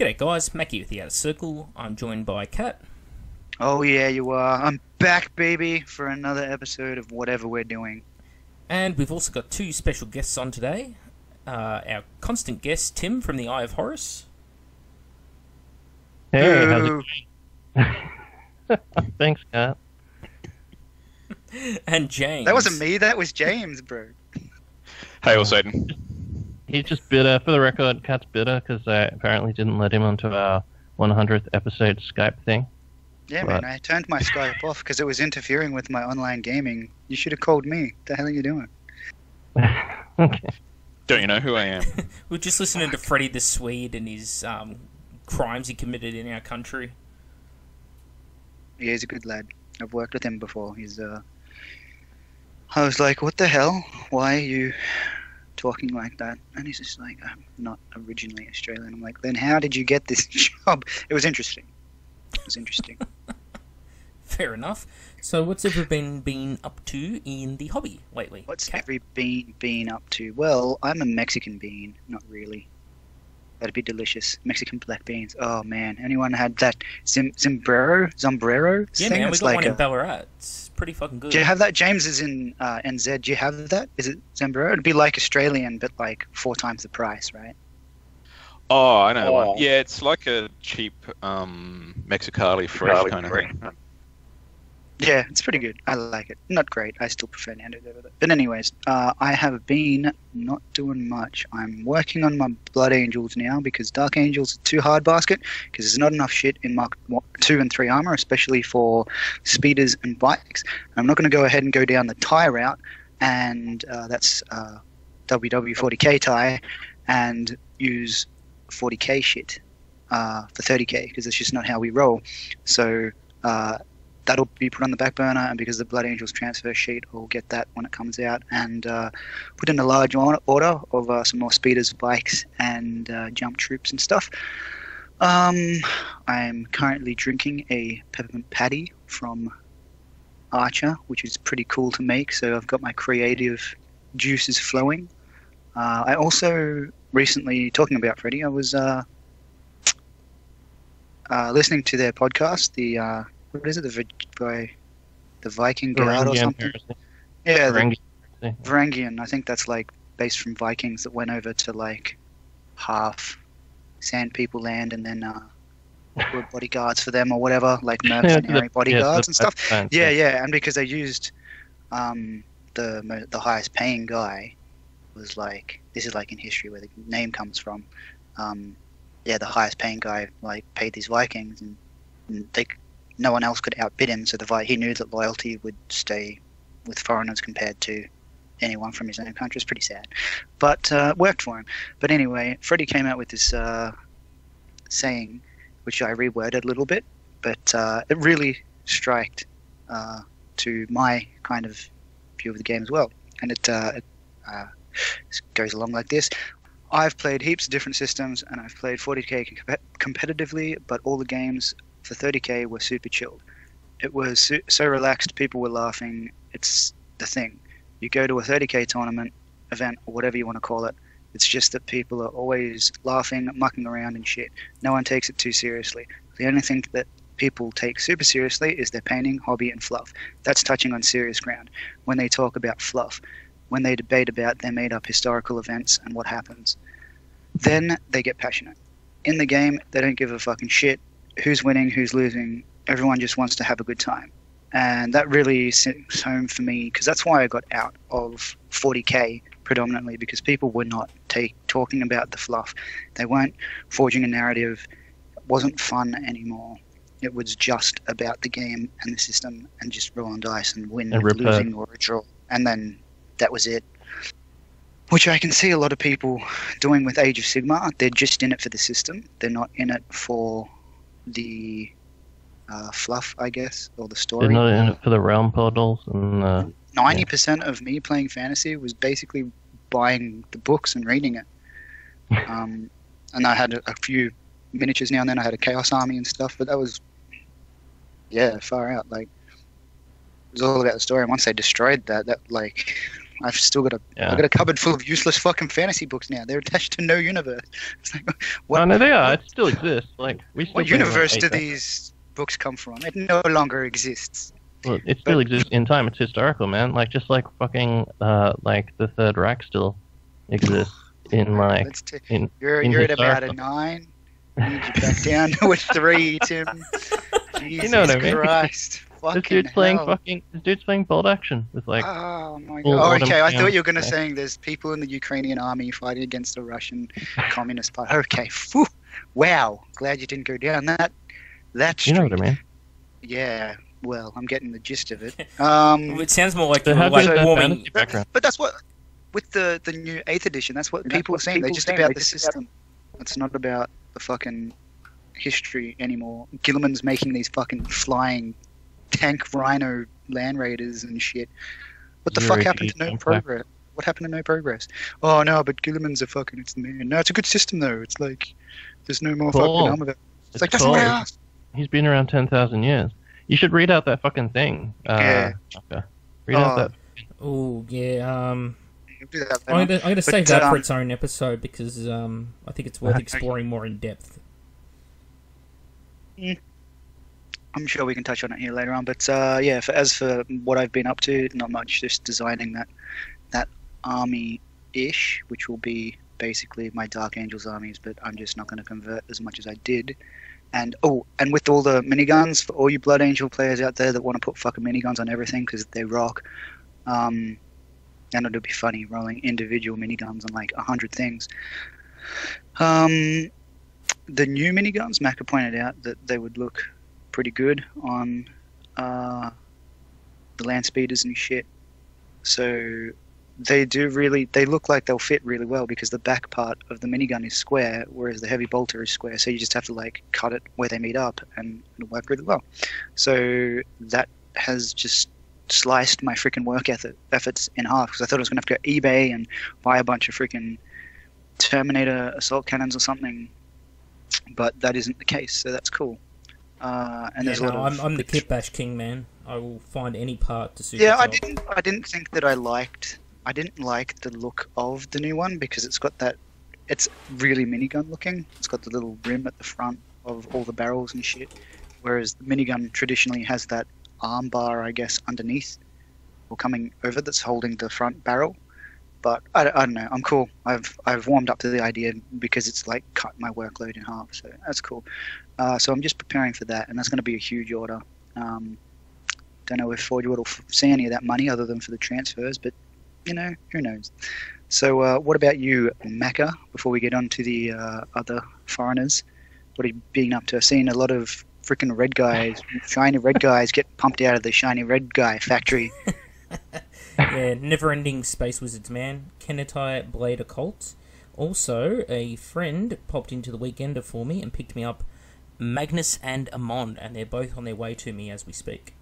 G'day guys, Mackie with the Outer Circle. I'm joined by Kat. Oh yeah, you are. I'm back, baby, for another episode of whatever we're doing. And we've also got two special guests on today. Our constant guest, Tim from the Eye of Horus. Hey, how's it going? Thanks, Kat. And James. That wasn't me, that was James, bro. Hail Satan. He's just bitter. For the record, Kat's bitter because I apparently didn't let him onto our 100th episode Skype thing. Yeah, But- man, I turned my Skype off because it was interfering with my online gaming. You should have called me. What the hell are you doing? Okay. Don't you know who I am? We're just listening to Freddie the Swede and his crimes he committed in our country. Yeah, he's a good lad. I've worked with him before. I was like, what the hell? Why are you talking like that? And he's just like, I'm not originally Australian. I'm like, then how did you get this job? It was interesting. Fair enough. So what's everyone been up to in the hobby lately? What's Kat? every bean been up to? Well, I'm a Mexican bean. Not really. That'd be delicious. Mexican black beans. Oh, man. Anyone had that sombrero Yeah, thing? man, we It's got like one in Ballarat. It's pretty fucking good. Do you have that? James is in NZ. Do you have that? Is it sombrero? It'd be like Australian, but like 4 times the price, right? Oh, I know one. Yeah, it's like a cheap Mexicali fresh kind of thing. Yeah, it's pretty good. I like it. Not great. I still prefer Nando's over that. But anyways, I have been not doing much. I'm working on my Blood Angels now because Dark Angels are too hard basket because there's not enough shit in Mark 2 and 3 armor, especially for speeders and bikes. I'm not going to go ahead and go down the tie route, and that's WW40K tie, and use 40K shit for 30K because it's just not how we roll. So that'll be put on the back burner, and because the Blood Angels transfer sheet, I'll get that when it comes out and put in a large order of some more speeders, bikes, and jump troops and stuff. I'm currently drinking a peppermint patty from Archer, which is pretty cool to make, so I've got my creative juices flowing. I also recently, talking about Freddie, I was listening to their podcast, the what is it? The Viking Guard or Varangian something? heresy. Yeah, the Varangian heresy. Varangian. I think that's like based from Vikings that went over to like half Sand People land and then were bodyguards for them or whatever, like mercenary bodyguards and stuff. Yeah, and because they used the highest paying guy was like, this is like in history where the name comes from. The highest paying guy like paid these Vikings, and no one else could outbid him. So he knew that loyalty would stay with foreigners compared to anyone from his own country. It's pretty sad, but worked for him. But anyway, Freddie came out with this saying, which I reworded a little bit, but it really striked to my kind of view of the game as well, and it goes along like this. I've played heaps of different systems, and I've played 40k competitively, but all the games for 30k were super chilled. It was so relaxed, people were laughing. It's the thing. You go to a 30k tournament, event, or whatever you want to call it, it's just that people are always laughing, mucking around and shit. No one takes it too seriously. The only thing that people take super seriously is their painting, hobby, and fluff. That's touching on serious ground. When they talk about fluff, when they debate about their made-up historical events and what happens, then they get passionate. In the game, they don't give a fucking shit who's winning, who's losing. Everyone just wants to have a good time. And that really sits home for me, because that's why I got out of 40k predominantly, because people were not talking about the fluff. They weren't forging a narrative. It wasn't fun anymore. It was just about the game and the system and just rolling dice and win, And losing, or a draw. And then that was it. Which I can see a lot of people doing with Age of Sigmar. They're just in it for the system. They're not in it for the fluff, I guess, or the story. They're not in it for the realm portals and 90% of me playing fantasy was basically buying the books and reading it. And I had a few miniatures now and then. I had a Chaos Army and stuff, but that was, far out. Like, it was all about the story. And once they destroyed that like, I've still got I've got a cupboard full of useless fucking fantasy books now. They're attached to no universe. It's like, what? Oh, no, they are. It still exists. Like, what universe do these books come from? It no longer exists. Well, it still exists in time. It's historical, man. Like, just like fucking, like, the Third Reich still exists in, like, you're at about a 9. I need you back down to a 3, Tim. Jesus you know what I mean? Christ. This dude's playing bolt action with, like... Oh, my God. Oh, okay, I thought you were going to say there's people in the Ukrainian army fighting against the Russian Communist Party. Okay, phew. Wow. Glad you didn't go down that street. You know what I mean? Yeah. Well, I'm getting the gist of it. It sounds more like warming. But that's what, with the new 8th edition, that's what people are saying. They're just about the system. It's not about the fucking history anymore. Gilliman's making these fucking flying tank rhino land raiders and shit. What the fuck happened to no progress? What happened to no progress? Oh no, but Gilliman's it's the man. No, it's a good system though. It's like, there's no more fucking armor. It's like, that's what I asked. He's been around 10,000 years. You should read out that fucking thing. Yeah. Okay. Read out that. Oh, yeah. I'm gonna save that for its own episode because I think it's worth exploring more in depth. I'm sure we can touch on it here later on, but yeah. As for what I've been up to, not much. Just designing that army-ish, which will be basically my Dark Angels armies, but I'm just not going to convert as much as I did. And with all the miniguns, for all you Blood Angel players out there that want to put fucking miniguns on everything because they rock, and it'll be funny rolling individual miniguns on like 100 things. The new miniguns, Macca pointed out that they would look pretty good on the land speeders and shit. So they look like they'll fit really well because the back part of the minigun is square, whereas the heavy bolter is square. So you just have to like cut it where they meet up, and it'll work really well. So that has just sliced my freaking work efforts in half because I thought I was going to have to go eBay and buy a bunch of freaking Terminator assault cannons or something, but that isn't the case. So that's cool. And there's a lot of... I'm the kit bash king, man. I will find any part to suit. Yeah, myself. I didn't think that I didn't like the look of the new one because it's got that. It's really minigun looking. It's got the little rim at the front of all the barrels and shit, whereas the minigun traditionally has that arm bar, I guess, underneath or coming over that's holding the front barrel. But I don't know. I'm cool. I've warmed up to the idea because it's like cut my workload in half. So that's cool. So I'm just preparing for that, and that's going to be a huge order. Don't know if Forge World will see any of that money other than for the transfers, but you know, who knows. So what about you, Macca? Before we get on to the other foreigners, what have you been up to? I've seen a lot of freaking red guys, shiny red guys, get pumped out of the shiny red guy factory. Yeah, never-ending Space Wizards, man. Kenetai Blade Occult. Also, a friend popped into the Weekender for me and picked me up Magnus and Amon, and they're both on their way to me as we speak.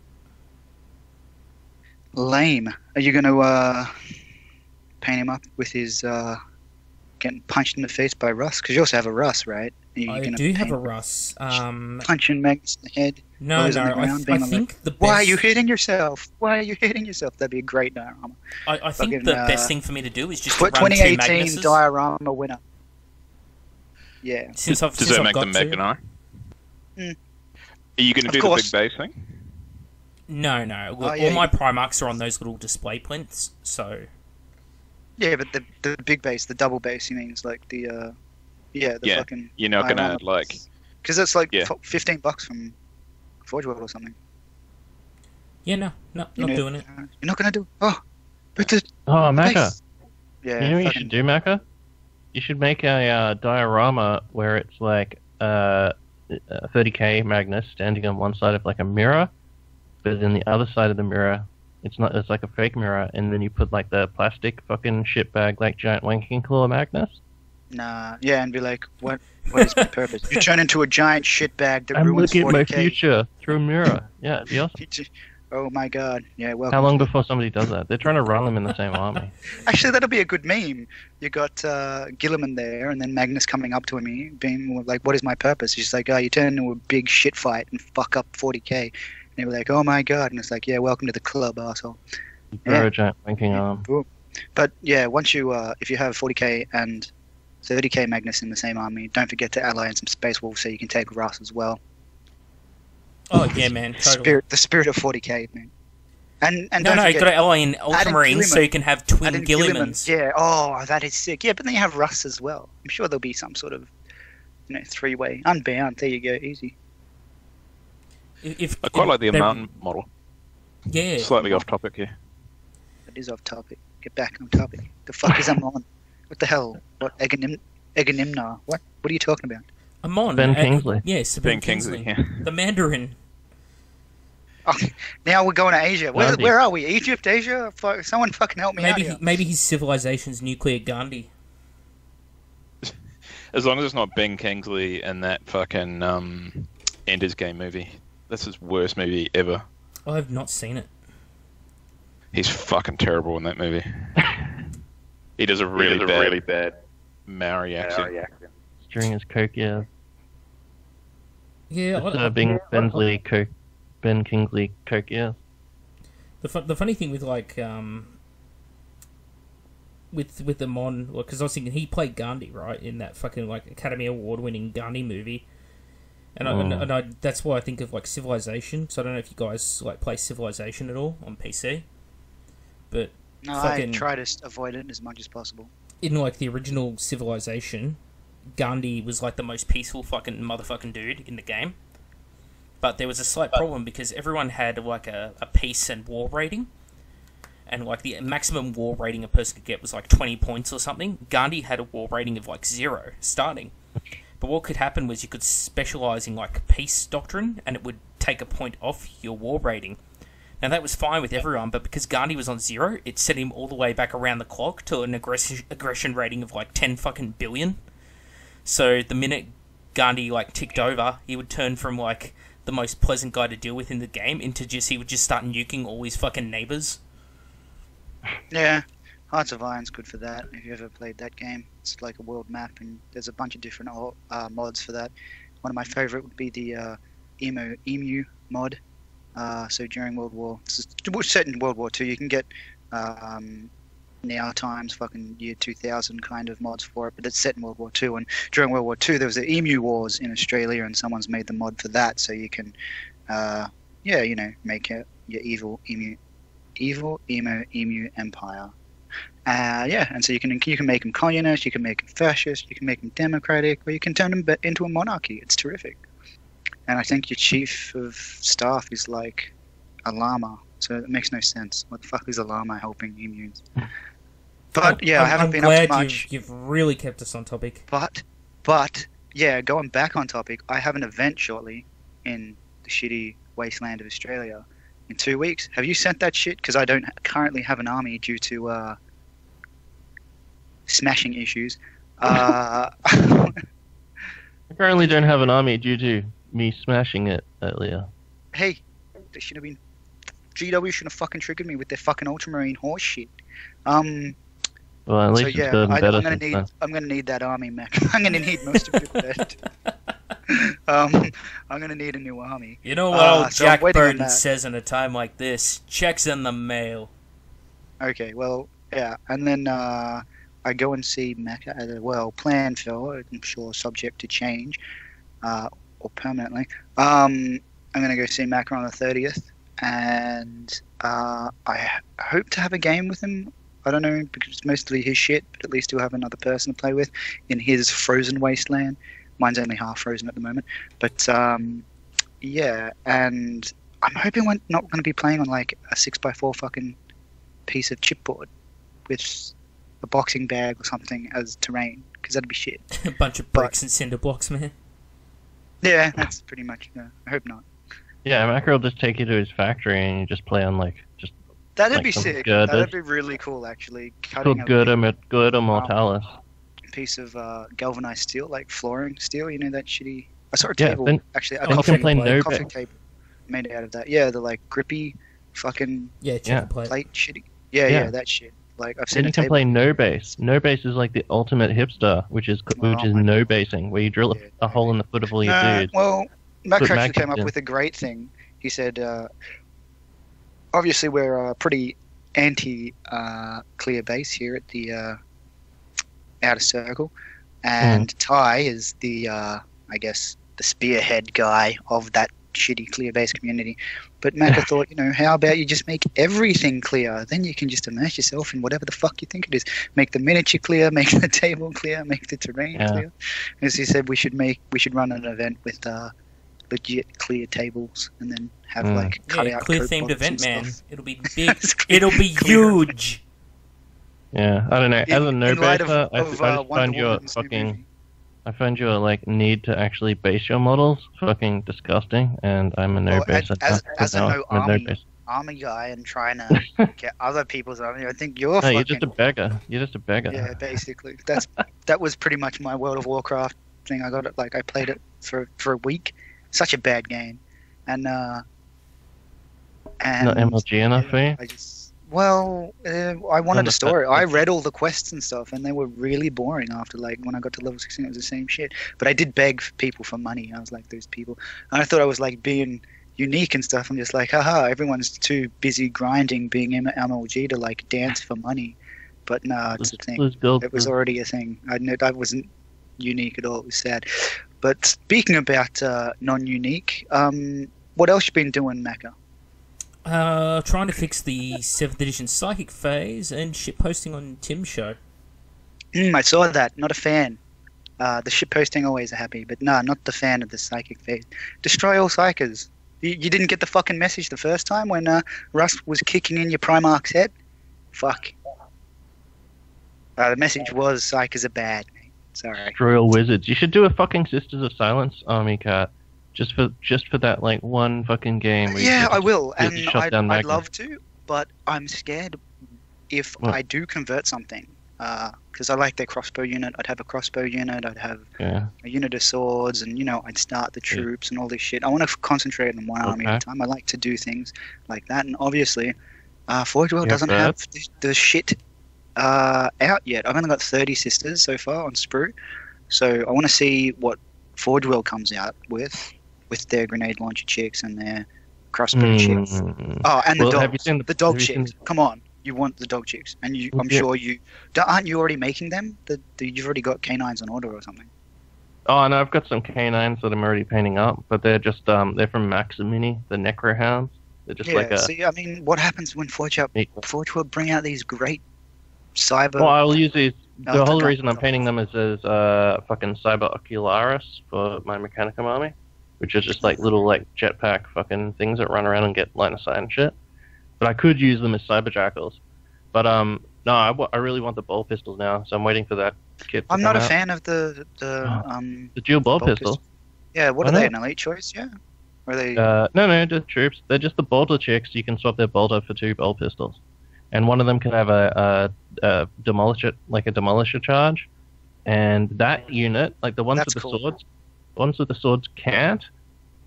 Lame. Are you going to paint him up with his getting punched in the face by Russ? Because you also have a Russ, right? I do have a Russ. Punching Magnus in the head. No, I think the best... Why are you hitting yourself? That'd be a great diorama. I think the best thing for me to do is just to run 2018 two Magnuses. diorama winner. Yeah. Does that make them Magni? Are you going to do the big base thing? No. All my Primarchs are on those little display plinths, so... Yeah, but the big base, the double base, he means like the fucking... You're not going to, like... Because that's like $15 from Forge World or something. Yeah, no, not doing it. You're not going to do... Oh, but the... Oh, Macca. Yeah, you know what you should do, Macca? You should make a diorama where it's like 30k Magnus standing on one side of like a mirror, but then the other side of the mirror, it's like a fake mirror, and then you put like the plastic fucking shitbag like giant wanking claw Magnus. Nah, yeah, and be like, what is my purpose? You turn into a giant shitbag that I'm ruins 40K. looking at my future through a mirror. Yeah, it'd be awesome. Oh my god, yeah, well. How long before somebody does that? They're trying to run them in the same army. Actually, that'll be a good meme. You got Gilliman there, and then Magnus coming up to him, being like, what is my purpose? He's like, oh, you turn into a big shit fight and fuck up 40k. And they were like, oh my god. And it's like, yeah, welcome to the club, asshole. You grow a giant wanking arm. Boom. But yeah, once you if you have 40k and 30k Magnus in the same army, don't forget to ally in some Space Wolves so you can take Russ as well. Oh yeah, man, totally. The spirit of 40k, man. And no, you got to ally in Ultramarines so you can have twin Gillimans. Yeah, oh, that is sick. Yeah, but then you have Russ as well. I'm sure there'll be some sort of, three-way. Unbound, there you go, easy. I quite like the Mountain model. Yeah. Slightly off topic here. It is off topic. Get back on topic. The fuck is Amon? What the hell? What, Eganimna? What are you talking about? Amon. Ben Kingsley. Yes, Ben Kingsley. Yeah. The Mandarin. Oh, now we're going to Asia. Where are we? Egypt, Asia? Someone fucking help me out here. Maybe his civilization's nuclear Gandhi. As long as it's not Ben Kingsley and that fucking Ender's Game movie. That's his worst movie ever. I have not seen it. He's fucking terrible in that movie. He does a really bad Maori accent. During his coke years. Yeah, Ben Kingsley coke years. The funny thing with with the Mon, because I was thinking he played Gandhi, right, in that fucking Academy Award winning Gandhi movie, and I that's why I think of Civilization. So I don't know if you guys play Civilization at all on PC, but no, I try to avoid it as much as possible. In the original Civilization, Gandhi was the most peaceful fucking motherfucking dude in the game, but there was a slight problem because everyone had a peace and war rating. And the maximum war rating a person could get was 20 points or something. Gandhi had a war rating of 0 starting. But what could happen was you could specialise in peace doctrine, and it would take a point off your war rating. Now that was fine with everyone, but because Gandhi was on 0, it set him all the way back around the clock to an aggression rating of 10 fucking billion. So the minute Gandhi ticked over, he would turn from the most pleasant guy to deal with in the game into he would just start nuking all his fucking neighbours. Yeah, Hearts of Iron's good for that. If you ever played that game, it's like a world map, and there's a bunch of different mods for that. One of my favourite would be the emu mod. So during World War, set in World War II, you can get now times fucking year 2000 kind of mods for it, but it's set in World War II. And during World War II, there was the emu wars in Australia, and someone's made the mod for that, so you can, make your evil emu empire. And so you can make them communist, you can make them fascist, you can make them democratic, or you can turn them into a monarchy. It's terrific. And I think your chief of staff is a llama, so it makes no sense. What the fuck is a llama helping emus? But I haven't been up to much. You've really kept us on topic. But yeah, going back on topic, I have an event shortly in the shitty wasteland of Australia. In 2 weeks. Have you sent that shit? Because I don't currently have an army due to smashing issues. I currently don't have an army due to me smashing it earlier. Hey, they should have been. GW should have fucking triggered me with their fucking Ultramarine horse shit. Well, at least it's gotten better. I'm gonna need that army, Mac. I'm gonna need most of it. I'm gonna need a new army. You know what old Jack Burton says in a time like this? Checks in the mail. Okay, well, yeah, and then I go and see Mac at planned for, I'm sure subject to change, or permanently. I'm gonna go see Mac on the 30th, and I hope to have a game with him. I don't know, because it's mostly his shit, but at least he'll have another person to play with in his frozen wasteland. Mine's only half frozen at the moment, but yeah, and I'm hoping we're not going to be playing on a 6x4 fucking piece of chipboard with a boxing bag or something as terrain, because that'd be shit. A bunch of bricks and cinder blocks, man. Yeah, that's pretty much. I hope not. Yeah, Macro will just take you to his factory and you just play on that'd be sick. That'd be really cool, actually. Called Gerda Mortalis. Piece of galvanized steel, flooring steel. You know that shitty. I saw a table actually. A coffee table made out of that. Yeah, the grippy, fucking plate shitty. Yeah, that shit. I've seen. And you can play no base. No base is the ultimate hipster, which is no basing, where you drill a hole in the foot of all your dudes. Well, Mac actually came up with a great thing. He said, obviously we're pretty anti-clear base here at the outer circle, and Ty is the I guess the spearhead guy of that shitty clear base community. But Macca thought, how about you just make everything clear? Then you can just immerse yourself in whatever the fuck you think it is. Make the miniature clear, make the table clear, make the terrain clear. As he said, we should run an event with legit clear tables, and then have cut out clear themed event, man. Stuff. It'll be big. It'll be huge. Yeah, I don't know. As a no baser, I just find your movie. I find your need to actually base your models fucking disgusting, and I'm a no baser. As a no army guy and trying to get other people's army, I think you're. No, you're just a beggar. You're just a beggar. Yeah, basically, that was pretty much my World of Warcraft thing. I got it I played it for a week. Such a bad game, and not MLG enough for you. I wanted a story. I read all the quests and stuff, and they were really boring after when I got to level 16. It was the same shit. But I did beg people for money. I was like those people, and I thought I was being unique and stuff. I'm just haha, everyone's too busy grinding, being MLG to dance for money. But no, it's a thing. It was already a thing. I knew that wasn't unique at all. It was sad. But speaking about non-unique, what else you been doing, Macca? Trying to fix the 7th edition Psychic phase and shitposting on Tim's show. I saw that. Not a fan. The shitposting always happy, but no, not the fan of the Psychic phase. Destroy all Psychers. You didn't get the fucking message the first time when Russ was kicking in your Primarch's head? Fuck. The message was Psychers are bad. Sorry. Royal Wizards. You should do a fucking Sisters of Silence army cat. Just for that one fucking game. Yeah, I will, and I'd love to, but I'm scared if I do convert something, because I like their crossbow unit. I'd have a crossbow unit. I'd have a unit of swords, and I'd start the troops and all this shit. I want to concentrate on one army at a time. I like to do things like that, and obviously, Forge World doesn't have the shit out yet. I've only got 30 sisters so far on Sprue, so I want to see what Forge World comes out with their grenade launcher chicks and their crossbow chicks. Oh, and the dogs. The dog chicks. Come on, you want the dog chicks, and I'm sure you aren't you already making them? You've already got canines on order or something. Oh no, I've got some canines that I'm already painting up, but they're just they're from Maximini, the Necro Hounds. They're just See, I mean, what happens when Forge World bring out these great cyber? Well, I'll use these. The whole reason I'm painting them is as fucking Cyber Ocularis for my Mechanicum army, which is just little jetpack fucking things that run around and get line of sight and shit. But I could use them as Cyber Jackals. But no, I really want the ball pistols now, so I'm waiting for that kit. I'm not a fan of the dual ball pistol. Yeah, what are they? An elite choice? Yeah. Or are they? No, just troops. They're just the bolter chicks. You can swap their bolter for 2 ball pistols, and one of them can have a demolisher, a demolisher charge, and that unit, the ones with the swords. Ones with the swords can't,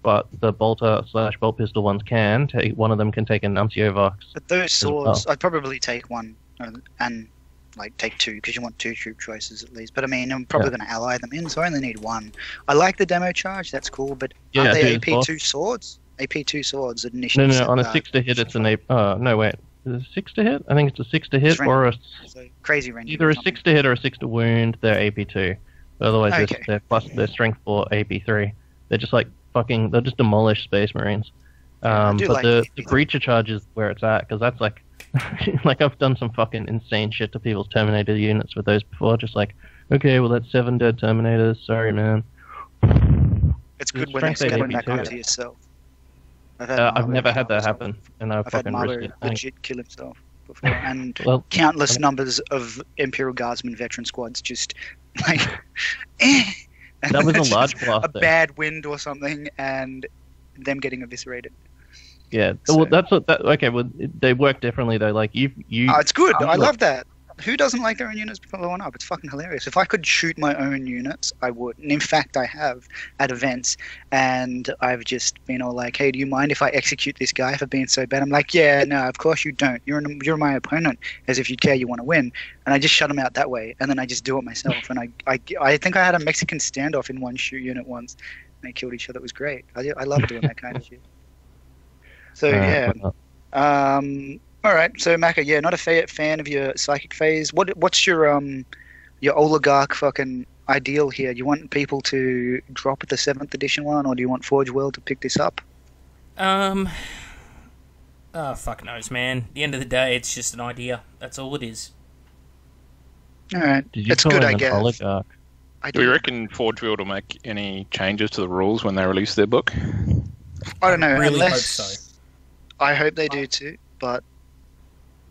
but the bolter/bolt pistol ones can. One of them can take a Nuncio Vox. But those swords, I'd probably take one and take 2 because you want 2 troop choices at least. But I mean, I'm probably going to ally them in, so I only need 1. I like the demo charge, that's cool. But are they AP2 swords? AP2 swords initially. No. On a 6 to hit, it's an AP. Oh no, wait. Is it 6 to hit? I think it's a 6 to hit or a crazy range. Either a 6 to hit or a 6 to wound. They're AP2. Otherwise, they're plus their strength for AP3. They're just they'll just demolish Space Marines. But the breacher charge is where it's at, because that's I've done some fucking insane shit to people's Terminator units with those before. Just okay, well that's 7 dead Terminators. Sorry, man. It's good when it's going back onto yourself. I've never had that happen, and I've fucking risked it. Legit kill himself before, and countless numbers of Imperial Guardsmen veteran squads just that was a large blast. Bad wind or something, and them getting eviscerated. Yeah, well, that's what. Okay, well, they work differently though. You. It's good. I love that. Who doesn't like their own units blowing up? It's fucking hilarious. If I could shoot my own units, I would. And in fact, I have at events, and I've just been all hey, do you mind if I execute this guy for being so bad? I'm yeah, no, of course you don't. You're my opponent, as if you care you want to win. And I just shut him out that way, and then I just do it myself. And I think I had a Mexican standoff in one shoot unit once, and they killed each other. It was great. I love doing that kind of shit. So yeah. All right, so Maka, yeah, not a fan of your psychic phase. What's your oligarch fucking ideal here? Do you want people to drop the 7th edition one, or do you want Forge World to pick this up? Oh, fuck knows, man. At the end of the day, it's just an idea. That's all it is. All right, it's good, I guess. Oligarch? Do you reckon Forge World will make any changes to the rules when they release their book? I don't know. I really unless, hope so. I hope they do too, but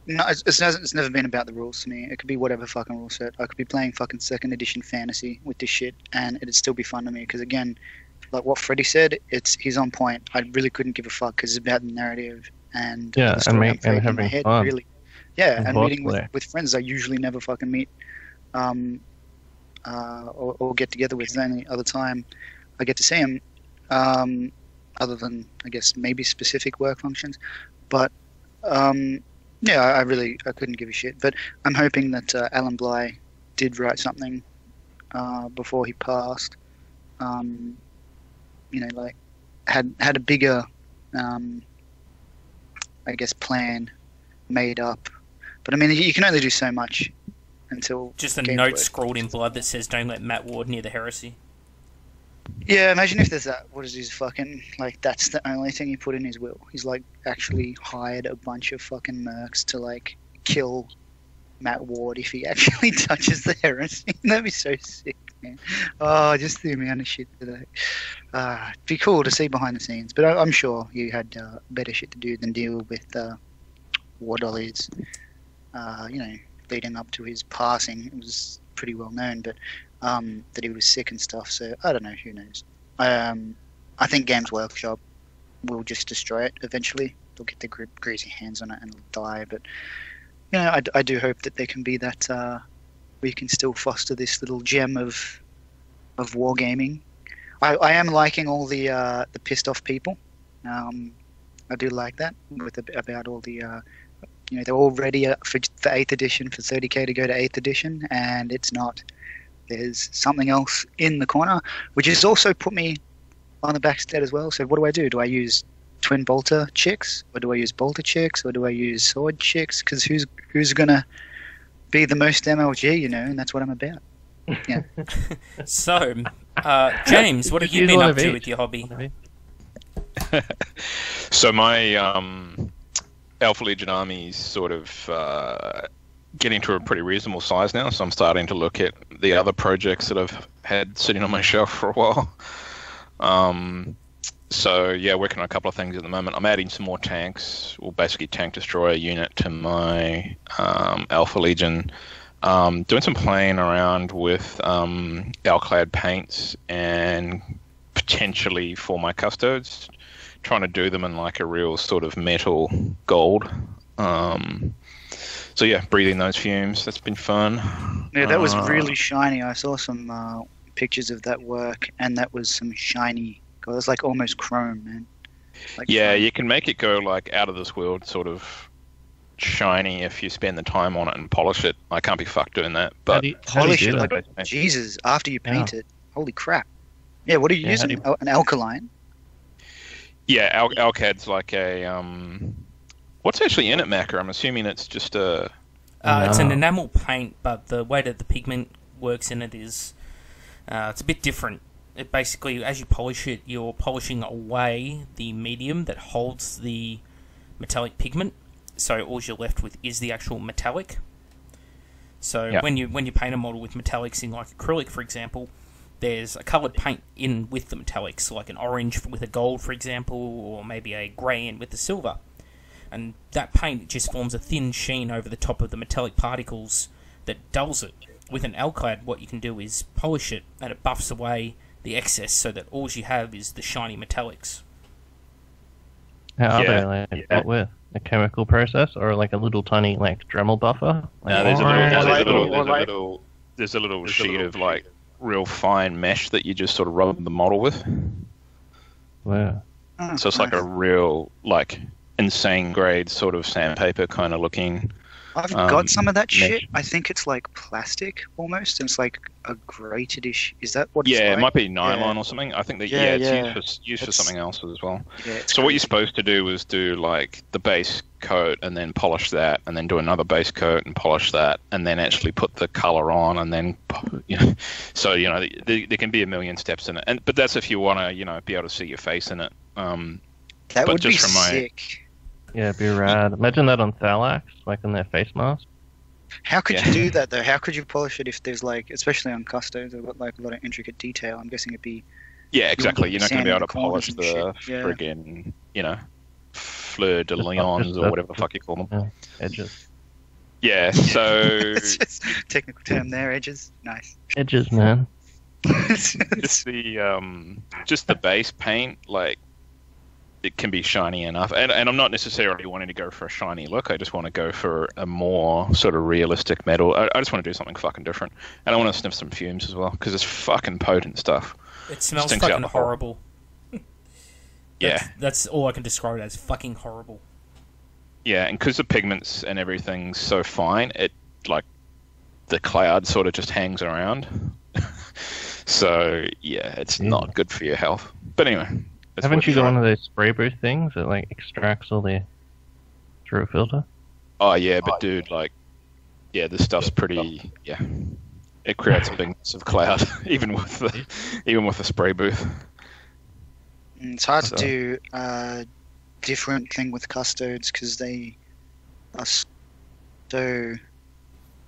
no, it's never been about the rules to me. It could be whatever fucking rule set. I could be playing fucking 2nd edition fantasy with this shit, and it'd still be fun to me. Because again, like what Freddie said, he's on point. I really couldn't give a fuck because it's about the narrative and the story and having my head, fun. Really. Yeah, and meeting with friends I usually never fucking meet, or get together with. The only other time I get to see them, other than I guess maybe specific work functions, but yeah, I couldn't give a shit. But I'm hoping that Alan Bly did write something before he passed. Like had a bigger, I guess, plan made up. But I mean, you can only do so much until just a note scrawled in blood that says, "Don't let Matt Ward near the heresy." Yeah, imagine if there's that. What is his fucking like? That's the only thing he put in his will. He's like actually hired a bunch of fucking mercs to like kill Matt Ward if he actually touches the heresy. That'd be so sick, man. Oh, just the amount of shit today. It'd be cool to see behind the scenes, but I'm sure you had better shit to do than deal with War Dollies. Leading up to his passing, it was pretty well known, but that he was sick and stuff. So I don't know. Who knows? I think Games Workshop will just destroy it eventually. They'll get their greasy hands on it and it'll die. But I do hope that there can be that we can still foster this little gem of wargaming. I am liking all the pissed off people. I do like that about all the. They're all ready for 8th edition, for 30k to go to 8th edition, and it's not. There's something else in the corner, which has also put me on the backstep as well. So what do? Do I use twin bolter chicks, or do I use bolter chicks, or do I use sword chicks? Because who's gonna be the most MLG, and that's what I'm about. Yeah. So, James, what have you been up to with your hobby? So my Alpha Legion army's sort of getting to a pretty reasonable size now, so I'm starting to look at the other projects that I've had sitting on my shelf for a while. So yeah, working on a couple of things at the moment. I'm adding some more tanks, or basically tank destroyer unit to my Alpha Legion. Doing some playing around with Alclad paints and potentially for my custodes, trying to do them in like a real sort of metal gold. So yeah, breathing those fumes, that's been fun. Yeah, that was really shiny. I saw some pictures of that work, and that was some shiny. God, it was like almost chrome, man. Like yeah, you can make it go like out of this world sort of shiny if you spend the time on it and polish it. I can't be fucked doing that. But polish it, like Jesus, after you paint it. Holy crap. Yeah, what are you using? An alkaline? Yeah, Alcad's like a what's actually in it, Macca? I'm assuming it's just a. It's an enamel paint, but the way that the pigment works in it is it's a bit different. It basically, as you polish it, you're polishing away the medium that holds the metallic pigment. So all you're left with is the actual metallic. So when you paint a model with metallics in like acrylic, for example, there's a coloured paint in with the metallics, like an orange with a gold, for example, or maybe a grey in with the silver. And that paint just forms a thin sheen over the top of the metallic particles that dulls it. With an Alclad, what you can do is polish it, and it buffs away the excess so that all you have is the shiny metallics. How are they like, what with? A chemical process, or like a little tiny like Dremel buffer? No, there's a little sheet of like real fine mesh that you just sort of rub the model with. Wow. So it's like a real like insane grade sort of sandpaper kind of looking. I've got some of that shit. I think it's like plastic almost, and it's like a grated-ish. Is that what it's like? Yeah, it might be nylon or something. I think that it's used for something else as well. Yeah, so what you're supposed to do is do like the base coat and then polish that and then do another base coat and polish that and then actually put the color on and then, so, there can be a million steps in it. But that's if you want to, be able to see your face in it. That would be sick. Yeah, it'd be rad. Imagine that on Thalax, like on their face mask. How could you do that though? How could you polish it if there's especially on custos, they've got a lot of intricate detail? I'm guessing it'd be. Yeah, exactly. You're not going to be able to polish the friggin', fleur de lions or whatever the fuck you call them. Yeah, edges. Yeah, so... It's just technical term there, edges. Nice. Edges, man. just the base paint, it can be shiny enough. And I'm not necessarily wanting to go for a shiny look. I just want to go for a more sort of realistic metal. I just want to do something fucking different. And I want to sniff some fumes as well, because it's fucking potent stuff. It smells fucking horrible. Yeah. That's all I can describe it as, fucking horrible. Yeah, and because the pigments and everything's so fine, the cloud sort of just hangs around. So, yeah, it's not good for your health. But anyway. Haven't you got one of those spray booth things that, extracts all the through a filter? Oh, yeah, but dude, this stuff's pretty, it creates a big massive cloud, even with the spray booth. It's hard to do a different thing with custodes because they are so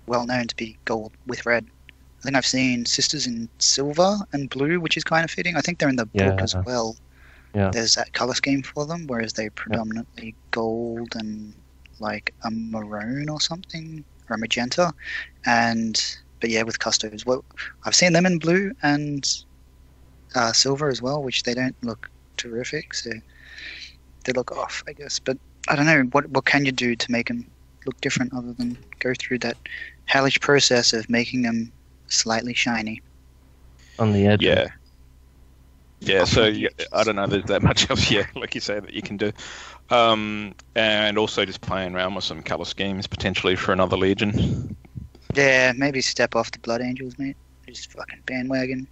well known to be gold with red. I think I've seen sisters in silver and blue, which is kind of fitting. I think they're in the book as well. Yeah. There's that color scheme for them, whereas they're predominantly gold and a maroon or something, or a magenta. But yeah, with custodes, I've seen them in blue and silver as well, which they don't look terrific, so they look off, I guess. But I don't know, what can you do to make them look different other than go through that hellish process of making them slightly shiny on the edge? Yeah, so I don't know, there's that much else, like you say, that you can do. And also just playing around with some color schemes potentially for another Legion. Yeah, maybe step off the Blood Angels, mate. Just fucking bandwagon.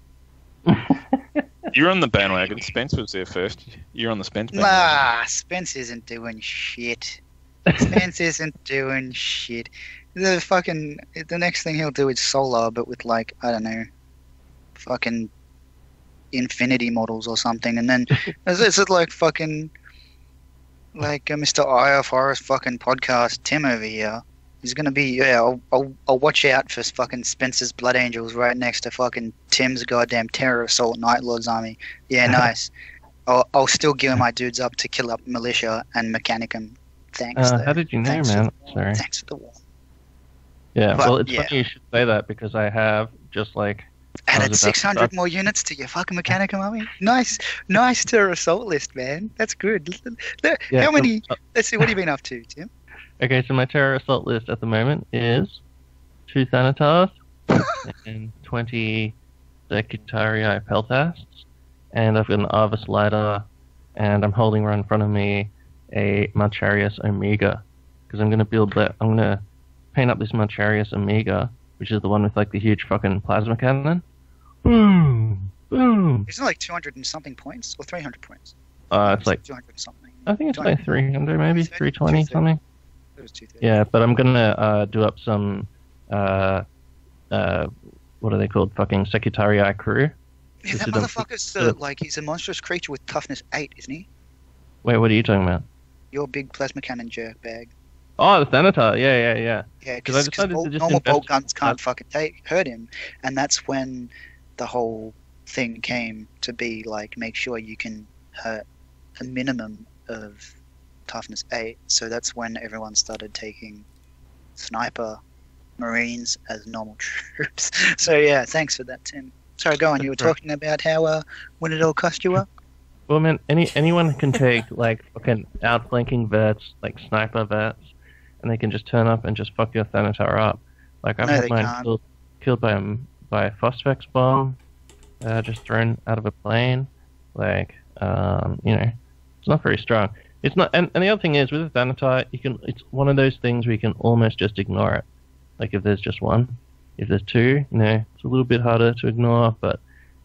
You're on the bandwagon. Spence was there first. You're on the Spence bandwagon. Nah, Spence isn't doing shit. Spence isn't doing shit. The next thing he'll do is Solar, but with I don't know, fucking Infinity models or something, and then is it fucking Mr. IFRS fucking podcast Tim over here? He's gonna be I'll watch out for fucking Spencer's Blood Angels right next to fucking Tim's goddamn Terror Assault Night Lords army. Yeah, nice. I'll still gear my dudes up to kill up Militia and Mechanicum. Thanks. How did you know, man? Sorry. Thanks for the warm. Yeah, well, it's funny you should say that because I have just added 600 more units to your fucking Mechanicum army. Nice Terror Assault list, man. That's good. How many? Let's see. What have you been up to, Tim? Okay, so my Terror Assault list at the moment is 2 Thanatars and 20 Secutarii Peltasts, and I've got an Arvis Lidar, and I'm holding right in front of me a Marcharius Omega, because I'm going to build that. I'm going to paint up this Marcharius Omega, which is the one with the huge fucking plasma cannon. Boom! Boom! Isn't it 200 and something points? Or 300 points? It's 200 and something. I think it's 300, maybe 320 something. It was 230. Yeah, but I'm gonna do up some what are they called? Fucking Secutarii crew. Yeah, that motherfucker's he's a monstrous creature with toughness 8, isn't he? Wait, what are you talking about? Your big plasma cannon jerk bag. Oh, the Thanatar, yeah. Yeah, because normal bolt guns can't fucking hurt him, and that's when the whole thing came to be make sure you can hurt a minimum of toughness 8. So that's when everyone started taking sniper Marines as normal troops. So yeah, thanks for that, Tim. Sorry, go on. You were talking about how when it all cost you up. Well, man, anyone can take fucking outflanking vets, sniper vets, and they can just turn up and just fuck your Thanatar up. I've had mine killed by a Phosphex bomb, just thrown out of a plane. It's not very strong. It's not, and the other thing is with a Thanatar, it's one of those things where you can almost just ignore it. If there's just one, if there's two, it's a little bit harder to ignore, but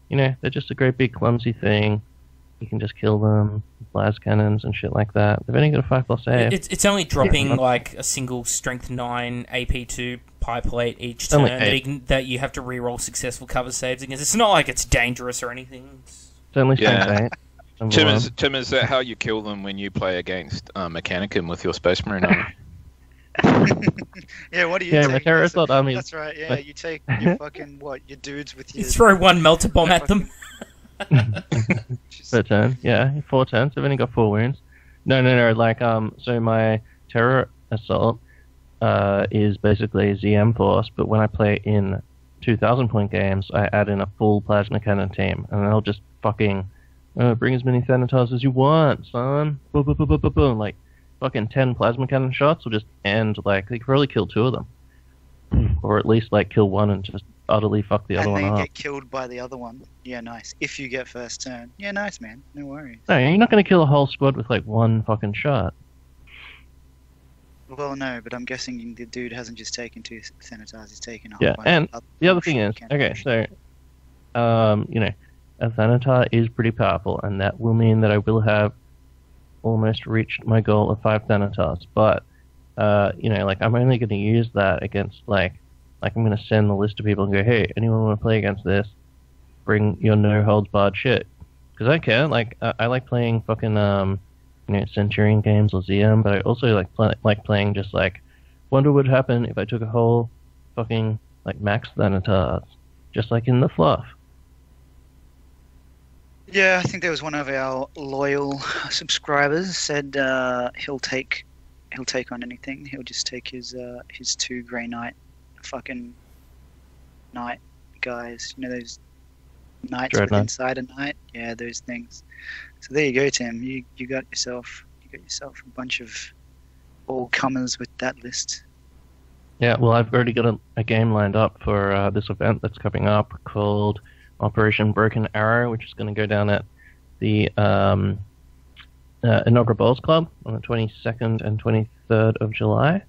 they're just a great big clumsy thing. You can just kill them, blast cannons and shit like that. They've only got a 5+ save. It's only dropping like a single strength 9 AP2 pie plate each Only turn that you have to reroll successful cover saves against. It's not like it's dangerous or anything. It's only strength 8. Tim, is that how you kill them when you play against Mechanicum with your Space Marine army? Yeah, what do you Yeah, take? my terrorist army. That's right, yeah, you take your fucking, your dudes with You your... throw one melter bomb at them. Per turn, yeah, 4 turns. I've only got 4 wounds. No, like, so my terror assault is basically a ZM force, but when I play in 2,000 point games, I add in a full plasma cannon team, and they'll just fucking bring as many Thanatars as you want, son. Boom, boom, boom, boom, boom, boom. Like, fucking 10 plasma cannon shots will just end, like, they could probably kill 2 of them. Or at least, like, kill one and just utterly fuck the other one And up. then get killed by the other one. Yeah, nice. If you get first turn. Yeah, nice, man. No worries. No, you're not going to kill a whole squad with, like, one fucking shot. Well, no, but I'm guessing the dude hasn't just taken 2 Thanatars, he's taken a whole Yeah, bunch and of the other thing is, okay, so, you know, a Thanatar is pretty powerful, and that will mean that I will have almost reached my goal of 5 Thanatars, but, you know, like, I'm only going to use that against, like I'm going to send the list of people and go, hey, anyone want to play against this? Bring your no-holds-barred shit. Because I care, like, I like playing fucking, you know, Centurion games or ZM, but I also like playing just, like, wonder what would happen if I took a whole fucking, like, max Thanatars, just like in the fluff. Yeah, I think there was one of our loyal subscribers said he'll take on anything. He'll just take his 2 Grey Knight fucking knight guys. You know those knights with Dreadnought. inside a knight? Yeah, those things. So there you go, Tim. You got yourself a bunch of all comers with that list. Yeah, well, I've already got a game lined up for this event that's coming up called Operation Broken Arrow, which is going to go down at the Inaugural Bowls Club on the 22nd and 23rd of July.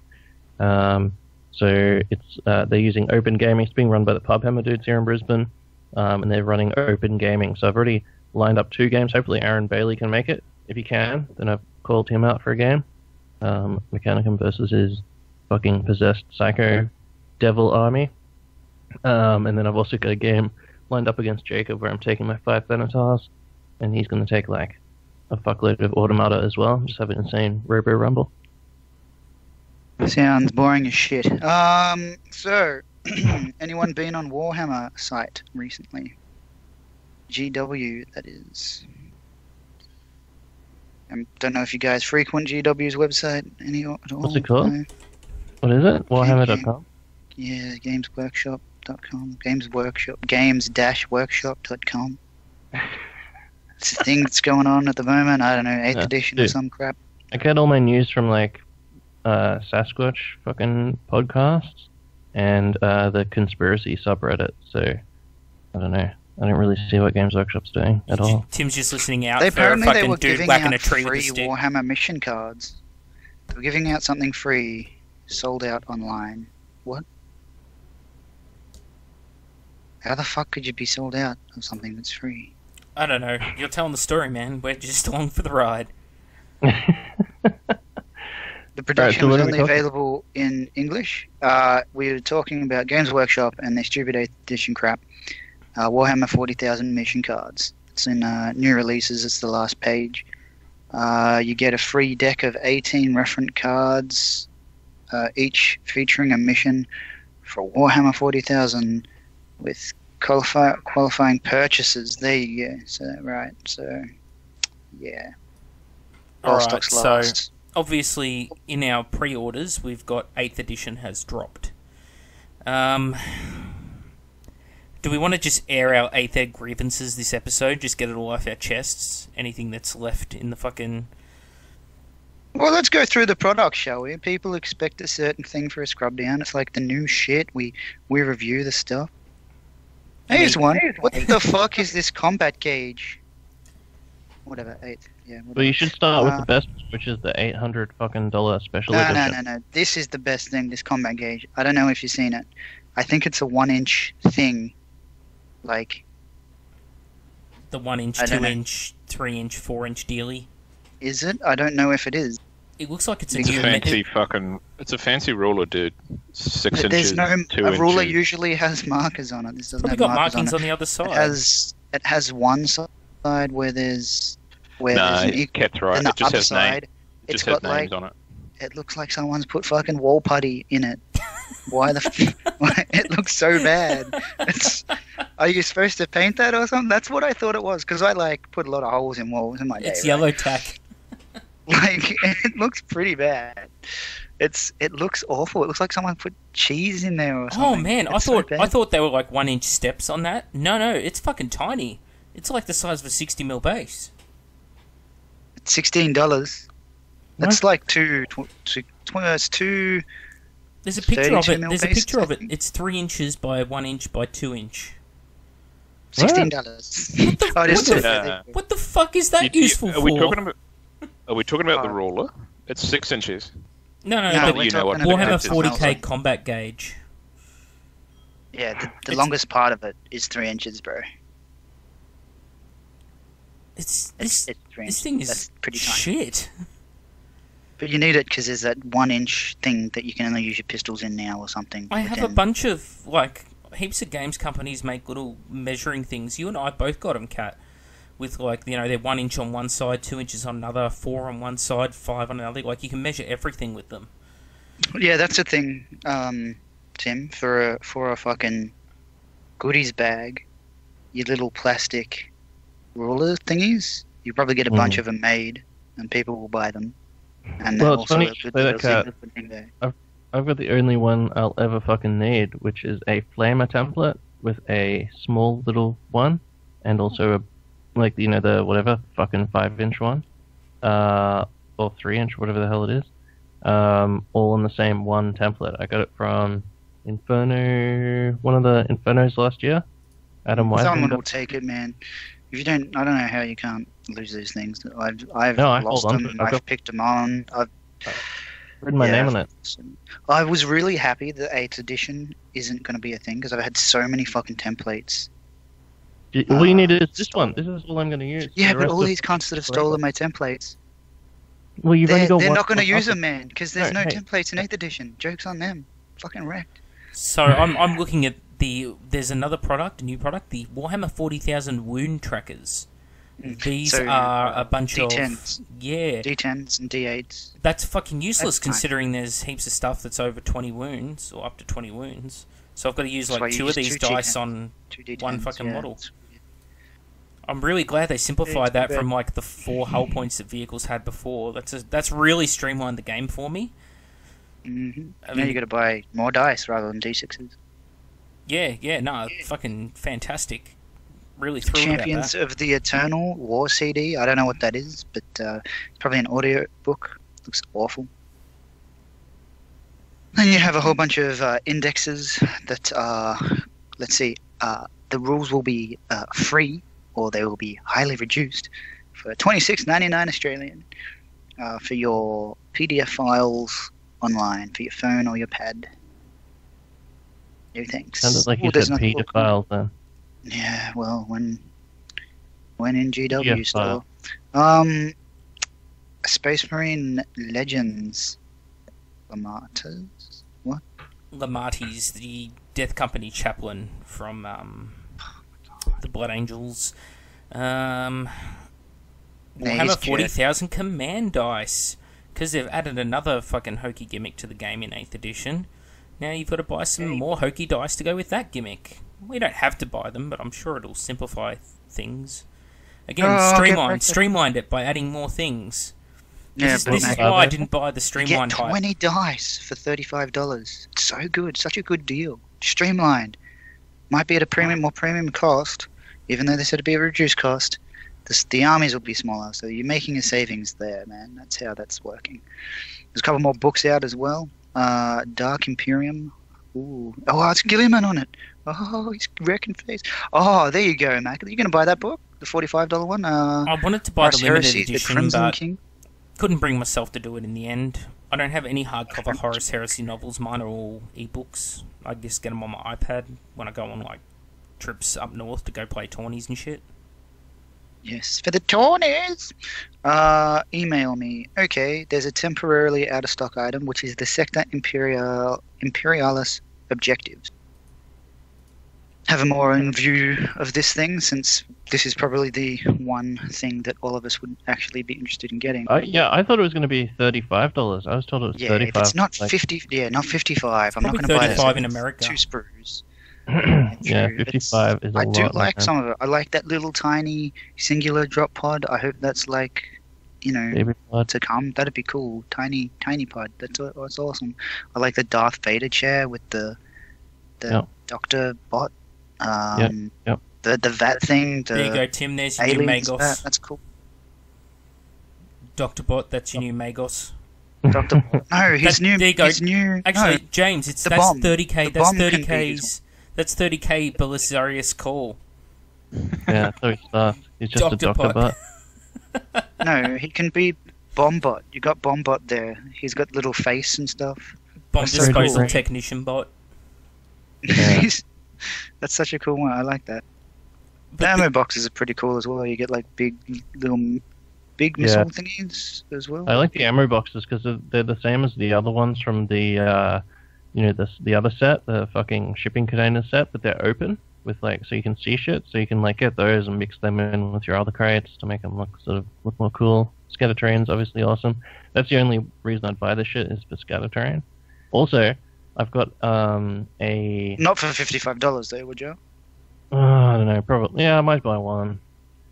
So it's they're using open gaming. It's being run by the Pubhammer dudes here in Brisbane, and they're running open gaming. So I've already lined up 2 games. Hopefully Aaron Bailey can make it. If he can, then I've called him out for a game. Mechanicum versus his fucking possessed psycho devil army. And then I've also got a game lined up against Jacob where I'm taking my 5 Thanatars, and he's going to take like a fuckload of Automata as well. Just have an insane Robo Rumble. Sounds boring as shit. So, anyone been on Warhammer site recently? GW, that is. I don't know if you guys frequent GW's website at all. What's it called? No? What is it? Warhammer.com? Yeah, gamesworkshop.com. Games-workshop.com. It's a thing that's going on at the moment. I don't know, 8th edition or some crap. I get all my news from like Sasquatch fucking podcasts and the conspiracy subreddit, so I don't know. I don't really see what Games Workshop's doing at all. Tim's just listening out They for a apparently fucking were dude giving whacking out a tree with a free stick. Warhammer mission cards. They were giving out something free, sold out online. What? How the fuck could you be sold out of something that's free? I don't know. You're telling the story, man. We're just along for the ride. The production so was what are we only talking- available in English. We were talking about Games Workshop and their stupid 8th edition crap. Warhammer 40,000 mission cards. It's in new releases. It's the last page. You get a free deck of 18 reference cards, each featuring a mission for Warhammer 40,000 with qualifying purchases. There you go. So, right. So, yeah. Alright, Stock's so last. obviously in our pre-orders we've got 8th edition has dropped. Do we want to just air our 8th ed grievances this episode? Just get it all off our chests? Anything that's left in the fucking... Well, let's go through the product, shall we? People expect a certain thing for a scrub down. It's like the new shit. We review the stuff. Here's one. What the fuck is this combat gauge? Whatever, 8th. Yeah. Whatever. Well, you should start with the best, which is the $800 fucking special No, edition. no. This is the best thing. This combat gauge. I don't know if you've seen it. I think it's a 1-inch thing. Like The 1-inch, I don't know. 2-inch 3-inch, 4-inch dealie. Is it? I don't know if it is. It looks like it's a It's a new... fancy fucking. It's a fancy ruler, dude. 6 There's inches. no. 2 A ruler inches. usually has markers on it. This doesn't Probably have got markers markings on on the other side. it. Has one side where there's No, an equal, Kat's right. and the It just other has names. side, It it's just has got names like on it. it looks like someone's put fucking wall putty in it. Why the? It looks so bad. Are you supposed to paint that or something? That's what I thought it was because I like put a lot of holes in walls in my day. It's right? yellow tack. Like it looks pretty bad. It looks awful. It looks like someone put cheese in there or something. Oh man, It's so bad. I thought they were like 1-inch steps on that. No, it's fucking tiny. It's like the size of a 60mm base. It's $16. That's like it's two. There's a picture of it. 32mm There's a bases, picture I of it. think. It's 3 inches by 1 inch by 2 inch. $16. Oh, it is the- What the fuck is that useful Are for? we talking about? Are we talking about the ruler? It's 6 inches. No, No, the we're you know what talking Warhammer about the 40k combat gauge. Yeah, the It's- longest part of it is 3 inches, bro. It's 3 this inches. thing is That's pretty tiny. shit. But you need it because there's that 1-inch thing that you can only use your pistols in now or something. I have a within- bunch of like heaps of games companies make little measuring things. You and I both got them, Kat, with like they're 1 inch on one side, 2 inches on another, 4 on one side, 5 on another. Like you can measure everything with them. Yeah, that's the thing, Tim. For a fucking goodies bag, your little plastic ruler thingies, you probably get a bunch of them made, and people will buy them. And they're Well, it's also funny a you good say that, little Kat. significant thing there. I've got the only one I'll ever fucking need, which is a flamer template with a small little one, and also a, like, the whatever fucking 5-inch one, or 3-inch, whatever the hell it is, all in the same one template. I got it from Inferno, one of the Infernos last year. Adam Wiseman. Someone will got- take it, man. If you don't, I don't know how you can't lose these things. I've No, I lost hold on to them. it. I've I've got- picked them on. written my name on it. I was really happy that 8th edition isn't going to be a thing because I've had so many fucking templates. All you need is this one. This is all I'm going to use. Yeah, The but rest all of- these cunts that have stolen my templates, Well, you've only they're got one. not going to one use up. them, man, because there's No, no hey. templates in 8th edition. Joke's on them. Fucking wrecked. So I'm looking at there's another product, a new product, the Warhammer 40,000 wound trackers. These So, are a bunch D10s. of D10s and D8s. That's fucking useless That's fine. considering there's heaps of stuff that's over 20 wounds or up to 20 wounds. So I've got to use That's why like you 2 of use these 2 dice D10s. on 2 D10s. one fucking yeah. model. I'm really glad they simplified Yeah, that it's too from like the 4 hull points that vehicles had before. That's really streamlined the game for me. Mm-hmm. I Now mean- you got to buy more dice rather than D6s. Fucking fantastic. Really thrilled Champions about of the Eternal War CD. I don't know what that is, but it's probably an audio book. Looks awful. Then you have a whole bunch of indexes that are, let's see, the rules will be free or they will be highly reduced for $26.99 Australian for your PDF files online for your phone or your pad. No thanks. Sounded like Ooh, you there's said another book. pedophiles then. Yeah, well, when in GW Yeah, still. Space Marine Legends. Lamartas? What? that. Lamarty's the Death Company chaplain from the Blood Angels. Warhammer he's 40,000 command dice. Because they've added another fucking hokey gimmick to the game in 8th edition. Now you've got to buy some more hokey dice to go with that gimmick. We don't have to buy them, but I'm sure it'll simplify things. Again, streamlined it by adding more things. Yeah, This but is mate, why I didn't buy the you get streamlined hype. 20 dice for $35. It's so good, such a good deal. Streamlined. Might be at a more premium cost, even though they said it'd be a reduced cost. The armies will be smaller, so you're making a savings there, man. That's how that's working. There's a couple more books out as well. Dark Imperium. Ooh. Oh, it's Gilliman on it. Oh, he's wrecking face. Oh, there you go, Mac. Are you going to buy that book? The $45 one? I wanted to buy the Horus limited Heresy, the edition, Crimson but King. couldn't bring myself to do it in the end. I don't have any hardcover Horus Heresy novels. Mine are all ebooks. I just get them on my iPad when I go on like trips up north to go play tourneys and shit. Yes, for the Tawnies. Email me. Okay, there's a temporarily out of stock item, which is the Sector Imperialis objectives. Have a more own view of this thing, since this is probably the one thing that all of us would actually be interested in getting. Yeah, I thought it was going to be $35. I was told it was 35. If it's not 50, not 55. I'm not going to buy this. 35 in America. 2 sprues. Yeah, 55 is a lot. I do like man. some of it. I like that little tiny singular drop pod. I hope that's like, Baby pod. to come. That'd be cool. Tiny pod. That's awesome. I like the Darth Vader chair with the Doctor bot. Yep. The VAT thing. There you go, Tim. There's your new aliens, Magos. that's cool. Dr. Bot, that's your new Magos. Doctor. No, his new. There you go. His new. Actually, no, James, the that's bomb. 30k. The That's bomb can be 30k's. That's 30k Belisarius call. Yeah, so he's just a Dr. doctor Bot. bot. No, he can be Bombot. You got Bombot there. He's got little face and stuff. Bomb That's so disposal cool. technician bot. Yeah. That's such a cool one. I like that. The But ammo boxes are pretty cool as well. You get like big missile thingies as well. I like the ammo boxes because they're the same as the other ones from the the other set, the fucking shipping container set, but they're open with so you can see shit, so you can get those and mix them in with your other crates to make them look more cool. Scatter terrain's obviously awesome. That's the only reason I'd buy this shit is for scatter terrain. Also, I've got a Not for $55 though, would you? I don't know, probably I might buy one.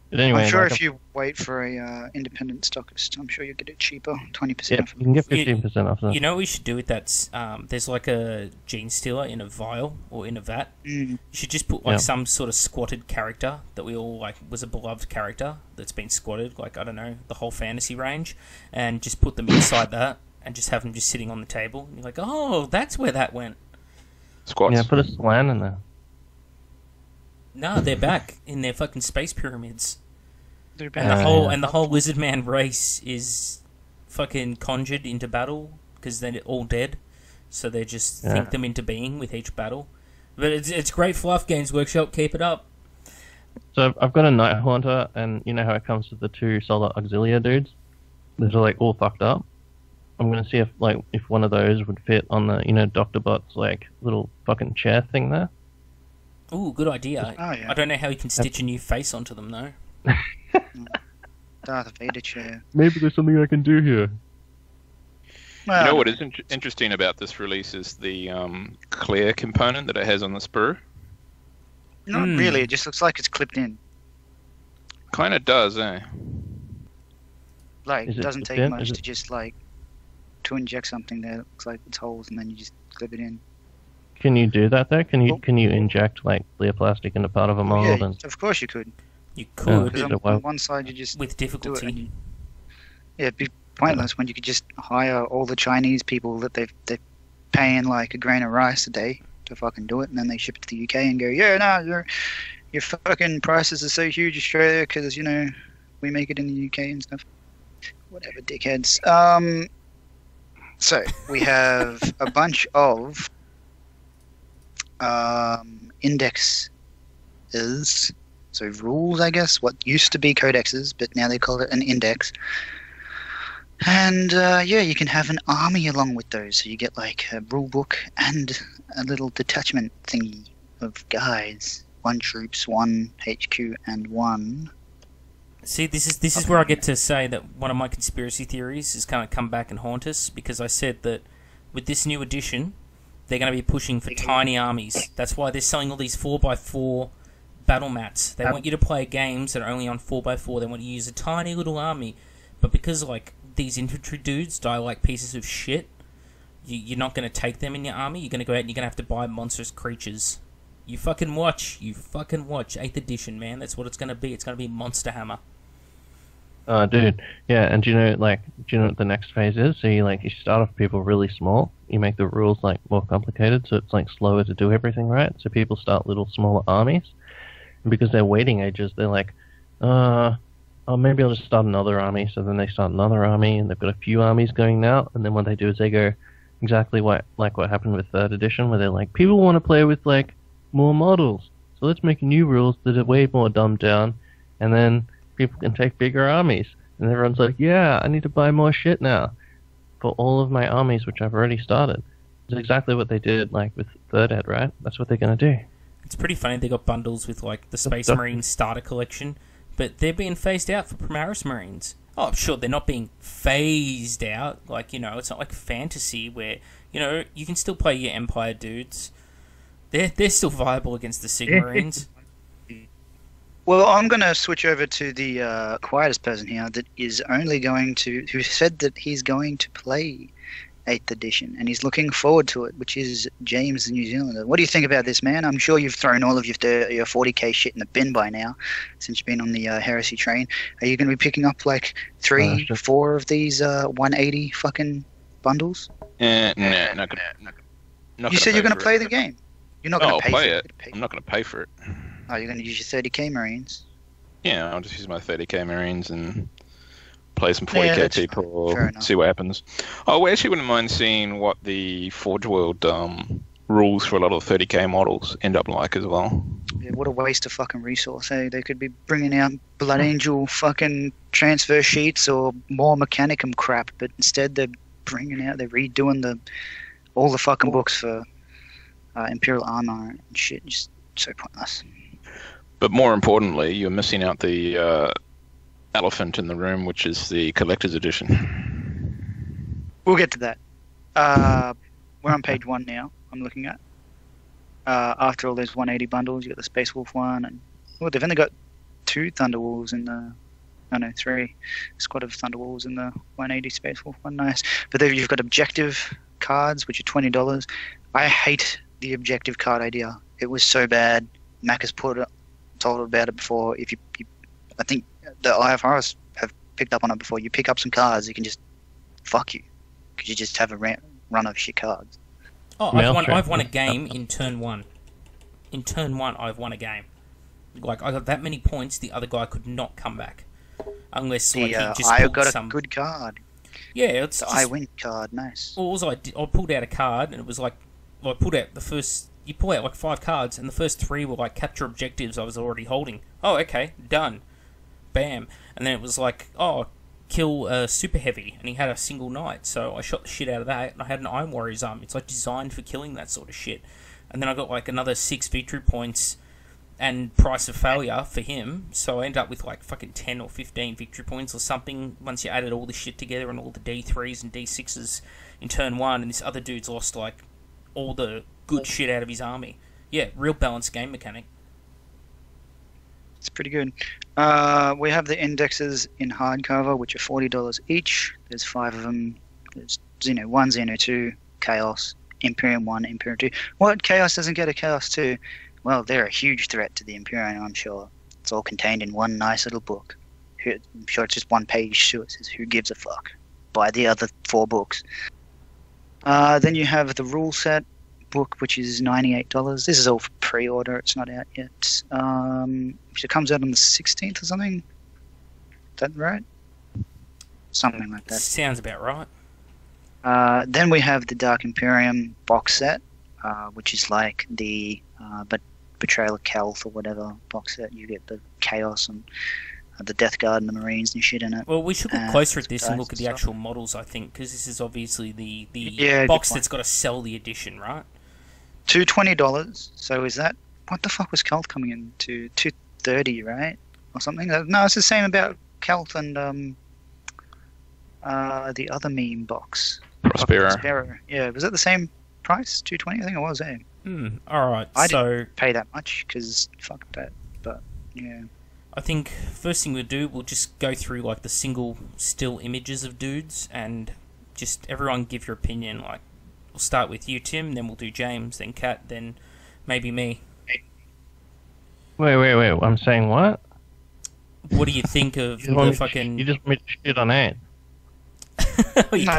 But anyway, I'm sure if you wait for a independent stockist, I'm sure you'll get it cheaper, 20% off. you can get 15% off that. You know what we should do with that? There's like a gene stealer in a vial or in a vat. You should just put some sort of squatted character that we all was a beloved character that's been squatted, I don't know, the whole fantasy range, and just put them inside that and just have them just sitting on the table. And you're like, oh, that's where that went. Squats. Yeah, put a slan in there. No, they're back in their fucking space pyramids. They're And bad. the whole lizard man race is fucking conjured into battle because they're all dead. So they just think them into being with each battle. But it's great fluff, Games Workshop. Keep it up. So I've got a Night Haunter, and you know how it comes with the 2 Solar Auxilia dudes? Those are all fucked up. I'm gonna see if one of those would fit on the Dr. Bot's little fucking chair thing there. Ooh, good idea. Oh, yeah. I don't know how you can stitch a new face onto them though. Darth Vader chair. Maybe there's something I can do here. Well, You know what is interesting about this release is the clear component that it has on the sprue. Not really. It just looks like it's clipped in. Kind of does, eh? Like, Is it it doesn't clipped take in? much Is to just to inject something there. It looks like it's holes, and then you just clip it in. Can you do that though? Can you inject clear plastic into part of a mold Yeah, and of course you could. You Yeah. could, Because Yeah, on one side you just with do it, difficulty. and it'd be pointless when you could just hire all the Chinese people that they're paying like a grain of rice a day to fucking do it, and then they ship it to the UK and go, yeah, no, your fucking prices are so huge, Australia, because we make it in the UK and stuff. Whatever, dickheads. So we have a bunch of indexes, so rules, I guess, what used to be codexes, but now they call it an index. And you can have an army along with those, so you get a rule book and a little detachment thingy of guys. 1 troops, 1 HQ, and 1. See, this is where I get to say that one of my conspiracy theories is going to come back and haunt us, because I said that with this new edition, they're going to be pushing for tiny armies. That's why they're selling all these 4x4 battle mats. They want you to play games that are only on 4x4. They want you to use a tiny little army. But because, these infantry dudes die like pieces of shit, you're not going to take them in your army. You're going to go out and you're going to have to buy monstrous creatures. You fucking watch. 8th edition, man. That's what it's going to be. It's going to be Monster Hammer. Oh, dude, yeah, and do you know what the next phase is? So you start off people really small. You make the rules more complicated, so it's slower to do everything right. So people start little smaller armies, and because they're waiting ages, they're maybe I'll just start another army. So then they start another army, and they've got a few armies going now. And then what they do is they go exactly what happened with 3rd edition, where they're people want to play with more models, so let's make new rules that are way more dumbed down, and then people can take bigger armies. And everyone's like, yeah, I need to buy more shit now for all of my armies, which I've already started. It's exactly what they did, like, with 3rd Ed, right? That's what they're going to do. It's pretty funny they got bundles with, like, the Space Marine starter collection, but they're being phased out for Primaris Marines. Oh, sure, they're not being phased out. Like, you know, it's not like Fantasy where, you know, you can still play your Empire dudes. They're still viable against the Sigmarines. Well, I'm going to switch over to the quietest person here that is only going to... who said that he's going to play 8th edition, and he's looking forward to it, which is James the New Zealander. What do you think about this, man? I'm sure you've thrown all of your 40k shit in the bin by now, since you've been on the heresy train. Are you going to be picking up, like, 3, 4 of these 180 fucking bundles? No, not gonna. You said you're going to play the game. You're not going to play it. I'm not going to pay for it. Oh, you're going to use your 30k Marines? Yeah, I'll just use my 30k Marines and play some 40k people, see what happens. Oh, we actually wouldn't mind seeing what the Forge World rules for a lot of the 30k models end up like as well. Yeah, what a waste of fucking resource, eh? They could be bringing out Blood Angel fucking transfer sheets or more Mechanicum crap, but instead they're redoing all the fucking books for Imperial Armor and shit. Just so pointless. But more importantly, you're missing out the elephant in the room, which is the collector's edition. We'll get to that. We're on page 1 now, I'm looking at. After all those 180 bundles, you got the Space Wolf one, and they've only got 2 Thunderwolves in the... Oh no, 3 squad of Thunderwolves in the 180 Space Wolf one. Nice. But then you've got objective cards, which are $20. I hate the objective card idea. It was so bad. Mac has told about it before. If you I think the IFRs have picked up on it before. You pick up some cards, you can just fuck you because you just have a run of shit cards. Oh, I've won a game in turn 1. In turn 1, I've won a game. Like, I got that many points, the other guy could not come back. Unless, like, he just I pulled got some... a good card. Yeah, it's the just... I win card, nice. Well, also I pulled out a card, and it was like... Well, I pulled out the first... You pull out, like, 5 cards, and the first 3 were, like, capture objectives I was already holding. Oh, okay, done. Bam. And then it was like, oh, kill Super Heavy, and he had a single knight, so I shot the shit out of that, and I had an Iron Warrior's arm. It's, like, designed for killing that sort of shit. And then I got, like, another 6 victory points and price of failure for him, so I ended up with, like, fucking 10 or 15 victory points or something once you added all the shit together and all the D3s and D6s in turn 1, and this other dude's lost, like, all the good shit out of his army. Yeah, real balanced game mechanic. It's pretty good. We have the indexes in hardcover, which are $40 each. There's 5 of them. There's Xeno 1, Xeno 2, Chaos, Imperium 1, Imperium 2. What? Chaos doesn't get a Chaos 2? Well, they're a huge threat to the Imperium, I'm sure. It's all contained in one nice little book. I'm sure it's just one page too. It says, who gives a fuck? Buy the other 4 books. Then you have the rule set book, which is $98. This is all for pre-order. It's not out yet. It comes out on the 16th or something. Is that right? Something like that. Sounds about right. Then we have the Dark Imperium box set, which is like the Betrayal of Calth or whatever box set. You get the Chaos and the Death Guard and the Marines and shit in it. Well, we should look closer at this and look at the actual models, I think, because this is obviously the box that's got to sell the edition, right? $220. So is that... What the fuck was Calth coming in to? $230, right? Or something? No, it's the same about Calth and the other meme box. Prospero. Yeah, was that the same price? $220? I think it was, eh? Alright, I didn't pay that much, because fuck that. But, yeah. I think first thing we'll do, we'll just go through like the single still images of dudes and just everyone give your opinion. Like, we'll start with you, Tim, then we'll do James, then Kat, then maybe me. Wait, I'm saying what? What do you think of the fucking... You just made shit on it.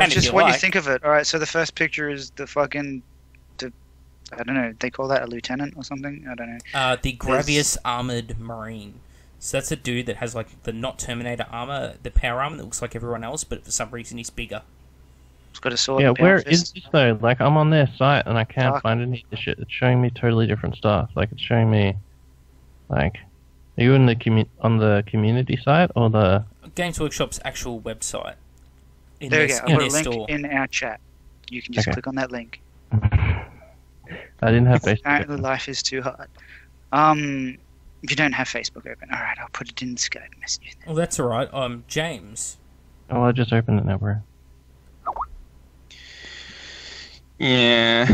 Just what you think of it. Alright, so the first picture is the fucking... I don't know, they call that a lieutenant or something? I don't know. The Gravius Armored Marine. So that's a dude that has like the not Terminator armor, the power armor that looks like everyone else, but for some reason he's bigger. He's got a sword. Yeah, where is this though? Like, I'm on their site and I can't find any of the shit. It's showing me totally different stuff. Like, it's showing me, like, Are you in the on the community site or the Games Workshop's actual website? There we go. In I've got their a link store. in our chat. You can just Okay. click on that link. I didn't have Facebook. Apparently life is too hard. If you don't have Facebook open, alright, I'll put it in Skype messages. Well, that's all right. James. Oh, I just opened it now, bro. Yeah.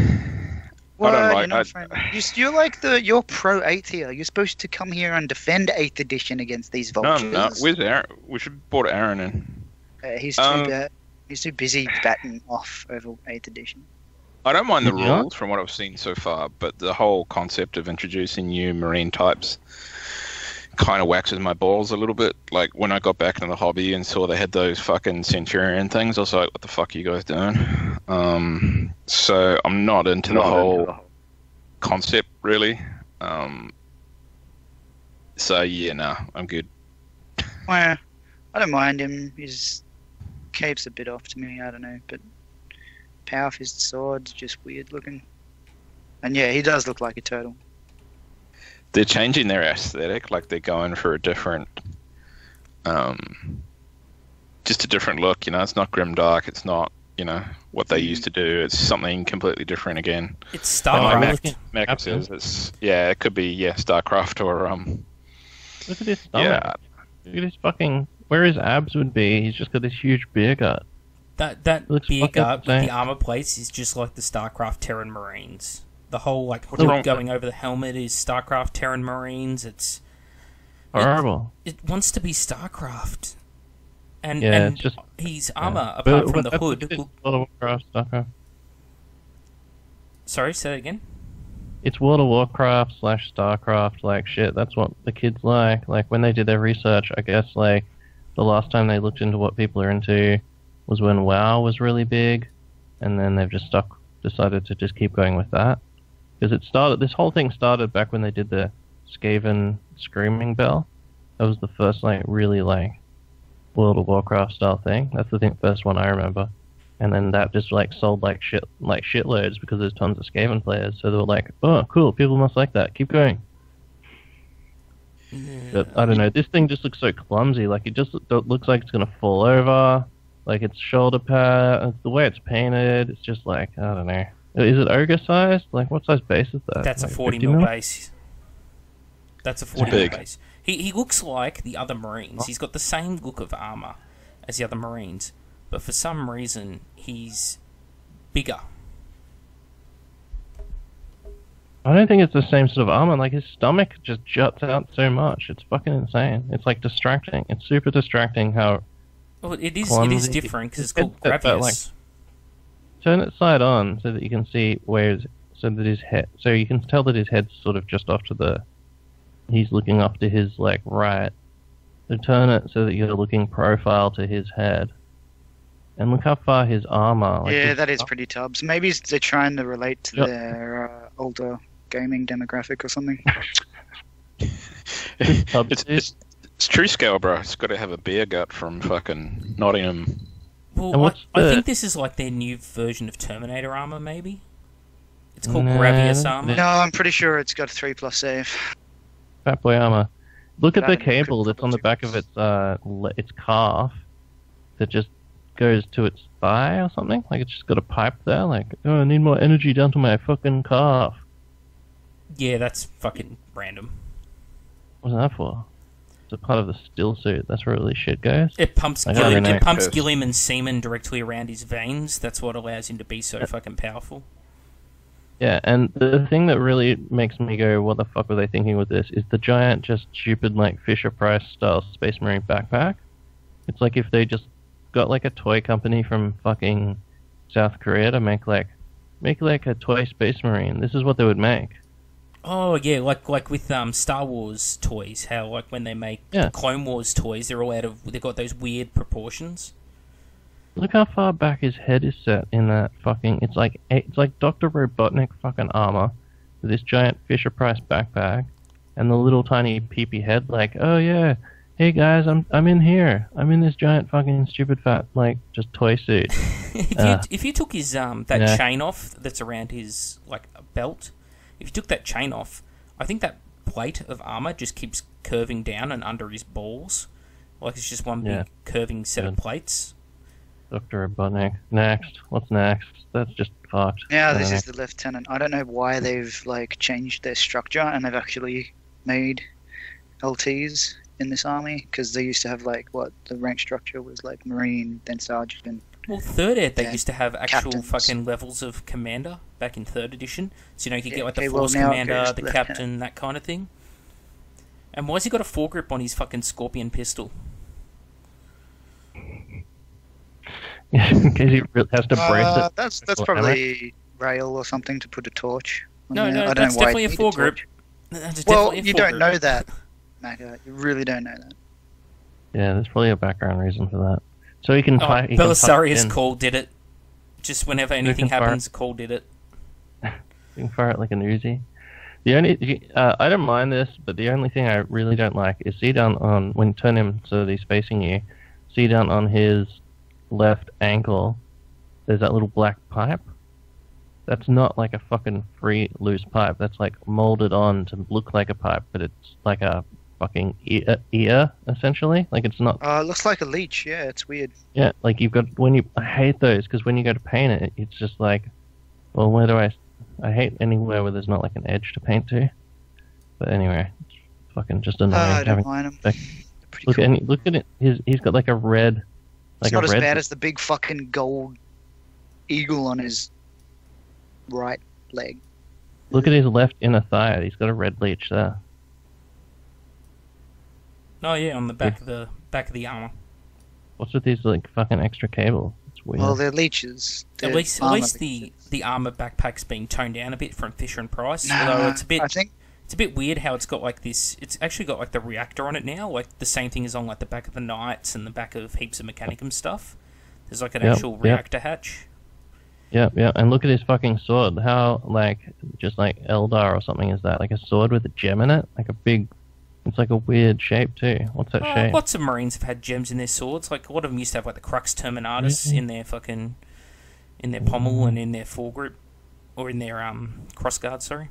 Well, I don't you're not friend. You're like you're pro 8th here. You're supposed to come here and defend 8th edition against these vultures. No. Where's Aaron? We should have brought Aaron in. He's too busy batting off over 8th edition. I don't mind the Yeah. rules from what I've seen so far, but the whole concept of introducing new marine types kind of waxes my balls a little bit. Like when I got back into the hobby and saw they had those fucking Centurion things, I was like, what the fuck are you guys doing? So I'm not into the whole concept really. So yeah, nah, I'm good. Well, I don't mind him. His cape's a bit off to me, I don't know, but Power Fist Sword's just weird looking. And yeah, he does look like a turtle. They're changing their aesthetic, like they're going for a different, just a different look. You know, it's not grimdark. It's not, you know, what they used to do. It's something completely different again. It's Like StarCraft. Mac says, it's it could be StarCraft or Look at his stomach. yeah. Look at his fucking... Where his abs would be, he's just got this huge beer gut. That Looks beer fucking gut with insane. the armor plates is just like the StarCraft Terran Marines. The whole like What's wrong? hood going over the helmet is StarCraft Terran Marines. It's Horrible. it wants to be StarCraft, and Yeah, and it's just... his armor But apart from the that's hood. It's World of Warcraft, StarCraft. Sorry, say that again. It's World of Warcraft / StarCraft, like shit. That's what the kids like. Like when they did their research, I guess like the last time they looked into what people are into was when WoW was really big, and then they've just decided to just keep going with that. Because this whole thing started back when they did the Skaven Screaming Bell. That was the first like really like World of Warcraft style thing. That's the first one I remember. And then that just like sold like shitloads because there's tons of Skaven players. So they were like, oh cool, people must like that. Keep going. But I don't know. This thing just looks so clumsy. Like it just looks like it's gonna fall over. Like its shoulder pad, the way it's painted, it's just like I don't know. Is it ogre sized? Like what size base is that? That's like a 40 50 mil mil? base. That's a 40 mil big. base. He looks like the other Marines. He's got the same look of armor as the other Marines, but for some reason he's bigger. I don't think it's the same sort of armor. Like his stomach just juts out so much. It's fucking insane. It's like distracting. It's super distracting how. Well, it is Clumsy. different because it's It's called that, Gravius. like- Turn it side on so that you can see so that his head, so you can tell that his head's sort of just off to he's looking off to his like right. So turn it so that you're looking profile to his head, and look how far his armor. Like Yeah, his- that is pretty tubs. Maybe they're trying to relate to Yep. their older gaming demographic or something. It's true scale, bro. It's got to have a beer gut from fucking Nottingham. And Well, what's I the- think this is like their new version of Terminator armor, maybe? It's called Nah, Gravius that- armor. No, I'm pretty sure it's got 3+ save. Fat boy armor. Look at That the and it cable could that's on the back of probably its calf that just goes to its thigh or something. Like it's just got a pipe there. Like, oh, I need more energy down to my fucking calf. Yeah, that's fucking random. What's that for? It's a part of the still suit. That's where all this shit goes. It pumps I don't Gilliam, know. it pumps Yes. Gilliam's semen directly around his veins. That's what allows him to be so fucking powerful. Yeah, and the thing that really makes me go, what the fuck were they thinking with this, is the giant, just stupid, like, Fisher-Price style Space Marine backpack. It's like if they just got, like, a toy company from fucking South Korea to make a toy Space Marine. This is what they would make. Oh yeah, like with Star Wars toys, how like when they make Yeah. the Clone Wars toys, they've got those weird proportions. Look how far back his head is set in that fucking... It's like Dr. Robotnik fucking armor with this giant Fisher-Price backpack and the little tiny peepee head like, oh yeah, hey guys, I'm in here. I'm in this giant fucking stupid fat, like, just toy suit. If you took his that Yeah. chain off that's around his like belt, if you took that chain off, I think that plate of armor just keeps curving down and under his balls. Like it's just one big curving set of plates. Dr. Robotnik. Next. What's next? That's just fucked. Yeah, this is the lieutenant. I don't know why they've like changed their structure and they've actually made LTs in this army, because they used to have like the rank structure was like Marine, then Sergeant. Well, third ed they used to have actual captains. fucking levels of commander back in 3rd edition. So you could get like the okay, force well, now it commander, goes the lieutenant. captain, that kind of thing. And why's he got a foregrip on his fucking Scorpion pistol? In case he has to brace it. That's probably rail or something to put a torch. No, I don't that's know why definitely a you'd need foregrip. torch. That's Well, definitely a you don't foregrip. know that, Macca. You really don't know that. Yeah, there's probably a background reason for that. So he can fire. Belisarius Call did it. Just whenever can anything fire- happens, Call did it. You can fire it like an Uzi. The only I don't mind this, but the only thing I really don't like is see down on when you turn him so that he's facing you. See down on his left ankle, there's that little black pipe. That's not like a fucking free loose pipe. That's like molded on to look like a pipe, but it's like a fucking ear essentially. Like it's not. It looks like a leech. Yeah, it's weird. Yeah, like you've got I hate those because when you go to paint it, it's just like, well, where do I hate anywhere where there's not like an edge to paint to. But anyway, it's fucking just annoying. I don't mind them. Look at it. He's got like a red. It's not as bad as the big fucking gold eagle on his right leg. Look at his left inner thigh. He's got a red leech there. Oh yeah, on the back of the armor. What's with these like fucking extra cables? It's weird. Well, they're leeches. At least the armor backpack's been toned down a bit from Fisher and Price. Although it's a bit. I think it's a bit weird how it's got like this. It's actually got like the reactor on it now, like the same thing as on like the back of the Knights and the back of heaps of Mechanicum stuff. There's like an actual reactor hatch. Yeah, and look at his fucking sword. How like just like Eldar or something is that? Like a sword with a gem in it? Like a big. It's like a weird shape too. What's that shape? Lots of Marines have had gems in their swords. Like a lot of them used to have like the Crux Terminatus in their fucking pommel and in their foregrip, or in their crossguard. Sorry.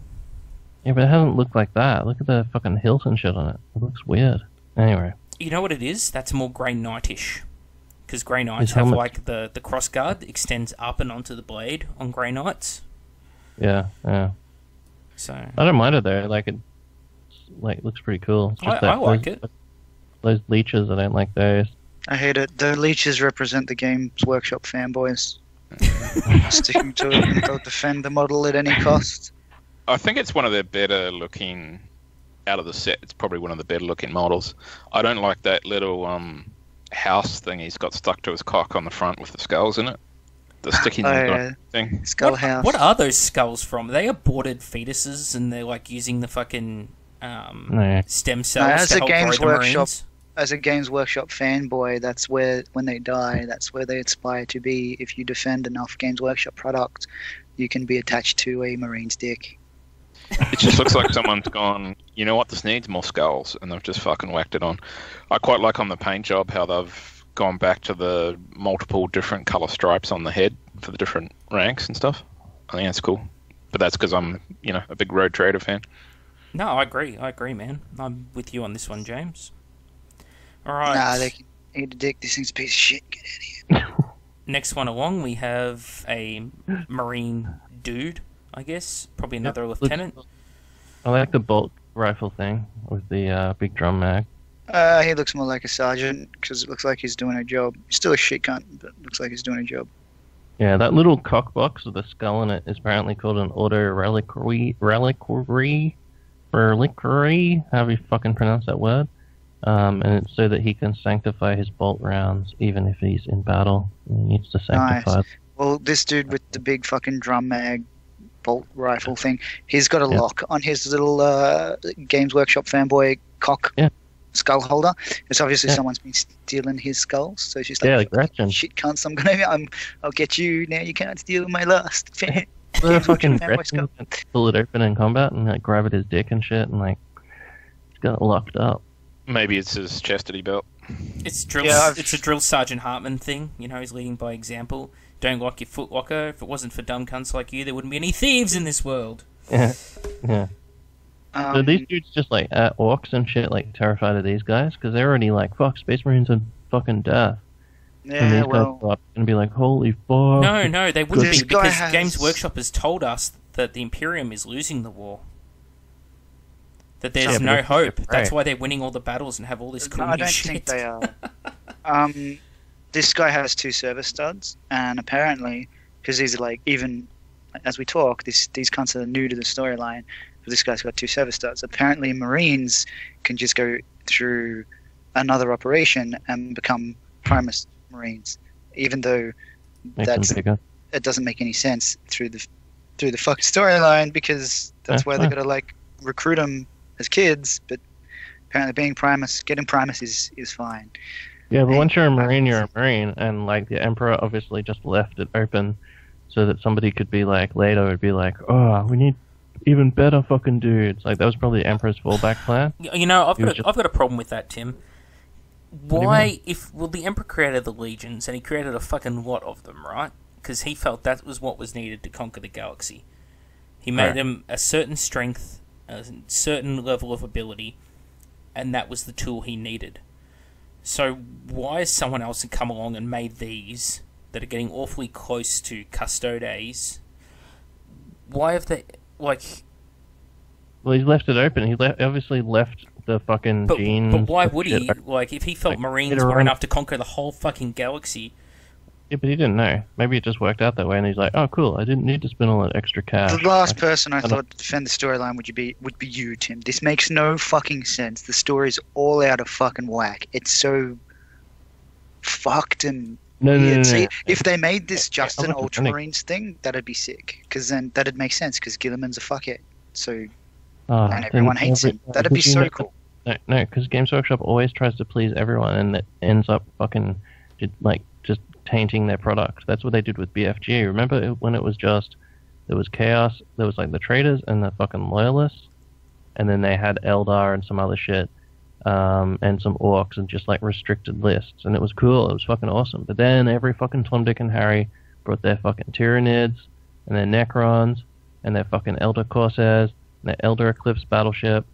Yeah, but it hasn't looked like that. Look at the fucking hilt and shit on it. It looks weird. Anyway. You know what it is? That's more Grey Knightish. Because Grey Knights His have helmet. like the crossguard that extends up and onto the blade on Grey Knights. Yeah. So I don't mind it though. Like it looks pretty cool. It's just I like it. Those leeches, I don't like those. I hate it. The leeches represent the Games Workshop fanboys. Sticking to it, and they'll defend the model at any cost. I think it's one of their better looking, out of the set, it's probably one of the better looking models. I don't like that little house thing he's got stuck to his cock on the front with the skulls in it. The sticky thing. Skull House. What are those skulls from? They aborted fetuses and they're like using the fucking stem cells as to a help Games grow the Workshop Marines. As a Games Workshop fanboy, that's where, when they die, that's where they aspire to be. If you defend enough Games Workshop product, you can be attached to a Marine's dick. It just looks like someone's gone, you know what, this needs more skulls, and they've just fucking whacked it on. I quite like on the paint job how they've gone back to the multiple different colour stripes on the head for the different ranks and stuff. I think that's cool. But that's because I'm, a big Road Trader fan. No, I agree, man. I'm with you on this one, James. Alright. Nah, they can eat a dick. This thing's a piece of shit. Get out of here. Next one along, we have a Marine dude, I guess. Probably another lieutenant. I like the bolt rifle thing with the big drum mag. He looks more like a sergeant because it looks like he's doing a job. He's still a shit cunt, but looks like he's doing a job. Yeah, that little cock box with a skull in it is apparently called an auto reliquary, however you fucking pronounce that word. And it's so that he can sanctify his bolt rounds even if he's in battle. He needs to sanctify. Nice. Well, this dude with the big fucking drum mag bolt rifle thing, he's got a lock on his little Games Workshop fanboy cock skull holder. It's obviously someone's been stealing his skulls, so she's like Gretchen. shit cunts, I'll get you now. You can't steal my last The Games fucking Workshop fanboy Gretchen skull. pull it open in combat and like grab at his dick and shit and like he's got it locked up. Maybe it's his chastity belt. It's a drill Sergeant Hartman thing. He's leading by example. Don't lock your footlocker. If it wasn't for dumb cunts like you, there wouldn't be any thieves in this world. Yeah. So these dudes just like orcs and shit, like terrified of these guys because they're already like, fuck, Space Marines are fucking death. Yeah, and these well, guys go up and be like, holy fuck. No, they wouldn't This be, because guy has- Games Workshop has told us that the Imperium is losing the war. That there's no hope. That's why they're winning all the battles and have all this cool no, I new don't shit. think they are. This guy has 2 service studs, and apparently, because he's like, even as we talk, these cunts are new to the storyline, but this guy's got 2 service studs. Apparently, Marines can just go through another operation and become Primus Marines, even though it doesn't make any sense through the fucking storyline, because that's why they gotta like recruit them as kids. But apparently, getting Primus is fine. Yeah, but once you're a Marine, you're a Marine, and like the Emperor obviously just left it open so that somebody could be like, later would be like, oh, we need even better fucking dudes. Like that was probably the Emperor's fallback plan. You know, I've got a problem with that, Tim. Why, the Emperor created the legions, and he created a fucking lot of them, right? Because he felt that was what was needed to conquer the galaxy. He made them a certain strength, a certain level of ability, and that was the tool he needed. So why has someone else come along and made these that are getting awfully close to Custodes? Why have they, like... Well, he's left it open. He obviously left the fucking genes... But why would he? Like, if he felt Marines were enough to conquer the whole fucking galaxy... Yeah, but he didn't know. Maybe it just worked out that way, and he's like, oh, cool, I didn't need to spend all that extra cash. The last person I thought to defend the storyline would be you, Tim. This makes no fucking sense. The story's all out of fucking whack. It's so fucked and weird. No. See, if they made this just an Ultramarines thing, that'd be sick. Because then that'd make sense, because Gilliman's a fuckhead. So, and everyone hates him. That'd be so cool. No, because Games Workshop always tries to please everyone, and it ends up fucking, like, just tainting their product. That's what they did with BFG. Remember when it was just, there was Chaos, there was like the Traitors and the fucking Loyalists, and then they had Eldar and some other shit, and some Orcs and just like restricted lists, and it was cool, it was fucking awesome. But then every fucking Tom, Dick and Harry brought their fucking Tyranids, and their Necrons, and their fucking Elder Corsairs, and their Elder Eclipse battleship,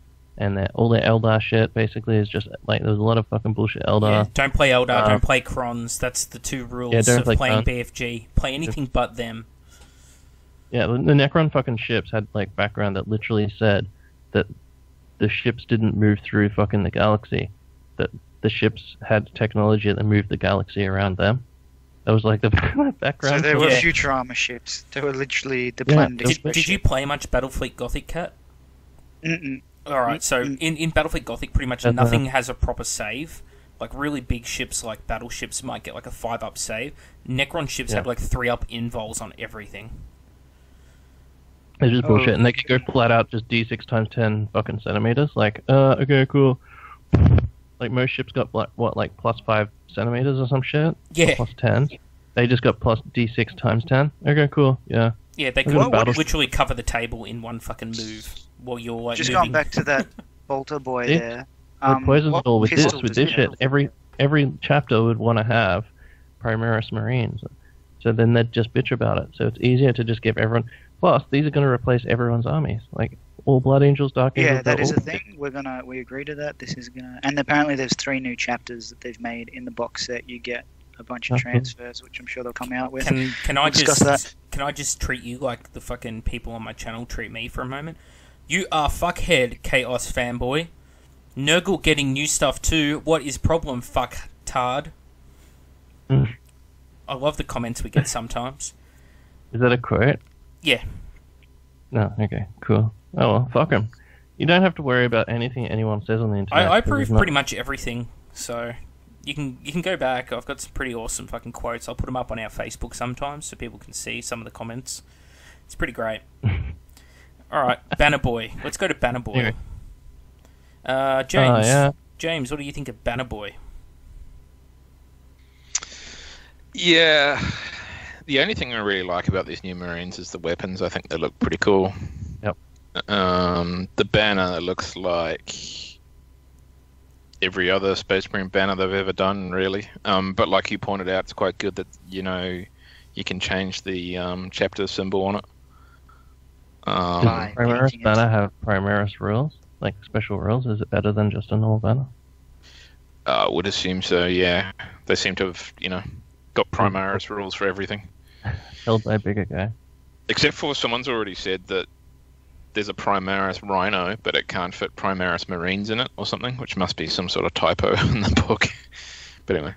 and all their Eldar shit basically is just like, there's a lot of fucking bullshit Eldar. Yeah, don't play Eldar, don't play Crons. That's the 2 rules of playing BFG. Play anything but them. Yeah, the Necron fucking ships had like background that literally said that the ships didn't move through fucking the galaxy. That the ships had technology that moved the galaxy around them. That was like the background. So they were Futurama ships. They were literally the planet. Did you play much Battlefleet Gothic, Cat? Mm-mm. Alright, so in Battlefleet Gothic, pretty much nothing has a proper save. Like, really big ships like battleships might get like a 5-up save. Necron ships have like 3-up invols on everything. It's just bullshit, and they could go flat out just d6 times 10 fucking centimeters. Like, okay, cool. Like, most ships got, like, plus 5 centimeters or some shit? Yeah. Plus 10. They just got plus d6 times 10. Okay, cool, yeah. Yeah, they could literally cover the table in one fucking move while you're, like, just moving. going back to that Bolter boy there. They poisoned it all with this shit. Every chapter would want to have Primaris Marines. So then they'd just bitch about it. So it's easier to just give everyone... Plus, these are going to replace everyone's armies. Like, all Blood Angels, Dark Angels... Yeah, that is a thing. We agree to that. This is gonna... And apparently there's 3 new chapters that they've made in the box set. You get a bunch of transfers, which I'm sure they'll come out with. Can I just treat you like the fucking people on my channel treat me for a moment? You are fuckhead, Chaos fanboy. Nurgle getting new stuff too. What is problem, fucktard? I love the comments we get sometimes. Is that a quote? Yeah. No, okay, cool. Oh well, fuck him. You don't have to worry about anything anyone says on the internet. I approve pretty much everything, so you can go back. I've got some pretty awesome fucking quotes. I'll put them up on our Facebook sometimes so people can see some of the comments. It's pretty great. Alright, Banner Boy. Let's go to Banner Boy. James. James, what do you think of Banner Boy? Yeah. The only thing I really like about these new Marines is the weapons. I think they look pretty cool. Yep. The banner looks like every other Space Marine banner they've ever done, really. But like you pointed out, it's quite good that, you know, you can change the chapter symbol on it. By Primaris changing it. banner have Primaris rules? Like special rules? Is it better than just a normal banner? Would assume so, yeah. They seem to have, got Primaris rules for everything. Held by a bigger guy. Except for someone's already said that there's a Primaris Rhino, but it can't fit Primaris Marines in it or something, which must be some sort of typo in the book. But anyway.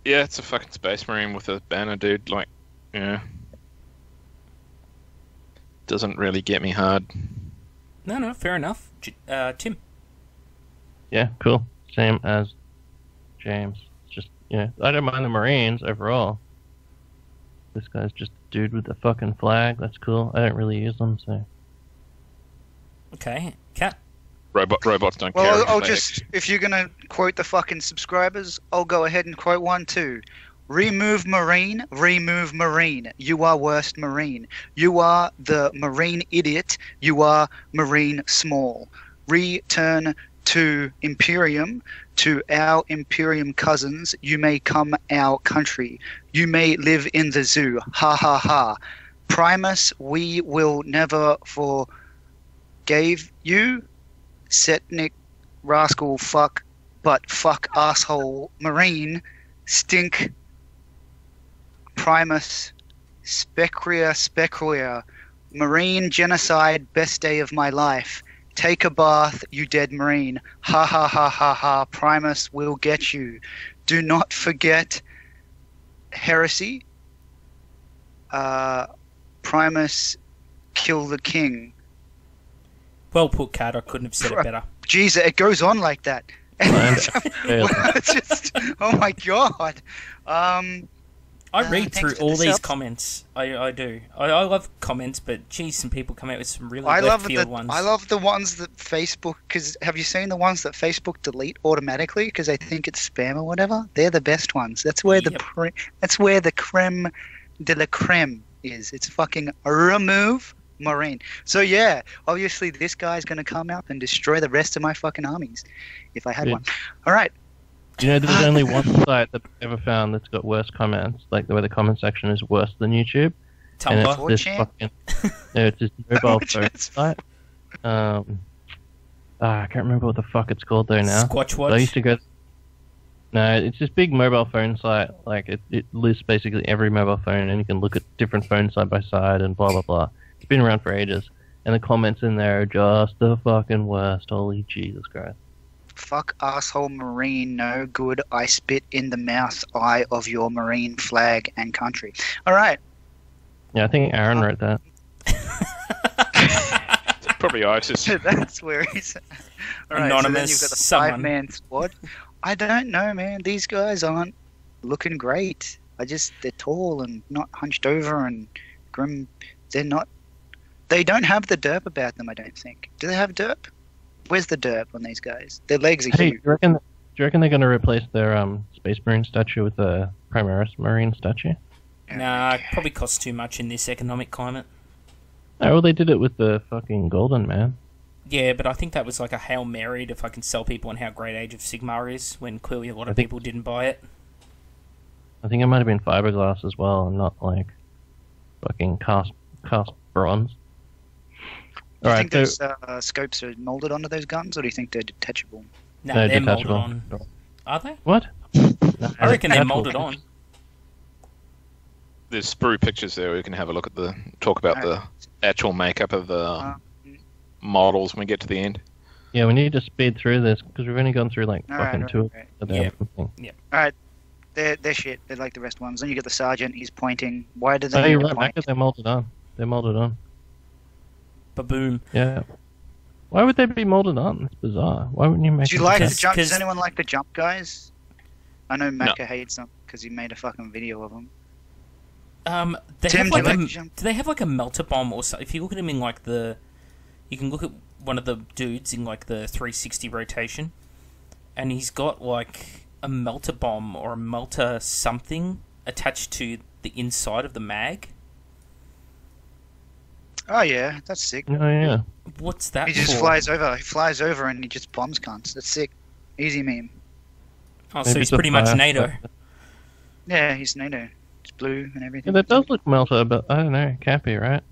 Yeah, it's a fucking Space Marine with a banner, dude. Like, yeah. Doesn't really get me hard. No, fair enough. Tim. Yeah, cool. Same as James. Just, I don't mind the Marines overall. This guy's just a dude with a fucking flag. That's cool. I don't really use them, so. Okay, Cat. Robots don't Well, carry I'll flags. just, if you're going to quote the fucking subscribers, I'll go ahead and quote one too. Remove Marine, remove Marine. You are worst Marine. You are the Marine idiot. You are Marine small. Return to Imperium, to our Imperium cousins. You may come our country. You may live in the zoo. Ha ha ha. Primus, we will never forgave you. Setnik, rascal, fuck, but fuck asshole, Marine, stink, Primus, Specria, Marine genocide, best day of my life. Take a bath, you dead Marine. Ha ha ha ha ha, Primus will get you. Do not forget heresy. Primus, kill the king. Well put, Cat. I couldn't have said it better. Jeez, it goes on like that. Yeah. It's just, oh my god. I read thanks through for all the these subs. comments. I do. I love comments, but geez, some people come out with some really I left love field ones. I love the ones that Facebook. Because have you seen the ones that Facebook delete automatically because they think it's spam or whatever? They're the best ones. That's where Yep. that's where the creme de la creme is. It's fucking remove Marine. So yeah, obviously this guy's gonna come out and destroy the rest of my fucking armies if I had Dude. one. All right. There's only one site that I've ever found that's got worse comments, like where the comment section is worse than YouTube. And it's Tumblr. this 4chan? fucking... No, it's this mobile phone 4chan's site. I can't remember what the fuck it's called though now. Squatch But I Watch. used to go... No, it's this big mobile phone site. Like, it lists basically every mobile phone, and you can look at different phones side by side and blah, blah, blah. It's been around for ages. And the comments in there are just the fucking worst. Holy Jesus Christ. Fuck asshole Marine, no good. I spit in the mouth eye of your Marine flag and country. All right. Yeah, I think Aaron wrote that. Probably ISIS. That's where he's. All right, Anonymous so then you've got the someone. 5-man squad. I don't know, man. These guys aren't looking great. They're tall and not hunched over and grim. They're not. They don't have the derp about them, I don't think. Do they have derp? Where's the derp on these guys? Their legs are Hey, huge. do you reckon they're going to replace their Space Marine statue with a Primaris Marine statue? Nah, it probably costs too much in this economic climate. Oh, well, they did it with the fucking Golden Man. Yeah, but I think that was like a Hail Mary to fucking sell people on how great Age of Sigmar is, when clearly a lot of people didn't buy it. I think it might have been fiberglass as well, and not like fucking cast bronze. Do you Alright, think so those scopes are molded onto those guns, or do you think they're detachable? Nah, no, they're molded detachable. on. Are they? What? I reckon they're molded on. There's sprue pictures there. We can have a look at talk about the actual makeup of the models when we get to the end. Yeah, we need to speed through this because we've only gone through like fucking two Right. of them. Yeah. Alright, they're shit. They're like the rest ones. Then you get the sergeant, he's pointing. Why do they Oh, need you're to right, point? Macca, they're molded on. They're molded on. Ba-boom. Yeah. Why would they be molded on? It's bizarre. Why wouldn't you make Do you them like the Because- jump? Does because- anyone like the jump guys? I know Macca hates them because he made a fucking video of them. They Tim, have like do you a, like jump? do they have like a melter bomb or something? If you look at him in like the, you can look at one of the dudes in like the 360 rotation, and he's got like a melter bomb or a melter something attached to the inside of the mag. Oh yeah, that's sick. Oh, yeah. What's that He just for? flies over. He flies over and he just bombs cunts. That's sick. Easy meme. Oh, so Maybe he's it's a pretty much fire- NATO. Yeah, he's NATO. It's blue and Yeah, everything. that does look melter, but I don't know. It can't be, right?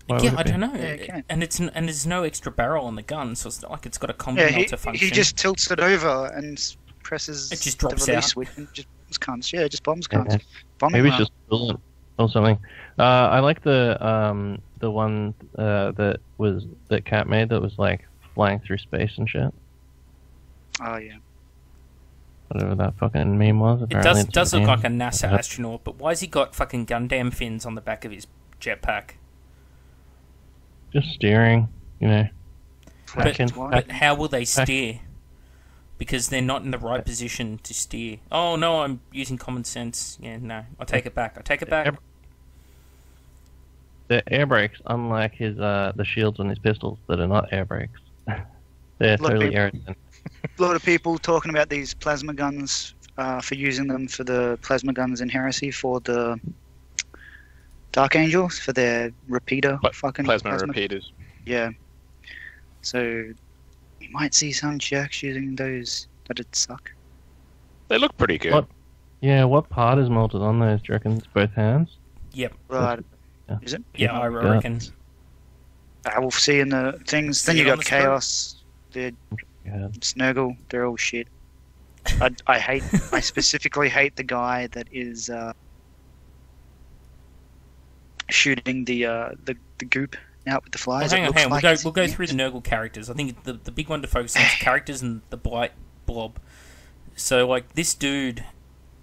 Why Yeah, would I it be? don't know. Yeah, it can. And there's no extra barrel on the gun, so it's not like it's got a Yeah, combi melter function. he just tilts it over and presses It just drops the release out. switch and just bombs cunts. Yeah, just bombs Yeah. cunts. Bombing Maybe it's run. just coolant or something. I like the one that Cat made that was like flying through space and shit. Oh yeah. Whatever that fucking meme was. It Apparently does it's a look meme. like a NASA astronaut, but why's he got fucking Gundam fins on the back of his jetpack? Just steering, you know. But, Can- but how will they steer? Because they're not in the right position to steer. Oh no, I'm using common sense. Yeah, no, I take it back. The air brakes, unlike his the shields on his pistols that are not air brakes. They're Look, totally people- air. A lot of people talking about these plasma guns for using them for the plasma guns in Heresy for the Dark Angels for their repeater fucking Plasma repeaters. Yeah. So you might see some jerks using those. That'd suck. They look pretty good. What? Yeah, what part is melted on those? Do you reckon it's both hands? Yep. Right. Yeah. Is it? Yeah, I Yeah. reckon. We'll see in the things. See Then you it on got the screen? Chaos, the Yeah. Snurgle. They're all shit. I specifically hate the guy that is shooting the goop out with the Well, flies. hang It on, looks hang on. like We'll go through the Nurgle characters. I think the big one to focus on is characters and the Blight blob. So like this dude,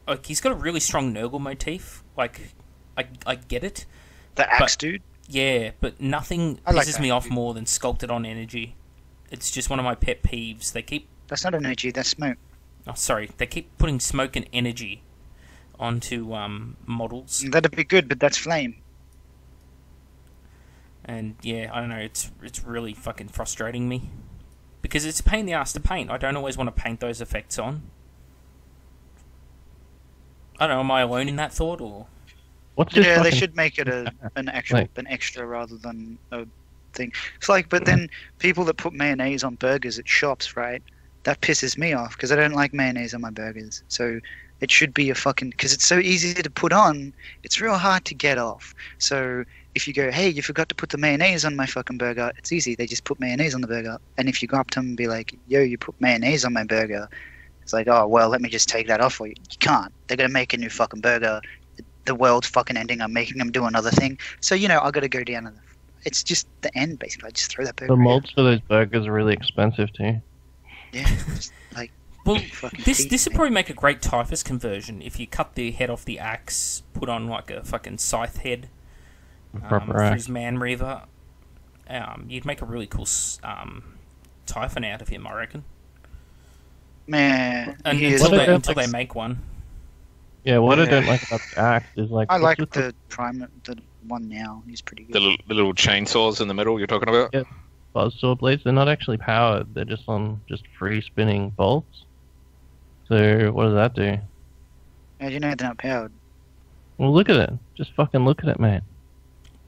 like he's got a really strong Nurgle motif. Like I get it. the axe dude. Yeah, but nothing I like pisses that me off dude. more than sculpted on energy. It's just one of my pet peeves. They keep That's not energy. That's smoke. they keep putting smoke and energy onto models. That'd be good, but that's flame. And yeah, I don't know, it's really fucking frustrating me. Because it's a pain in the ass to paint. I don't always want to paint those effects on. I don't know, am I alone in that thought, or... What's this Yeah, they fucking- should make it an actual Like- an extra rather than a thing. It's like, but then people that put mayonnaise on burgers at shops, right? That pisses me off because I don't like mayonnaise on my burgers. So it should be a fucking, because it's so easy to put on, it's real hard to get off. So if you go, hey, you forgot to put the mayonnaise on my fucking burger, it's easy. They just put mayonnaise on the burger. And if you go up to them and be like, yo, you put mayonnaise on my burger, it's like, oh, well, let me just take that off for you. You can't. They're going to make a new fucking burger. The world's fucking ending. I'm making them do another thing. So, you know, I got to go down to the... It's just the end, basically. I just throw that burger The out. molds for those burgers are really expensive too. Yeah, just like... Well, fucking this teeth, would man. probably make a great typhus conversion if you cut the head off the axe, put on like a fucking scythe head Proper for axe. his man reaver. You'd make a really cool typhon out of him, I reckon. Man, And he is What until about, they like, make one. Yeah, what I Yeah. don't like about the axe is like I what's like with the one now. He's pretty good. The little chainsaws in the middle you're talking about? Yeah. buzzsaw blades. They're not actually powered. They're just on just free spinning bolts. So what does that do? How do you know they're not powered? Well, look at it. Just fucking look at it, man.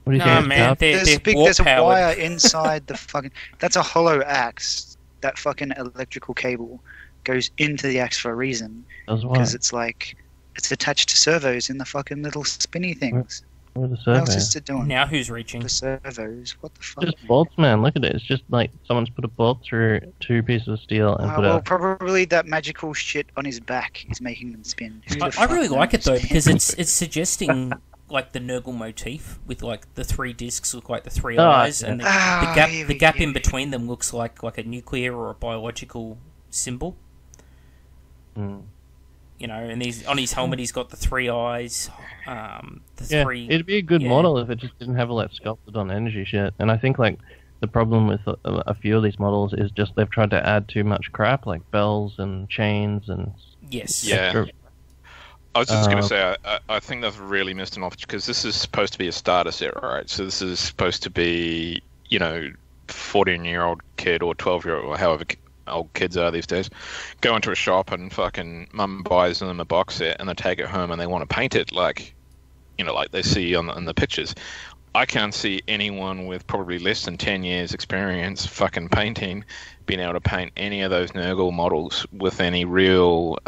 What do you Nah, think? man, It's There's a warp-powered. wire inside the fucking... That's a hollow axe. That fucking electrical cable goes into the axe for a reason. That's why. Because it's like... It's attached to servos in the fucking little spinny things. Where are the What else servos? is it doing? Now who's reaching? The servos. What the fuck? Just bolts, man. Look at it. It's just like someone's put a bolt through two pieces of steel and put Well, a... probably that magical shit on his back is making them spin. Who the I really fuck like it though knows? because it's suggesting like the Nurgle motif with like the three discs look like the three Oh, eyes, yeah. and the Ah, gap here the we gap go. in between them looks like a nuclear or a biological symbol. Hmm. You know, and he's on his helmet. He's got the three eyes. The Yeah, three. it'd be a good yeah. model if it just didn't have all that sculpted on energy shit. And I think like the problem with a few of these models is just they've tried to add too much crap, like bells and chains and Yes. Yeah. extra- I was just going to say, I think they've really missed an opportunity because this is supposed to be a starter set, right? So this is supposed to be, 14-year-old kid or 12-year-old or however old kids are these days, go into a shop and fucking mum buys them a box set and they take it home and they want to paint it like they see on the pictures. I can't see anyone with probably less than 10 years experience fucking painting being able to paint any of those Nurgle models with any real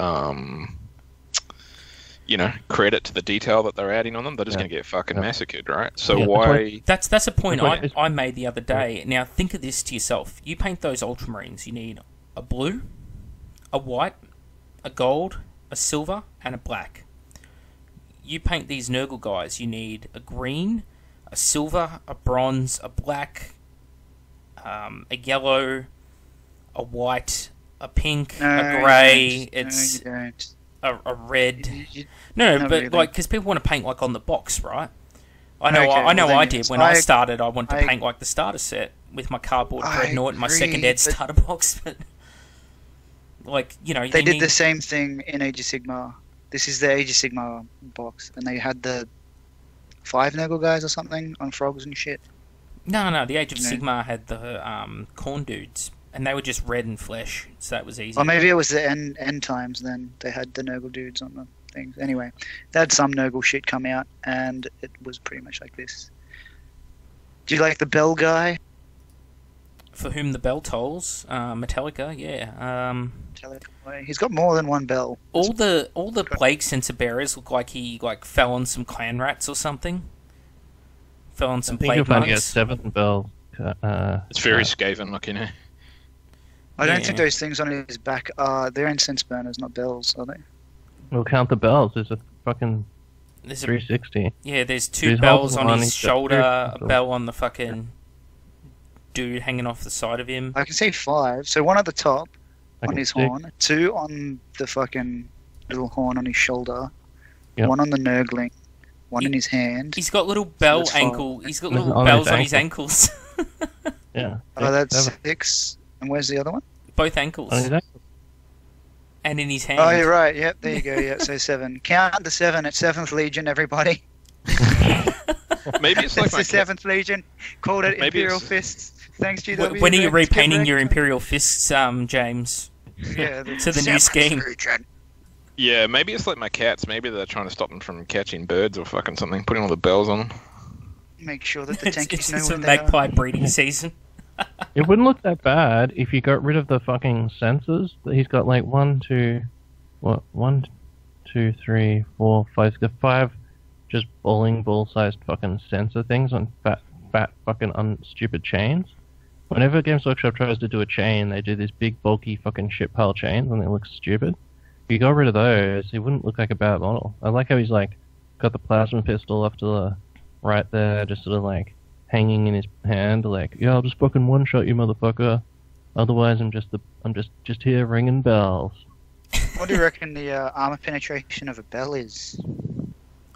credit to the detail that they're adding on them, they're just going to get fucking massacred, right? So Yeah, why? That's a point I made the other day. Now think of this to yourself. You paint those ultramarines. You need a blue, a white, a gold, a silver, and a black. You paint these Nurgle guys. You need a green, a silver, a bronze, a black, a yellow, a white, a pink, a grey. It's a red. No, but like, because people want to paint like on the box, right? I know. I did when I started. I wanted to paint like the starter set with my cardboard dreadnought and my second ed starter box. But like, they did the same thing in Age of Sigmar. This is the Age of Sigmar box, and they had the 5 Nurgle guys or something on frogs and shit. No. The Age of Sigmar had the corn dudes. And they were just red and flesh, so that was easy. Or maybe it was the end times then. They had the Nurgle dudes on the things. Anyway, they had some Nurgle shit come out, and it was pretty much like this. Do you like the bell guy? For whom the bell tolls, Metallica, yeah. He's got more than one bell. All the plague sensor bearers look like he fell on some clan rats or something. Fell on some plague monks. I think monks. 7 bells. It's very Skaven looking. I don't think those things on his back they're incense burners, not bells, are they? We'll count the bells. There's a fucking 360. Yeah, there's 2 bells on his shoulder, a bell on the fucking dude hanging off the side of him. I can see 5. So 1 at the top on his horn, 2 on the fucking little horn on his shoulder, 1 on the Nurgling, 1 in his hand. He's got little bell ankle. He's got little bells on his ankles. Yeah. Oh, that's 6. And where's the other one? Both ankles. And in his hand. Oh, you're right. Yep, there you go. Yeah, so 7. Count the 7 at 7th Legion, everybody. Maybe it's like the 7th Legion. Called it Imperial Fists. Thanks, GW. When are you repainting your Imperial Fists, James? Yeah, to the new scheme. Legion. Yeah, maybe it's like my cats. Maybe they're trying to stop them from catching birds or fucking something. Putting all the bells on them. Make sure that the tankies know it's what a they magpie are. breeding season. It wouldn't look that bad if you got rid of the fucking sensors. He's got like 1, 2, 3, 4, 5. He's got 5 just bowling ball-sized fucking sensor things on fat fucking stupid chains. Whenever Games Workshop tries to do a chain, they do these big bulky fucking shit pile chains and they look stupid. If you got rid of those, he wouldn't look like a bad model. I like how he's like got the plasma pistol off to the right there, just sort of like hanging in his hand, like, yeah, I'll just fucking one-shot you, motherfucker. Otherwise, I'm just here ringing bells. What do you reckon the armor penetration of a bell is?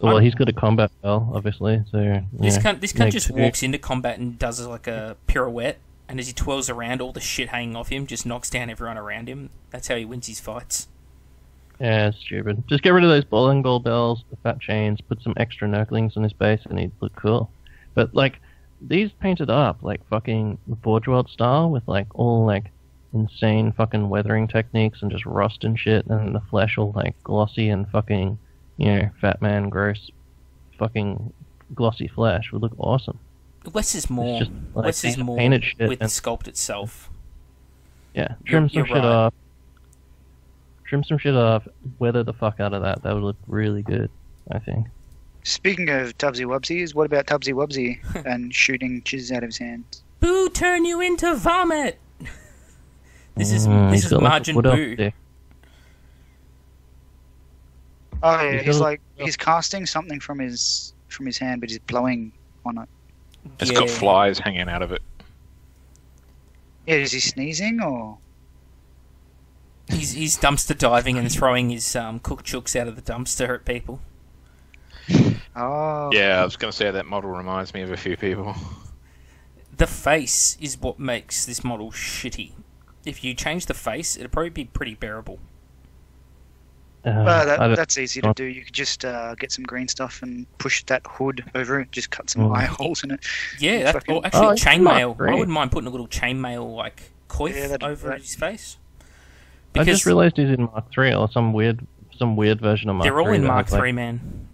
Well, he's got a combat bell, obviously. So this cunt just walks into combat and does like a pirouette, and as he twirls around, all the shit hanging off him just knocks down everyone around him. That's how he wins his fights. Yeah, it's stupid. Just get rid of those bowling ball bells, the fat chains, put some extra Nurglings on his base, and he'd look cool. But like, these painted up like fucking Forge World style with like all like insane fucking weathering techniques and just rust and shit, and the flesh all like glossy and fucking, fat man gross fucking glossy flesh would look awesome. Less is more. Just, like, Less is more painted shit with the sculpt itself. Yeah, trim some shit off. Trim some shit off, weather the fuck out of that. That would look really good, I think. Speaking of Tubsy Wubsies, what about Tubsy Wubsy and shooting jizz out of his hands? Boo, turn you into vomit! This is Margin Boo. Oh yeah, he's casting something from his hand, but he's blowing on it. It's got flies hanging out of it. Yeah, is he sneezing or? He's dumpster diving and throwing his cooked chooks out of the dumpster at people. Oh. Yeah, I was going to say that model reminds me of a few people. The face is what makes this model shitty. If you change the face, it'd probably be pretty bearable. That's easy to do. You could just get some green stuff and push that hood over it. Just cut some eye holes in it. Yeah, chainmail. I wouldn't mind putting a little chainmail like coif over his face. Because I just realised he's in Mark 3 or some weird version of Mark 3. They're all in Mark 3, man.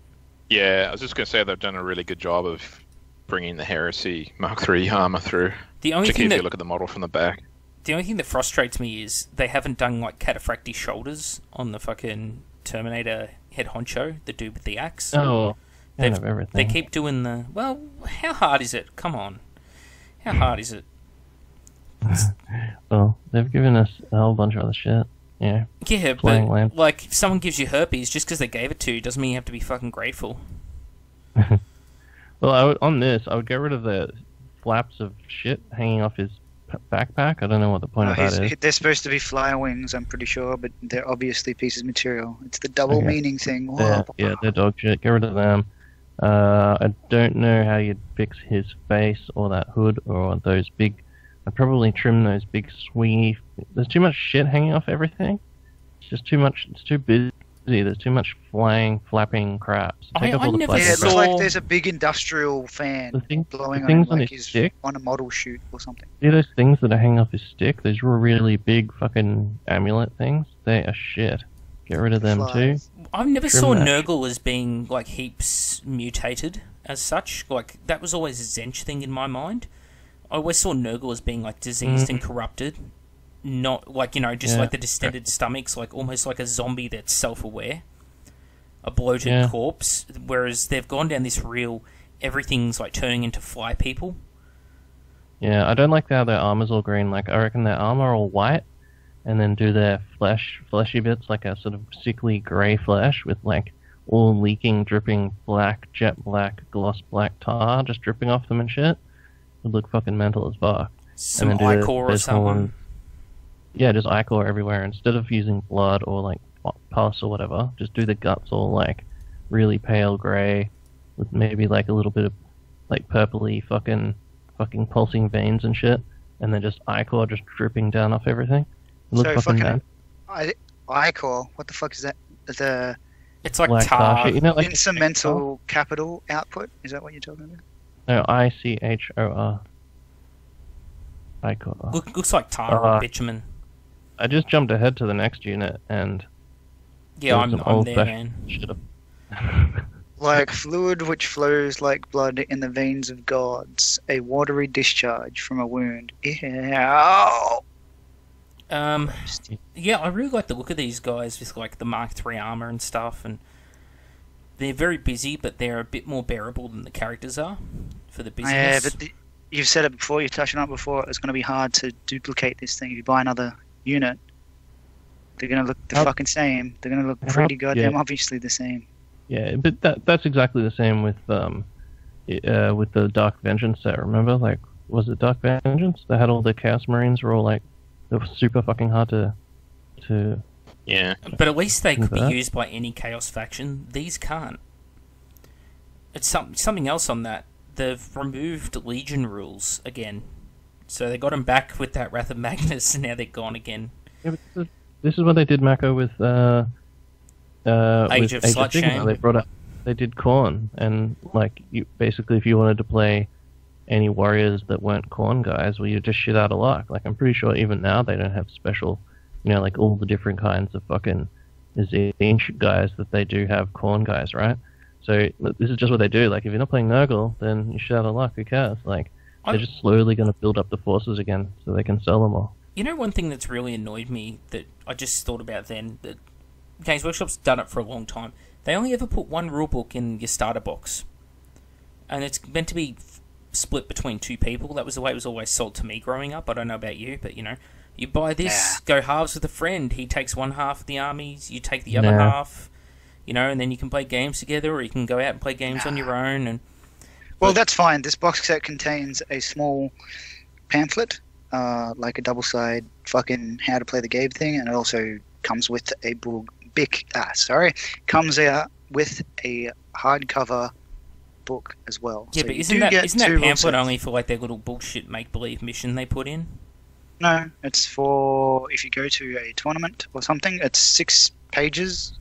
Yeah, I was just going to say they've done a really good job of bringing the Heresy Mark 3 armor through. Particularly if you look at the model from the back. The only thing that frustrates me is they haven't done like cataphracti shoulders on the fucking Terminator head honcho, the dude with the axe. Oh, kind of everything. They keep doing the... Well, how hard is it? Come on. How hard is it? Well, they've given us a whole bunch of other shit. Yeah. Yeah, but, like, if someone gives you herpes, just because they gave it to you, doesn't mean you have to be fucking grateful. Well, on this, I would get rid of the flaps of shit hanging off his backpack. I don't know what the point of that is. They're supposed to be fly wings, I'm pretty sure, but they're obviously pieces of material. It's the double meaning thing. Yeah, they're dog shit. Get rid of them. I don't know how you'd fix his face or that hood or those big... I'd probably trim those big swingy... There's too much shit hanging off everything. It's just too much... It's too busy. There's too much flying, flapping crap. So I never Yeah, it looks like there's a big industrial fan blowing on him like he's on a model shoot or something. See those things that are hanging off his stick? Those really big fucking amulet things? They are shit. Get rid of them too. I've never saw Nurgle as being like heaps mutated as such. Like that was always a Zench thing in my mind. I always saw Nurgle as being like diseased and corrupted. Not like, you know, just like the distended stomachs, like almost like a zombie that's self-aware. A bloated corpse. Whereas they've gone down this real, everything's like turning into fly people. Yeah, I don't like how their armor's all green. Like, I reckon their armor all white, and then do their fleshy bits, like a sort of sickly grey flesh with like all leaking, dripping black, jet black, gloss black tar just dripping off them and shit. Would look fucking mental as fuck. Some ichor or something. Yeah, just ichor everywhere. Instead of using blood or like pus or whatever, just do the guts all like really pale grey with maybe like a little bit of like purpley fucking pulsing veins and shit, and then just ichor just dripping down off everything. It looks fucking bad. Ichor? What the fuck is that? It's like tar. You know, like instrumental capital output? Is that what you're talking about? No, ICHOR. Ichor. Looks like tar or bitumen. I just jumped ahead to the next unit and... Yeah, I'm there, man. Like fluid which flows like blood in the veins of gods, a watery discharge from a wound. Yeah. Yeah, I really like the look of these guys with like the Mark III armor and stuff, and they're very busy, but they're a bit more bearable than the characters are for the business. Yeah, but you've said it before, you've touched on it before, it's going to be hard to duplicate this thing. If you buy another unit, they're going to look the fucking same. They're going to look pretty goddamn obviously the same. Yeah, but that's exactly the same with the Dark Vengeance set, remember? Like, was it Dark Vengeance? They had all the Chaos Marines were all like, they were super fucking hard to... Yeah. But at least they could be used by any Chaos faction. These can't. It's something else on that. They've removed Legion rules again. So they got them back with that Wrath of Magnus, and now they're gone again. Yeah, but this is what they did, Mako, with Age of Slutshame. They did Khorne, and like basically if you wanted to play any warriors that weren't Khorne guys, well, you just shit out of luck. Like, I'm pretty sure even now they don't have special, you know, like all the different kinds of fucking ancient guys that they do have Khorne guys, right? So this is just what they do. Like, if you're not playing Nurgle, then you shit out of luck. Who cares? Like, they're just slowly going to build up the forces again so they can sell them all. You know, one thing that's really annoyed me that I just thought about then, that Games Workshop's done it for a long time. They only ever put one rulebook in your starter box. And it's meant to be split between two people. That was the way it was always sold to me growing up. I don't know about you, but, you know, you buy this, go halves with a friend. He takes one half of the armies, you take the other half, you know, and then you can play games together, or you can go out and play games on your own. Well, that's fine. This box set contains a small pamphlet, like a double-side fucking how to play the game thing, and it also comes with a comes out with a hardcover book as well. Yeah, so but isn't that pamphlet only for like their little bullshit make-believe mission they put in? No, it's for if you go to a tournament or something. It's 6 pages,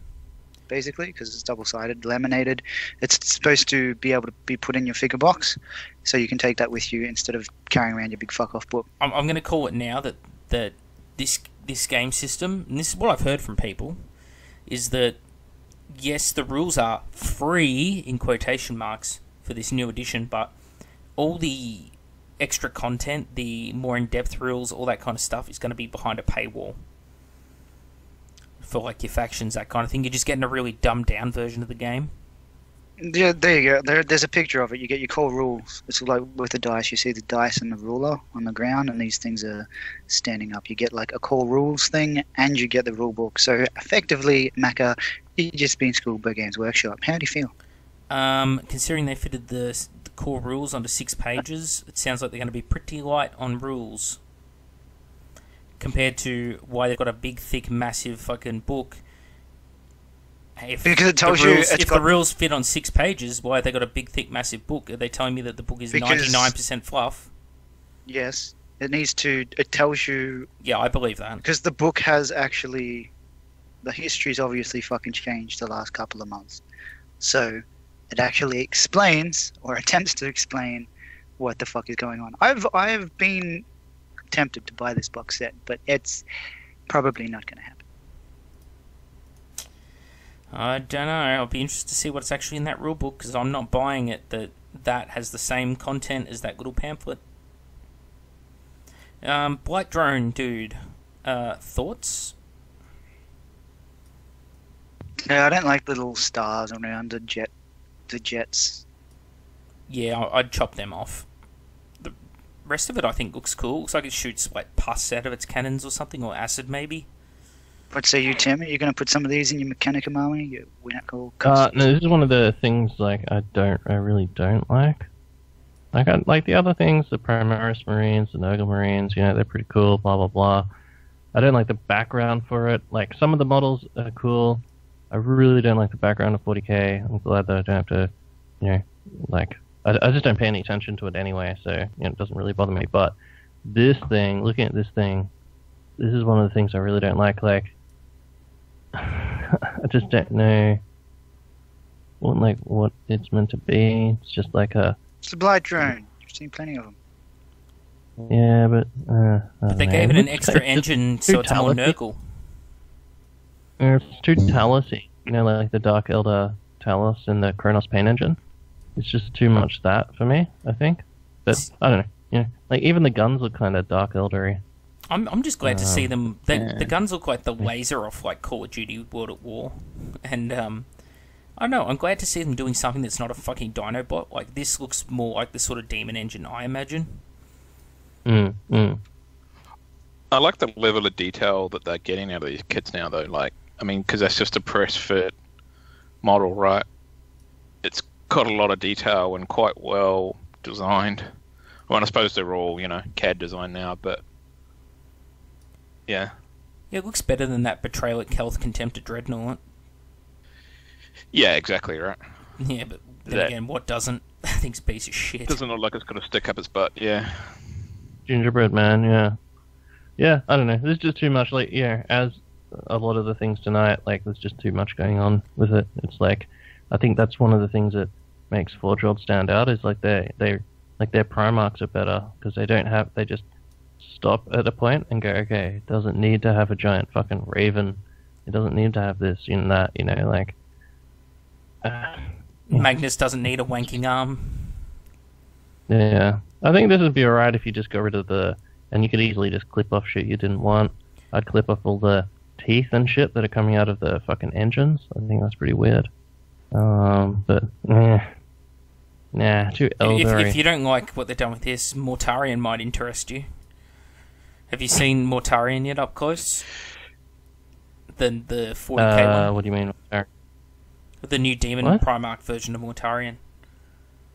basically, because it's double-sided, laminated. It's supposed to be able to be put in your figure box, so you can take that with you instead of carrying around your big fuck-off book. I'm going to call it now that this game system, and this is what I've heard from people, is that yes, the rules are free in quotation marks for this new edition, but all the extra content, the more in-depth rules, all that kind of stuff is going to be behind a paywall. for like your factions, that kind of thing. You're just getting a really dumbed down version of the game. Yeah, there you go. There's a picture of it. You get your core rules. It's like with the dice. You see the dice and the ruler on the ground, and these things are standing up. You get like a core rules thing, and you get the rule book. So effectively, Macca, you just been schooled by Games Workshop. How do you feel? Considering they fitted the core rules onto 6 pages, it sounds like they're going to be pretty light on rules compared to why they've got a big, thick, massive fucking book. Because it tells you if the rules fit on 6 pages, why have they got a big, thick, massive book? Are they telling me that the book is 99% fluff? Yes, it needs to. It tells you. Yeah, I believe that. Because the book has actually, the history's obviously fucking changed the last couple of months, so it actually explains or attempts to explain what the fuck is going on. I've been tempted to buy this box set, but it's probably not going to happen. I don't know. I'll be interested to see what's actually in that rule book, because I'm not buying it that has the same content as that little pamphlet. Blight Drone, dude. Thoughts? Yeah, I don't like the little stars around the jets. Yeah, I'd chop them off. The rest of it, I think, looks cool. Looks like it shoots like pus out of its cannons or something, or acid maybe. What say you, Tim? Are you going to put some of these in your Mechanicum army? Your Winnacle? No, this is one of the things like I really don't like. Like I like the other things, the Primaris Marines, the Nurgle Marines. You know, they're pretty cool. Blah blah blah. I don't like the background for it. Like some of the models are cool. I really don't like the background of 40k. I'm glad that I don't have to, you know, like I just don't pay any attention to it anyway. So you know, it doesn't really bother me. But this thing, looking at this thing, this is one of the things I really don't like. Like. I just don't know what it's meant to be. It's just like a... It's a Blight Drone. You've seen plenty of them. Yeah, but... but they gave it an extra engine, so it's more Nurgle. It's too Talos-y. You know, like the Dark Elder Talos in the Kronos Paint engine. It's just too much that for me, I think. But, I don't know. You know, like, even the guns look kind of Dark Eldery. I'm just glad to see them. The guns look like the laser off like Call of Duty World at War, and I don't know. I'm glad to see them doing something that's not a fucking Dinobot. Like this looks more like the sort of demon engine I imagine. I like the level of detail that they're getting out of these kits now, though. Like, I mean, because that's just a press fit model, right? It's got a lot of detail and quite well designed. Well, I suppose they're all, you know, CAD design now, but. Yeah. Yeah, it looks better than that Betrayal at Kelth Contempt at Dreadnought. Yeah, exactly right. Yeah, but then again, what doesn't? That thing's a piece of shit. Doesn't look like it's got a stick up its butt, yeah. Gingerbread Man, yeah. Yeah, I don't know. There's just too much, like, yeah, as a lot of the things tonight, like, there's just too much going on with it. It's like, I think that's one of the things that makes Forge World stand out, is like their Primarchs are better, because they just stop at a point and go, okay, it doesn't need to have a giant fucking raven. It doesn't need to have this and that, you know, like... Magnus doesn't need a wanking arm. Yeah. I think this would be alright if you just got rid of and you could easily just clip off shit you didn't want. I'd clip off all the teeth and shit that are coming out of the fucking engines. I think that's pretty weird. But, nah, too eldery. If you don't like what they've done with this, Mortarion might interest you. Have you seen Mortarion yet up close? The 40k one? What do you mean? The new Demon Primarch version of Mortarion.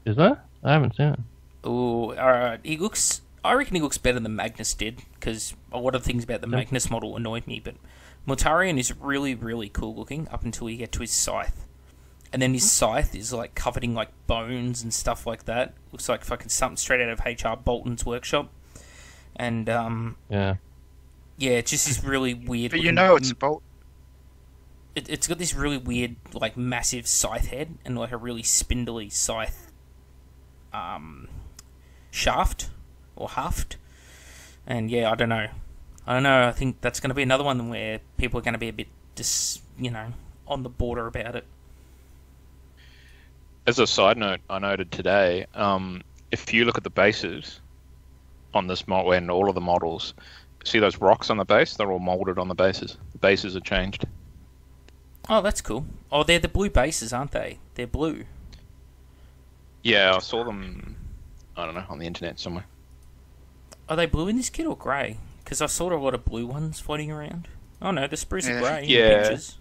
Is that? I haven't seen it. Ooh, alright. I reckon he looks better than Magnus did, because a lot of things about the Magnus model annoyed me, but Mortarion is really, really cool looking up until you get to his scythe. And then his scythe is like covered in like bones and stuff like that. Looks like fucking something straight out of H.R. Bolton's workshop. And yeah, it's just this really weird. But you know, it's a bolt. It's got this really weird, like massive scythe head and like a really spindly scythe shaft or haft. And yeah, I don't know. I think that's going to be another one where people are going to be a bit, on the border about it. As a side note, I noted today, if you look at the bases on this model and all of the models, see those rocks on the base? They're all molded on the bases. The bases are changed. Oh, that's cool. Oh, they're the blue bases, aren't they? They're blue. Yeah, I saw them, I don't know, on the internet somewhere. Are they blue in this kit or grey? Because I saw a lot of blue ones floating around. Oh no, the sprues are grey in the pictures.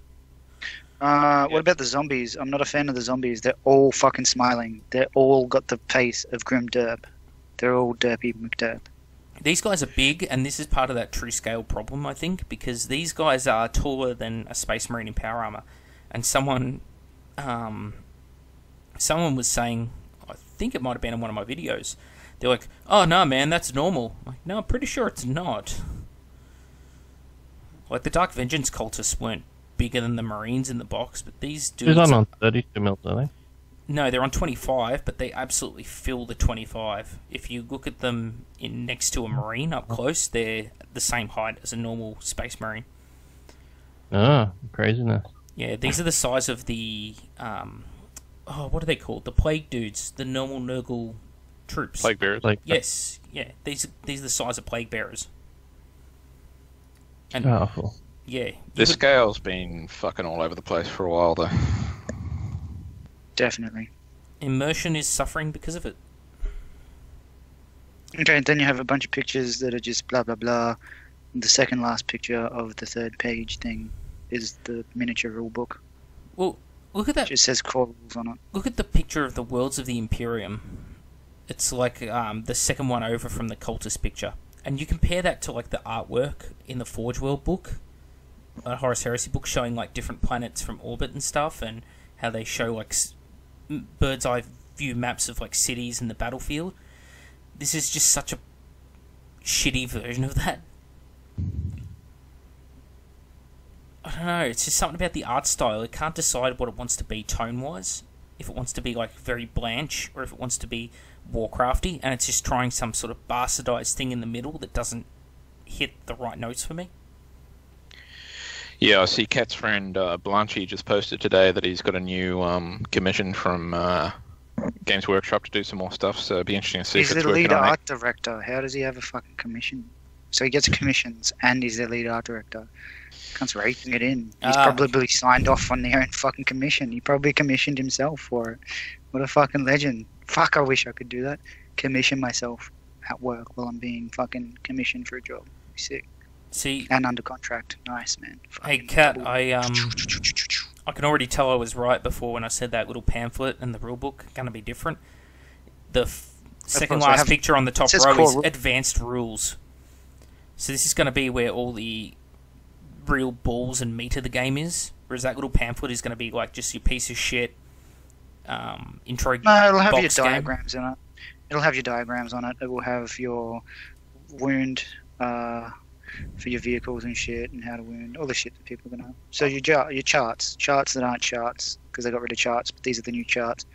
What about the zombies? I'm not a fan of the zombies. They're all fucking smiling. They're all got the face of Grim Derp. They're all Derpy McDerp. These guys are big, and this is part of that true scale problem, I think, because these guys are taller than a Space Marine in power armor. And someone was saying, I think it might have been in one of my videos, they're like, oh no man, that's normal. I'm like, no, I'm pretty sure it's not. Like, the Dark Vengeance cultists weren't bigger than the Marines in the box, but these dudes... They're on 32 mils, are they? No, they're on 25, but they absolutely fill the 25. If you look at them next to a Marine up close, they're the same height as a normal Space Marine. Oh, craziness. Yeah, these are the size of the... what are they called? The Plague Dudes, the normal Nurgle troops. Plague Bearers? Yes, yeah. These are the size of Plague Bearers. And, powerful. Yeah. The scale's been fucking all over the place for a while, though. Definitely. Immersion is suffering because of it. Okay, and then you have a bunch of pictures that are just blah blah blah. The second last picture of the third page thing is the miniature rulebook. Well, look at that. It just says core rules on it. Look at the picture of the Worlds of the Imperium. It's like the second one over from the cultist picture. And you compare that to like the artwork in the Forge World book, a Horus Heresy book, showing like different planets from orbit and stuff, and how they show like bird's eye view maps of like cities and the battlefield. This is just such a shitty version of that. I don't know, it's just something about the art style. It can't decide what it wants to be tone-wise. If it wants to be like very Blanche, or if it wants to be Warcrafty, and it's just trying some sort of bastardized thing in the middle that doesn't hit the right notes for me. Yeah, I see Kat's friend Blanchy just posted today that he's got a new commission from Games Workshop to do some more stuff, so it'd be interesting to see He's if it's the lead working on art director. How does he have a fucking commission? So he gets commissions, and he's the lead art director. Can't rating it in. He's probably signed off on their own fucking commission. He probably commissioned himself for it. What a fucking legend. Fuck, I wish I could do that. Commission myself at work while I'm being fucking commissioned for a job. Sick. See, and under contract. Nice, man. Hey, Kat, I can already tell I was right before when I said that little pamphlet and the rulebook are going to be different. The second last picture on the top row is advanced rules. So this is going to be where all the real balls and meat of the game is, whereas that little pamphlet is going to be like just your piece of shit intro. No, it'll have your diagrams in it. It'll have your diagrams on it. It will have your wound for your vehicles and shit, and how to wound, all the shit that people are gonna have. So your charts that aren't charts, because they got rid of charts, but these are the new charts.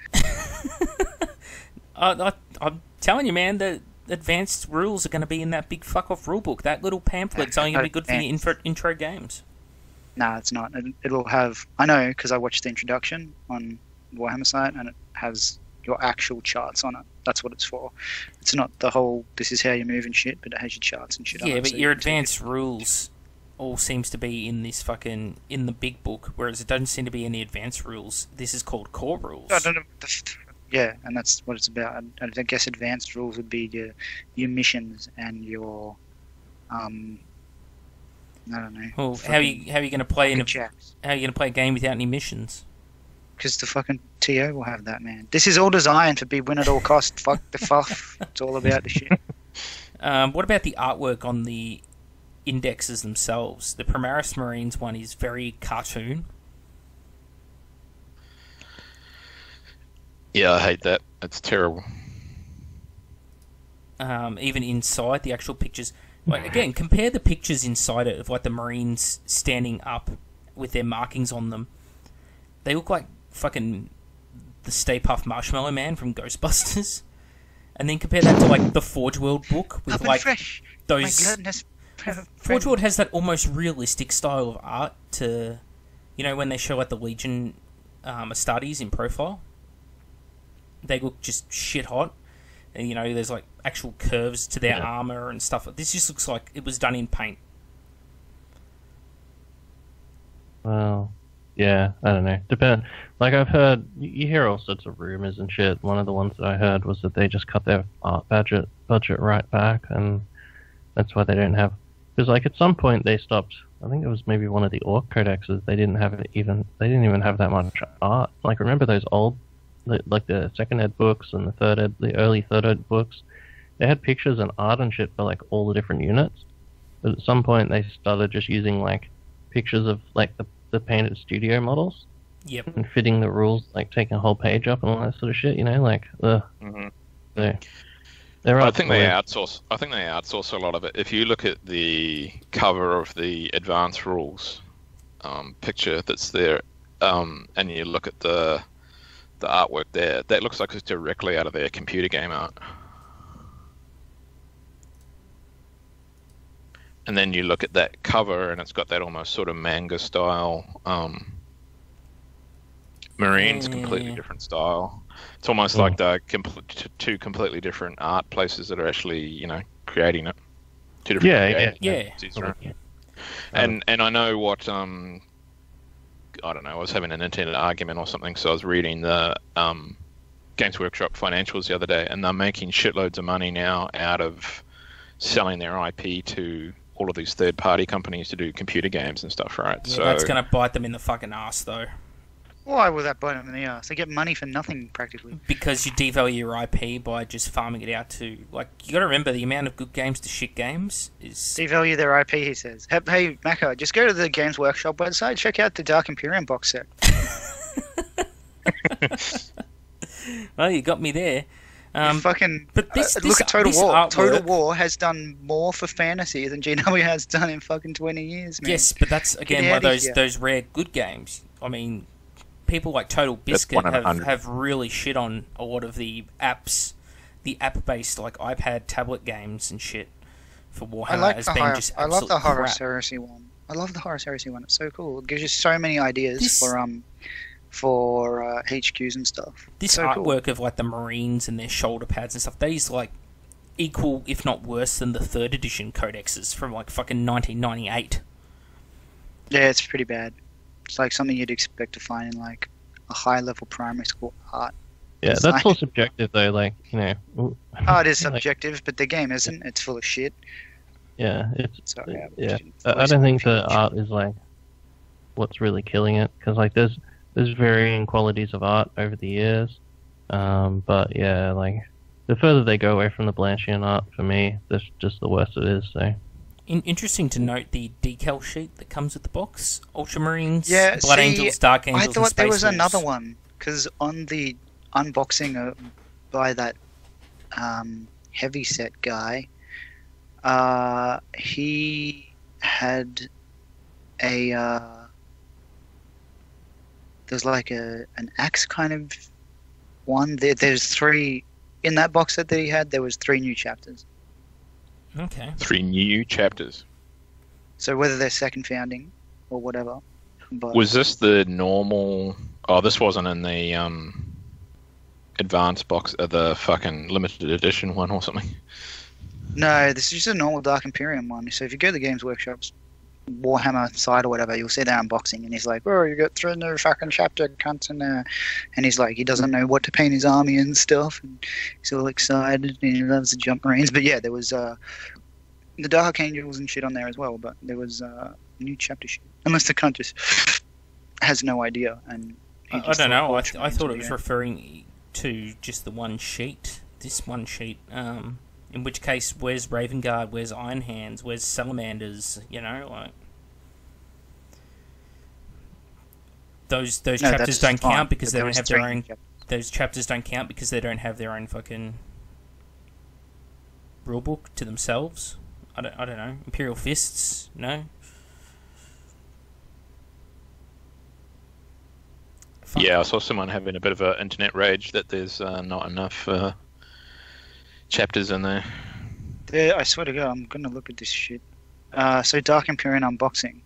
I'm telling you, man, the advanced rules are going to be in that big fuck off rulebook. That little pamphlet's only going to be good for the intro games. Nah, it's not. It'll have. I know, because I watched the introduction on Warhammer site, and it has your actual charts on it. That's what it's for. It's not the whole, this is how you move and shit, but it has your charts and shit on it. Yeah, but your advanced rules all seems to be in this fucking, in the big book, whereas it doesn't seem to be any advanced rules. This is called core rules. I don't know. Yeah, and that's what it's about. I guess advanced rules would be your missions and your, I don't know. Well, how are you going to play a game without any missions? Because the fucking TO will have that, man. This is all designed to be win at all cost. Fuck the fuff. It's all about the shit. What about the artwork on the indexes themselves? The Primaris Marines one is very cartoon. Yeah, I hate that. It's terrible. Even inside the actual pictures. Like, again, compare the pictures inside it of like the Marines standing up with their markings on them. They look like fucking the Stay Puft Marshmallow Man from Ghostbusters. And then compare that to like the Forge World book with like those. Forge World has that almost realistic style of art to, you know, when they show like the Legion Astartes in profile. They look just shit hot. And, you know, there's like actual curves to their armor and stuff. This just looks like it was done in paint. Wow. Yeah, I don't know. Depend. Like I've heard, you hear all sorts of rumors and shit. One of the ones that I heard was that they just cut their art budget right back, and that's why they don't have. Because like at some point they stopped. I think it was maybe one of the Orc codexes. They didn't even have that much art. Like remember those old, like the second ed books and the early third ed books. They had pictures and art and shit for like all the different units. But at some point they started just using like pictures of like the painted studio models. Yep. And fitting the rules, like taking a whole page up and all that sort of shit. You know, like ugh. Mm-hmm. I think they outsource. I think they outsource a lot of it. If you look at the cover of the advanced rules picture that's there, and you look at the artwork there, that looks like it's directly out of their computer game art. And then you look at that cover, and it's got that almost sort of manga style. Marine's completely different style. It's almost like they're two completely different art places that are actually, you know, creating it. Two different Yeah. And I know what I don't know. I was having an internet argument or something, so I was reading the Games Workshop financials the other day, and they're making shitloads of money now out of selling their IP to all of these third-party companies to do computer games and stuff, right? Yeah, so that's gonna bite them in the fucking ass, though. Why would that bite them in the ass? They get money for nothing, practically. Because you devalue your IP by just farming it out to... Like, you gotta remember, the amount of good games to shit games is... Devalue their IP, he says. Hey, Maka, just go to the Games Workshop website, check out the Dark Imperium box set. Well, you got me there. But look at Total War. Artwork, Total War has done more for fantasy than GW has done in fucking 20 years, man. Yes, but that's, again, one of those rare good games. I mean... People like Total Biscuit have really shit on a lot of the apps, the app-based like iPad tablet games and shit for Warhammer. I love the Horus Heresy one. I love the Horus Heresy one. It's so cool. It gives you so many ideas for HQs and stuff. This so artwork of like the Marines and their shoulder pads and stuff, these like equal, if not worse, than the 3rd edition codexes from like fucking 1998. Yeah, it's pretty bad. It's like something you'd expect to find in like a high-level primary school art. Yeah, design. That's all subjective though. Like art is subjective, but the game isn't. It's full of shit. Yeah, I don't think the art is like what's really killing it, because like there's varying qualities of art over the years. But yeah, like the further they go away from the Blanchian art, for me, that's just the worse it is. So. Interesting to note the decal sheet that comes with the box. Ultramarines, yeah, Blood Angels, Dark Angels, I thought and Space there was Wolves. another one, because on the unboxing by that heavyset guy, he had there's like an axe kind of one. There's 3 in that box set that he had. There was 3 new chapters. Okay. 3 new chapters. So whether they're second founding or whatever. But was this the normal... Oh, this wasn't in the advanced box, the fucking limited edition one or something? No, this is just a normal Dark Imperium one. So if you go to the Games Workshop's Warhammer site or whatever, you'll see their unboxing, and he's like, oh, you got 3 new fucking chapter cunts in there. And he's like, he doesn't know what to paint his army and stuff, and he's all excited, and he loves the Jump Marines. But yeah, there was the Dark Angels and shit on there as well, but there was new chapter shit. Unless the cunt just has no idea. And I don't know, I thought it was referring to just the one sheet, this one sheet, in which case, where's Raven Guard, where's Iron Hands, where's Salamanders, you know, like... Those chapters don't count because they don't have their own... Those chapters don't count because they don't have their own fucking... rulebook to themselves. I don't know. Imperial Fists, no? Yeah, I saw someone having a bit of an internet rage that there's not enough chapters in there. I swear to God, I'm gonna look at this shit. So Dark Imperium unboxing.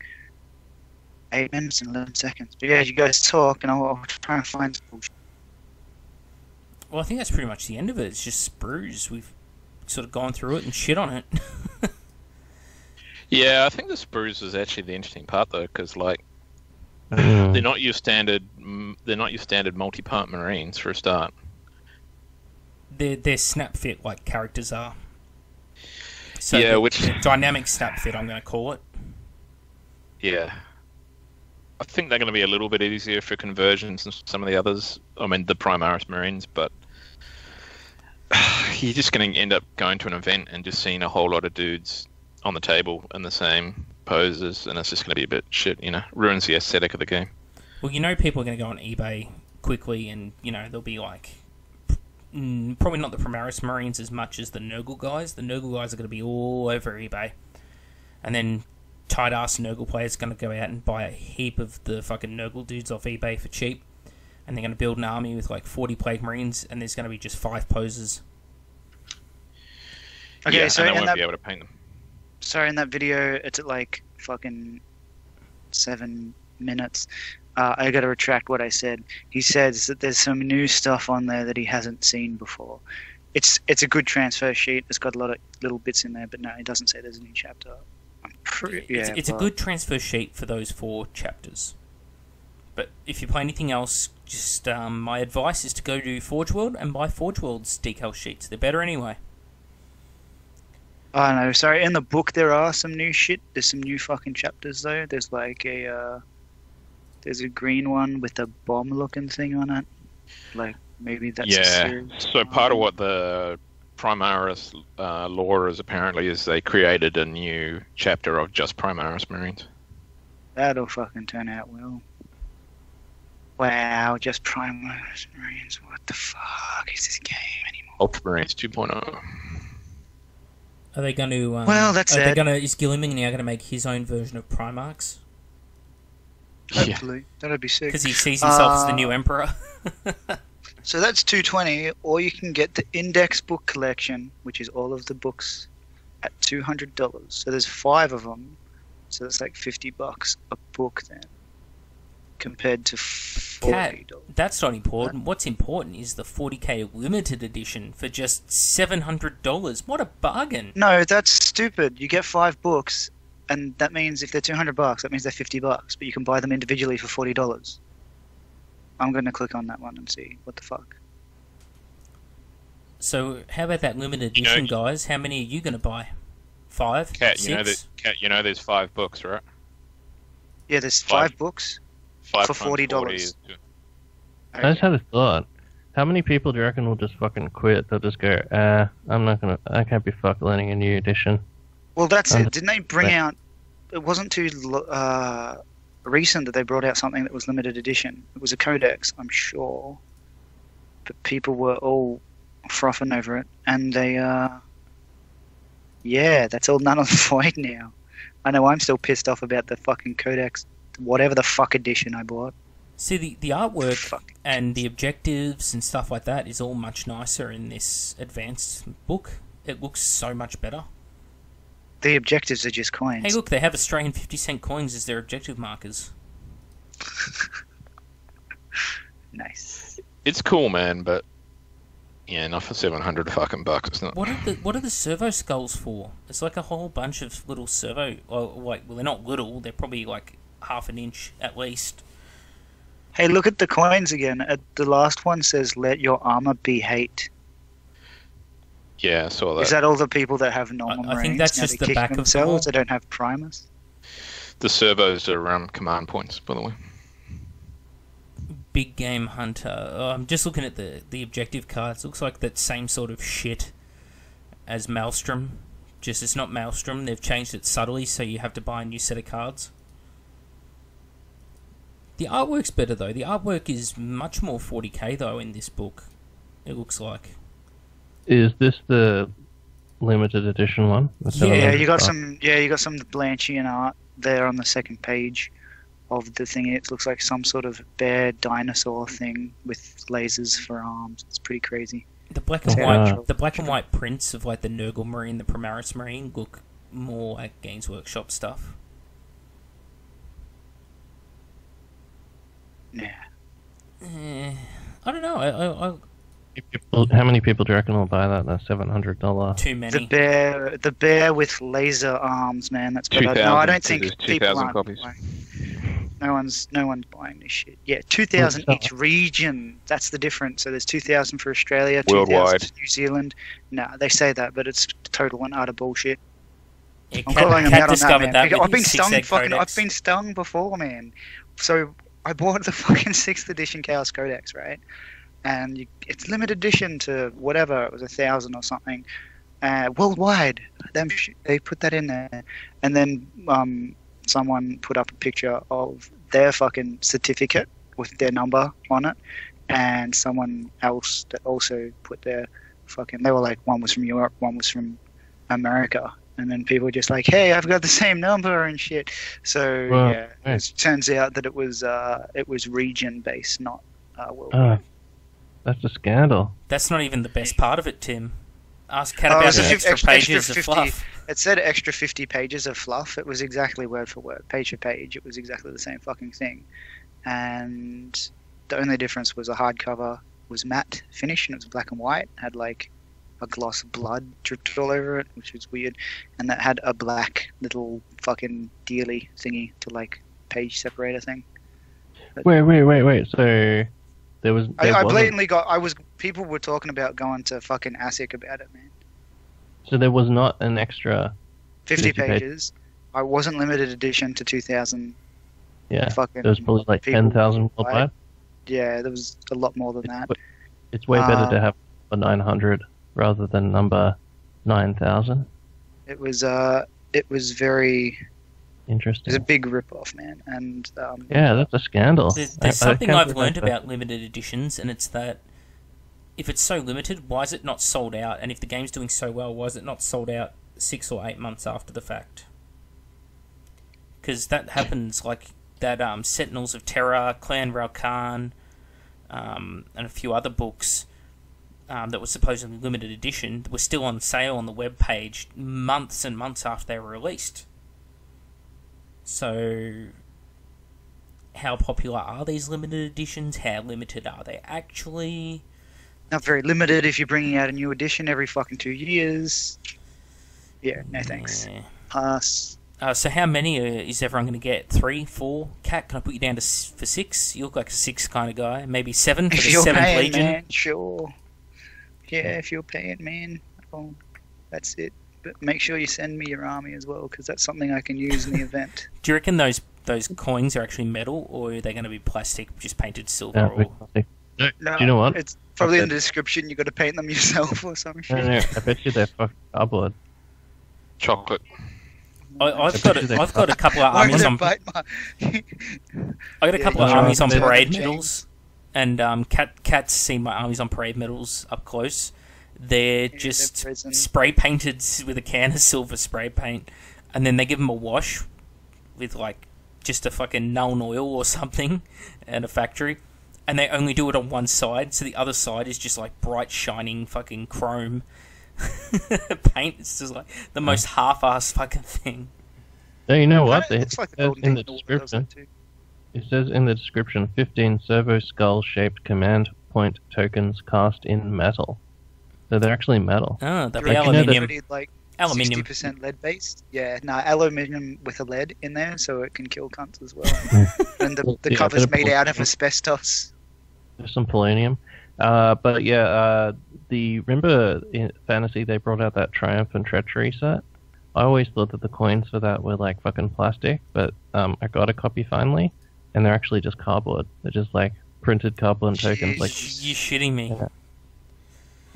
8 minutes and 11 seconds. But yeah, you guys talk, and I'll try and find some bullshit. Well, I think that's pretty much the end of it. It's just sprues. We've sort of gone through it and shit on it. Yeah, I think the sprues was actually the interesting part, though, because, like, They're not your standard. They're not your standard multi-part Marines for a start. They're snap fit like characters are. So yeah, the dynamic snap fit, I'm going to call it. Yeah. I think they're going to be a little bit easier for conversions than some of the others. I mean, the Primaris Marines, but you're just going to end up going to an event and just seeing a whole lot of dudes on the table in the same poses, and it's just going to be a bit shit, ruins the aesthetic of the game. Well, people are going to go on eBay quickly, and, they'll be like, probably not the Primaris Marines as much as the Nurgle guys. The Nurgle guys are going to be all over eBay. And then tight-ass Nurgle players are going to go out and buy a heap of the fucking Nurgle dudes off eBay for cheap. And they're going to build an army with like 40 Plague Marines, and there's going to be just 5 poses. Okay, yeah, so and they won't be able to paint them. Sorry, in that video, it's at like fucking 7 minutes. I got to retract what I said. He says that there's some new stuff on there that he hasn't seen before. It's a good transfer sheet. It's got a lot of little bits in there, but no, it doesn't say there's a new chapter. It's a good transfer sheet for those 4 chapters. But if you play anything else, just my advice is to go to Forge World and buy Forge World's decal sheets. They're better anyway. Oh no, sorry. In the book, there are some new shit. There's some new fucking chapters though. There's like there's a green one with a bomb-looking thing on it. Like maybe that's a series. So part of what the Primaris lore is apparently is they created a new chapter of just Primaris Marines. That'll fucking turn out well. Wow, just Primaris Marines. What the fuck is this game anymore? Ultramarines 2.0. Are they going to? Well, that's it. Is Gilliman now going to make his own version of Primarchs? Hopefully, that'd be sick. Because he sees himself as the new emperor. So that's $220, or you can get the index book collection, which is all of the books, at $200. So there's 5 of them, so that's like $50 a book then, compared to $40. Cat, that's not important. What's important is the 40k limited edition for just $700. What a bargain! No, that's stupid. You get 5 books, and that means if they're $200, that means they're $50. But you can buy them individually for $40. I'm going to click on that one and see what the fuck. So how about that limited edition, guys? How many are you going to buy? 5? Cat, 6? There's 5 books, right? Yeah, there's 5 books. 5 for $40. I just had a thought. How many people do you reckon will just fucking quit? They'll just go, I can't be fucked learning a new edition. Well, that's it. Didn't they bring out... It wasn't too recent that they brought out something that was limited edition. It was a codex, I'm sure. But people were all frothing over it. And they, yeah, that's all none of the void now. I know I'm still pissed off about the fucking codex, whatever the fuck edition I bought. See, the artwork and the objectives and stuff like that is all much nicer in this advanced book. It looks so much better. The objectives are just coins. Hey, look, they have Australian 50-cent coins as their objective markers. Nice. It's cool, man, but yeah, not for $700 fucking bucks. It's not. What are the servo skulls for? It's like a whole bunch of little servo. Well, they're not little. They're probably like half an inch at least. Hey, look at the coins again. The last one says, "Let your armor be hate." Yeah, I saw that. Is that all the people that have normal Marines? I think that's now just they the kick back of themselves. They don't have primers. The servos are command points, by the way. Big Game Hunter. I'm just looking at the objective cards. Looks like that same sort of shit as Maelstrom. Just it's not Maelstrom. They've changed it subtly, so you have to buy a new set of cards. The artwork's better though. The artwork is much more 40k though in this book. It looks like. Is this the limited edition one? Yeah, you got some. Yeah, you got some Blanchian art there on the second page of the thing. It looks like some sort of bear dinosaur thing with lasers for arms. It's pretty crazy. The black and white prints of like the Nurgle Marine, the Primaris Marine look more like Games Workshop stuff. Yeah. I don't know. How many people do you reckon will buy that? That's $700. Too many. The bear with laser arms, man. That's better. No, I don't think 2,000 copies. No one's buying this shit. Yeah, 2,000 each region. That's the difference. So there's 2,000 for Australia, 2,000 Worldwide. for New Zealand. No, they say that, but it's total and utter bullshit. Yeah, I'm calling them out on that, man. that with I've been his stung. six-egg Fucking, codex. I've been stung before, man. So I bought the fucking 6th edition Chaos Codex, right? And it's limited edition to whatever. It was 1,000 or something. Worldwide. They put that in there, and then someone put up a picture of their fucking certificate with their number on it, and someone else that also put their fucking. They were like, one was from Europe, one was from America, and then people were just like, hey, I've got the same number and shit. So yeah, it turns out that it was region based, not worldwide. That's a scandal. That's not even the best part of it, Tim. Ask Cat about the extra pages of fluff. It said extra 50 pages of fluff. It was exactly word for word, page for page. It was exactly the same fucking thing. And the only difference was a hardcover was matte finish and it was black and white. It had like a gloss of blood dripped all over it, which was weird. And that had a black little fucking dealy thingy to like page separator thing. But Wait. So there was. I blatantly got. People were talking about going to fucking ASIC about it, man. So there was not an extra 50 pages. I wasn't limited edition to 2,000. Yeah. Fucking there was probably like 10,000 worldwide. Yeah, there was a lot more than that. It's way better to have a 900 rather than number 9,000. It was very interesting. It was a big rip-off, man, and yeah, that's a scandal. There's something I've learned about limited editions, and it's that if it's so limited, why is it not sold out? And if the game's doing so well, why is it not sold out 6 or 8 months after the fact? Because that happens, like that Sentinels of Terror, Clan Ralkan, and a few other books that were supposedly limited edition were still on sale on the web page months and months after they were released. So, how popular are these limited editions? How limited are they actually? Not very limited if you're bringing out a new edition every fucking 2 years. Yeah, no thanks. Yeah. Pass. So how many is everyone going to get? 3, 4? Cat, can I put you down for 6? You look like a 6 kind of guy. Maybe 7 for if the you're 7th paying, Legion? Man, sure. Yeah, if you're paying, man. Well, that's it. But make sure you send me your army as well, because that's something I can use in the event. Do you reckon those coins are actually metal, or are they going to be plastic, just painted silver? Or... No, do you know what? It's probably in the description. You got to paint them yourself or some shit. No, I bet you they're fucking cardboard. Chocolate. I've got a couple of armies on. I got a couple of armies on parade medals, and Cat's seen my armies on parade medals up close. They're just spray painted with a can of silver spray paint, and then they give them a wash with like just a fucking Nuln oil or something at a factory, and they only do it on one side, so the other side is just like bright shining fucking chrome paint. It's just like the most half-assed fucking thing. So you know what? It says in the description. It says in the description, 15 servo skull-shaped command point tokens cast in metal. So they're actually metal. Oh, they'll be Like, aluminium. Like Aluminium. 60% lead based. Yeah, no, aluminium with a lead in there, so it can kill cunts as well. And the cover's made out of asbestos. There's some polonium. But yeah, remember in Fantasy they brought out that Triumph and Treachery set? I always thought that the coins for that were like fucking plastic, but I got a copy finally, and they're actually just cardboard. They're just like printed cardboard tokens. Like You're shitting me.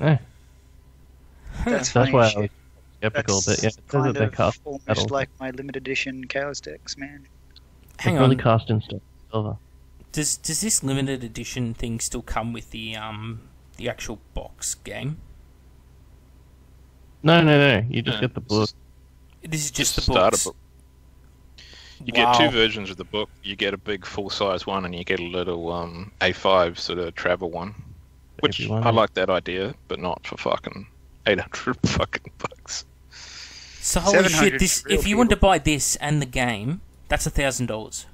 Yeah. That's why I was shit. skeptical, That's but yeah, it says kind that they of cast almost metal. like my limited edition Chaos decks, man. Hang It's really on. cast in silver. Does this limited edition thing still come with the actual box game? No. You just get the book. This is just the starter books. book. You Wow. get 2 versions of the book. You get a big full-size one, and you get a little A5 sort of travel one. Which Baby one. I like that idea, but not for fucking 800 fucking bucks. So holy 700 shit! This for real if you want to buy this and the game, that's $1,000.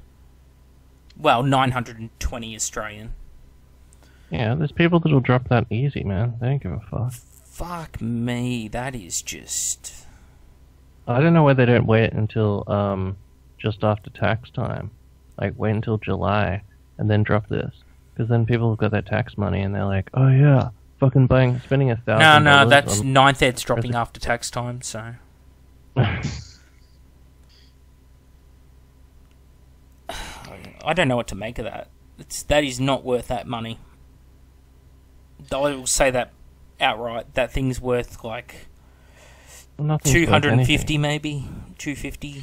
Well, 920 Australian. Yeah, there's people that'll drop that easy, man. They don't give a fuck. Fuck me, that is just. I don't know why they don't wait until just after tax time. like wait until July and then drop this, because then people have got their tax money and they're like, oh yeah, fucking spending $1,000. No, that's ninth ed's dropping after tax time, so. I don't know what to make of that. That is not worth that money. I will say that outright. That thing's worth like $250 maybe, $250.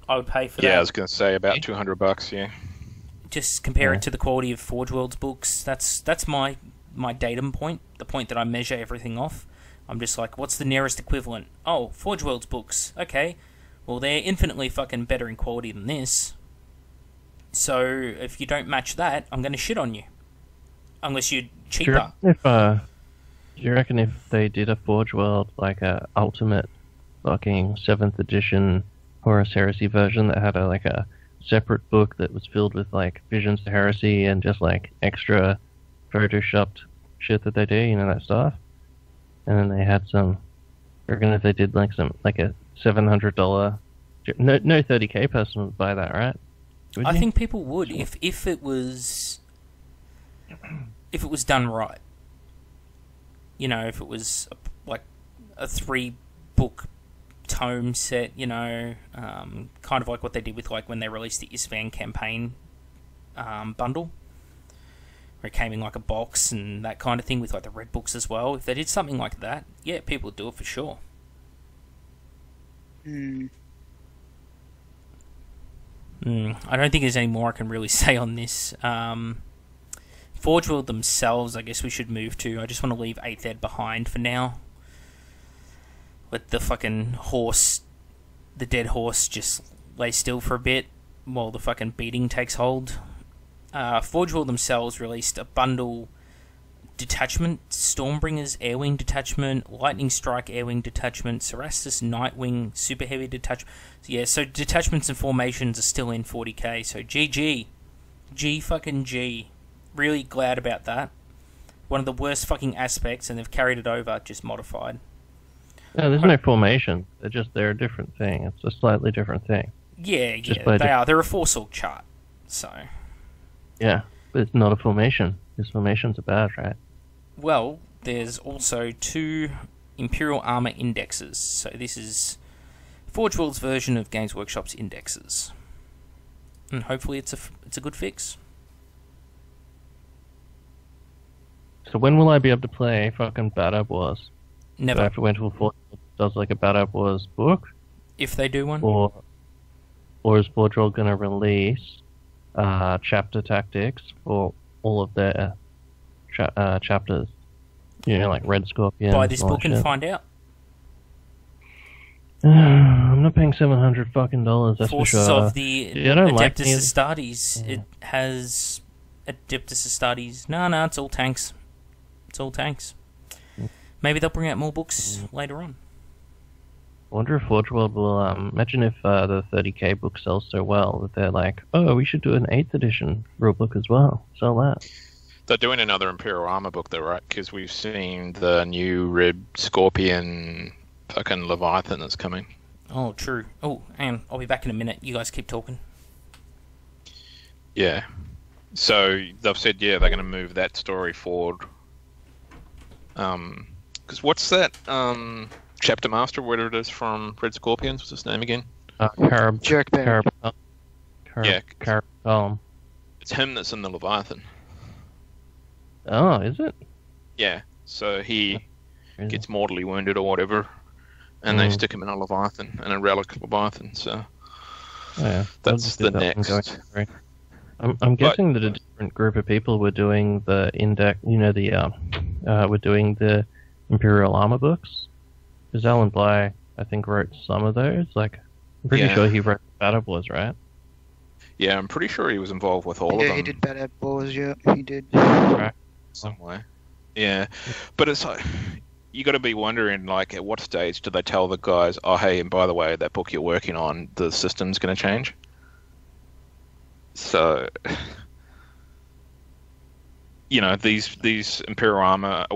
I would pay for that. Yeah, I was going to say about $200. Yeah. Just compare it to the quality of Forge World's books. That's my datum point, the point that I measure everything off. I'm just like, what's the nearest equivalent? Oh, Forge World's books. Okay, well they're infinitely fucking better in quality than this. So if you don't match that, I'm going to shit on you. Unless you're cheaper. Do you reckon if they did a Forge World, like a ultimate fucking 7th edition Horus Heresy version that had a separate book that was filled with like Visions to Heresy and just like extra photoshopped shit that they do, you know, that stuff? And then they had some, I reckon if they did like a $700, no 30k person would buy that, right? I think people would if it was done right. You know, if it was like a 3-book tome set, you know, kind of like what they did with like when they released the Isvan campaign bundle, where it came in like a box and that kind of thing with like the red books as well. If they did something like that, yeah, people would do it for sure. I don't think there's any more I can really say on this. Forge World themselves, I guess we should move to. I just want to leave 8th Ed behind for now. Let the fucking horse, the dead horse, just lay still for a bit while the fucking beating takes hold. Forge World themselves released a bundle detachment, Stormbringer's Airwing Detachment, Lightning Strike Airwing Detachment, Cerastus Nightwing Super Heavy Detachment. Yeah, so detachments and formations are still in 40k, so GG. G fucking G. Really glad about that. One of the worst fucking aspects, and they've carried it over, just modified. No, there's no formation. They're a different thing. It's a slightly different thing. Yeah, they are. They're a 4-sorg chart, so... Yeah, but it's not a formation. Because formations are bad, right? Well, there's also 2 Imperial Armor indexes. So this is Forge World's version of Games Workshop's indexes. And hopefully it's a good fix. So when will I be able to play fucking Bad Ab Wars? Never. Do I have to wait until Forge World does like a Bad Ab Wars book? If they do one. Or is Forge World going to release chapter tactics for all of their chapters? You know, like Red Scorpion. Buy this book and find out. I'm not paying $700 fucking dollars. That's Forces for sure. of the Adeptus Astartes. It has Adeptus Astartes. No, it's all tanks. It's all tanks. Maybe they'll bring out more books later on. I wonder if Forge World will, imagine if the 30k book sells so well that they're like, oh, we should do an 8th edition rulebook as well. Sell that. They're doing another Imperial Armor book though, right? Because we've seen the new Red Scorpion fucking Leviathan that's coming. Oh, true. Oh, and I'll be back in a minute. You guys keep talking. Yeah. So they've said, yeah, they're going to move that story forward. Because what's that chapter master, whatever it is, from Red Scorpions? What's his name again? Jerkbag. Carabal. It's him that's in the Leviathan. Oh, is it? Yeah. So he gets mortally wounded or whatever, and they stick him in a Leviathan, in a relic Leviathan. So that's the next. I'm guessing that a different group of people were doing the index. You know, were doing the Imperial Armor books. Because Alan Bly, I think, wrote some of those. Like, I'm pretty sure he wrote Bad Ab Wars, right? Yeah, I'm pretty sure he was involved with all of them. Yeah, he did Bad Ab Wars. Yeah, he did. Right. Some way. Yeah, but it's like you got to be wondering, like, at what stage do they tell the guys, oh, hey, and by the way, that book you're working on, the system's going to change? So, you know, these Imperial Armor,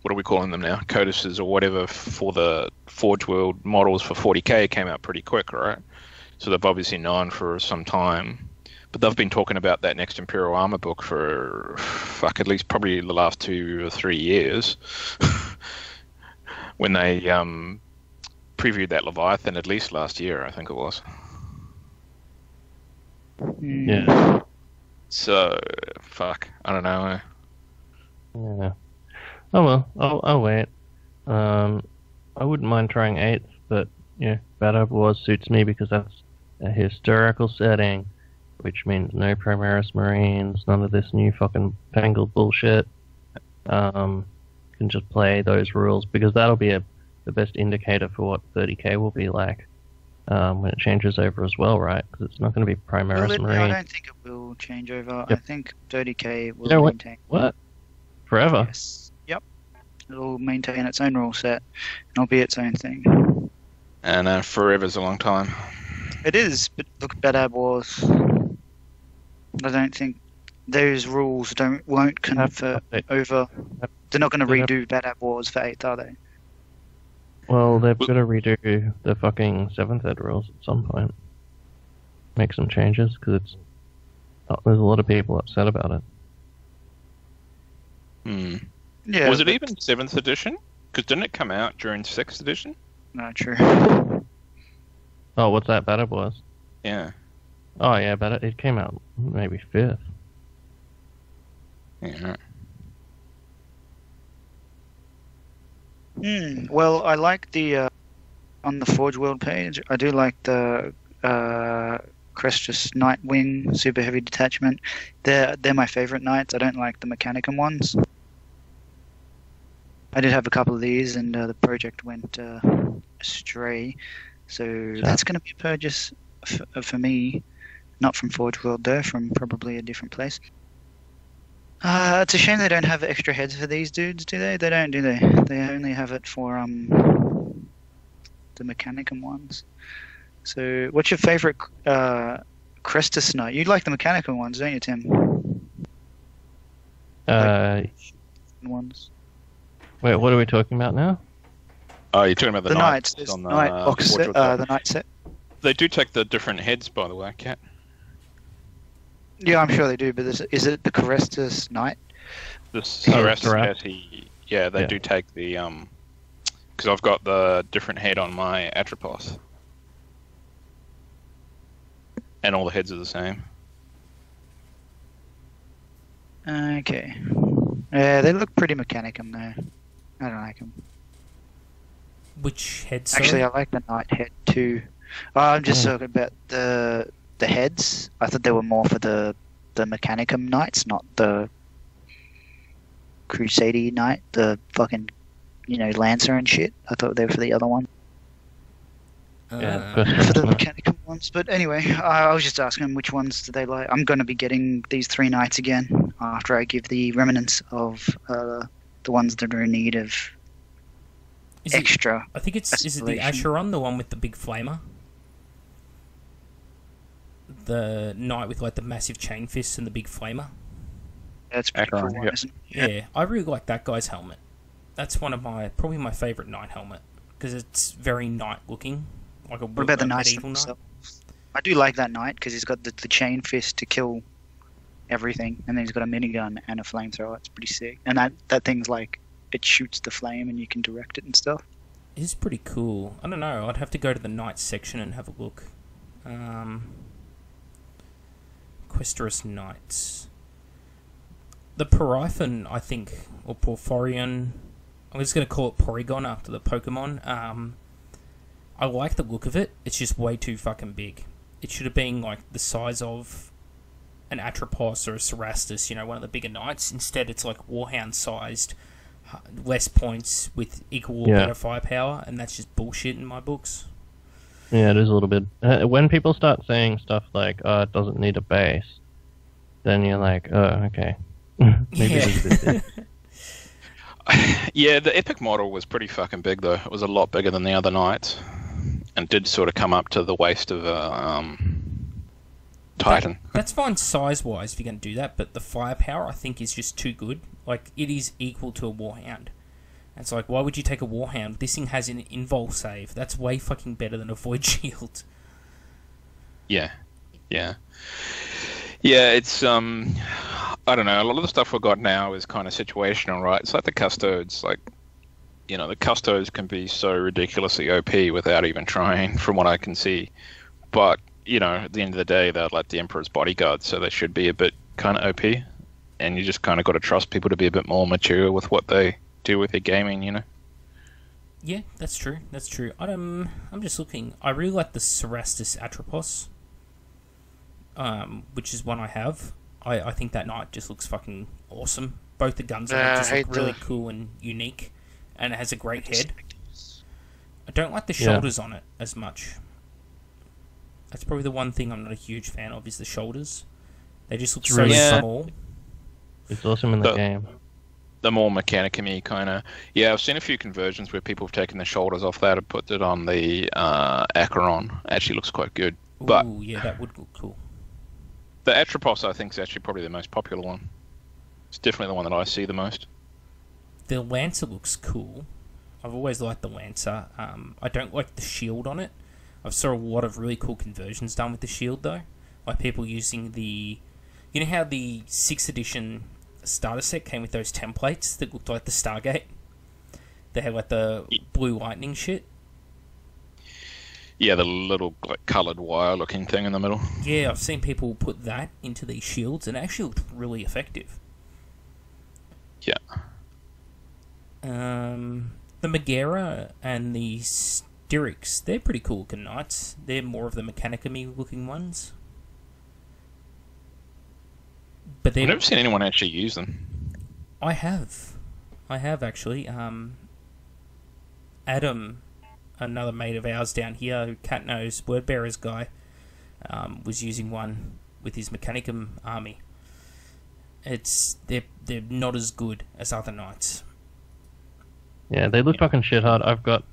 what are we calling them now? Codices or whatever for the Forge World models for 40k came out pretty quick, right? So they've obviously known for some time. But they've been talking about that next Imperial Armor book for, fuck, at least probably the last 2 or 3 years. When they previewed that Leviathan, at least last year, I think it was. Yeah. So, fuck, I don't know. Yeah. Oh well, I'll wait. I wouldn't mind trying 8th, but yeah, Bad Wars suits me because that's a historical setting, which means no Primaris Marines, none of this new fucking fangled bullshit. Can just play those rules because that'll be the best indicator for what 30k will be like when it changes over as well, right? Because it's not going to be Primaris Marine. I don't think it will change over. Yep. I think 30k will maintain. What? Forever? Yes. Yep. It'll maintain its own rule set, and it'll be its own thing. And forever's a long time. It is, but look at Bad Wars. I don't think those rules won't convert over. They're not going to redo Bad Wars for 8th, are they? Well, they've got to redo the fucking 7th ed rules at some point. Make some changes, because there's a lot of people upset about it. Yeah. Was it even 7th edition? Because didn't it come out during 6th edition? No, true. Oh, what's that? Bad Wars? Yeah. Oh, yeah, but it came out maybe 5th. Yeah. Well, I like the on the Forge World page. I do like the Crestus Nightwing Super Heavy Detachment. They're my favorite knights. I don't like the Mechanicum ones. I did have a couple of these, and the project went astray. So that's going to be a purchase for me, not from Forge World though, from probably a different place. It's a shame they don't have extra heads for these dudes, do they? They don't, do they? They only have it for the Mechanicum ones. So, what's your favorite Crestus Knight? You like the Mechanicum ones, don't you, Tim? Ones. Wait, what are we talking about now? Oh, you're talking about the knights. On the Knight box set, the knight set. They do take the different heads, by the way, Cat. Yeah, I'm sure they do, but is it the Crestus Knight? The Crestus, they do take the because I've got the different head on my Atropos, and all the heads are the same. Okay. Yeah, they look pretty Mechanicum though. I don't like them. Which heads? Actually, I like the Knight head too. I'm just talking about the heads. I thought they were more for the Mechanicum Knights, not the Crusadey Knight, the fucking, Lancer and shit. I thought they were for the other one. For the Mechanicum ones. But anyway, I was just asking which ones do they like. I'm going to be getting these 3 knights again after I give the remnants of the ones that are in need of extra. I think is it the Acheron, the one with the big flamer? The knight with like the massive chain fists and the big flamer. That's pretty cool, isn't it? Yeah, I really like that guy's helmet. That's probably my favourite knight helmet because it's very knight looking. Like what about the knight himself? I do like that knight because he's got the chain fist to kill everything, and then he's got a minigun and a flamethrower. It's pretty sick. And that thing's like it shoots the flame and you can direct it and stuff. It's pretty cool. I don't know. I'd have to go to the knights section and have a look. Questerus Knights. The Poryphon, I think, or Porphyrion. I'm just going to call it Porygon after the Pokemon. I like the look of it. It's just way too fucking big. It should have been like the size of an Atropos or a Cerastus, one of the bigger knights. Instead, it's like Warhound-sized, less points with equal or better firepower, and that's just bullshit in my books. Yeah, it is a little bit. When people start saying stuff like, "Oh, it doesn't need a base," then you're like, "Oh, okay." Maybe yeah. Yeah, the epic model was pretty fucking big though. It was a lot bigger than the other knights, and did sort of come up to the waist of a Titan. That's fine size-wise if you're going to do that, but the firepower I think is just too good. Like it is equal to a Warhound. It's like, why would you take a Warhound? This thing has an invul save. That's way fucking better than a Void Shield. Yeah, yeah, yeah. It's I don't know. A lot of the stuff we've got now is kind of situational, right? It's like the custodes. Like, the custodes can be so ridiculously OP without even trying, from what I can see. But at the end of the day, they're like the Emperor's bodyguards, so they should be a bit kind of OP. And you just kind of got to trust people to be a bit more mature with what they do with their gaming, Yeah, that's true. That's true. I'm just looking. I really like the Cerastus Atropos, which is one I have. I think that knight just looks fucking awesome. Both the guns on it just look really cool and unique, and it has a great head. I don't like the shoulders on it as much. That's probably the one thing I'm not a huge fan of, is the shoulders. They just look so small. It's awesome in the game. The more Mechanicum-y kind of... Yeah, I've seen a few conversions where people have taken the shoulders off that and put it on the Acheron. Actually looks quite good. But ooh, yeah, that would look cool. The Atropos, I think, is actually probably the most popular one. It's definitely the one that I see the most. The Lancer looks cool. I've always liked the Lancer. I don't like the shield on it. I've saw a lot of really cool conversions done with the shield, though. Like people using the... You know how the 6th edition starter set came with those templates that looked like the Stargate? They had like the blue lightning shit. Yeah, the little like coloured wire looking thing in the middle. Yeah, I've seen people put that into these shields and it actually looked really effective. Yeah. The Megara and the Styrics, they're pretty cool looking knights. They're more of the Mechanicum-y looking ones. But I've never seen anyone actually use them. I have actually. Adam, another mate of ours down here, who Cat knows, Wordbearers guy, was using one with his Mechanicum army. They're not as good as other knights. Yeah, they look fucking shit hard. I've got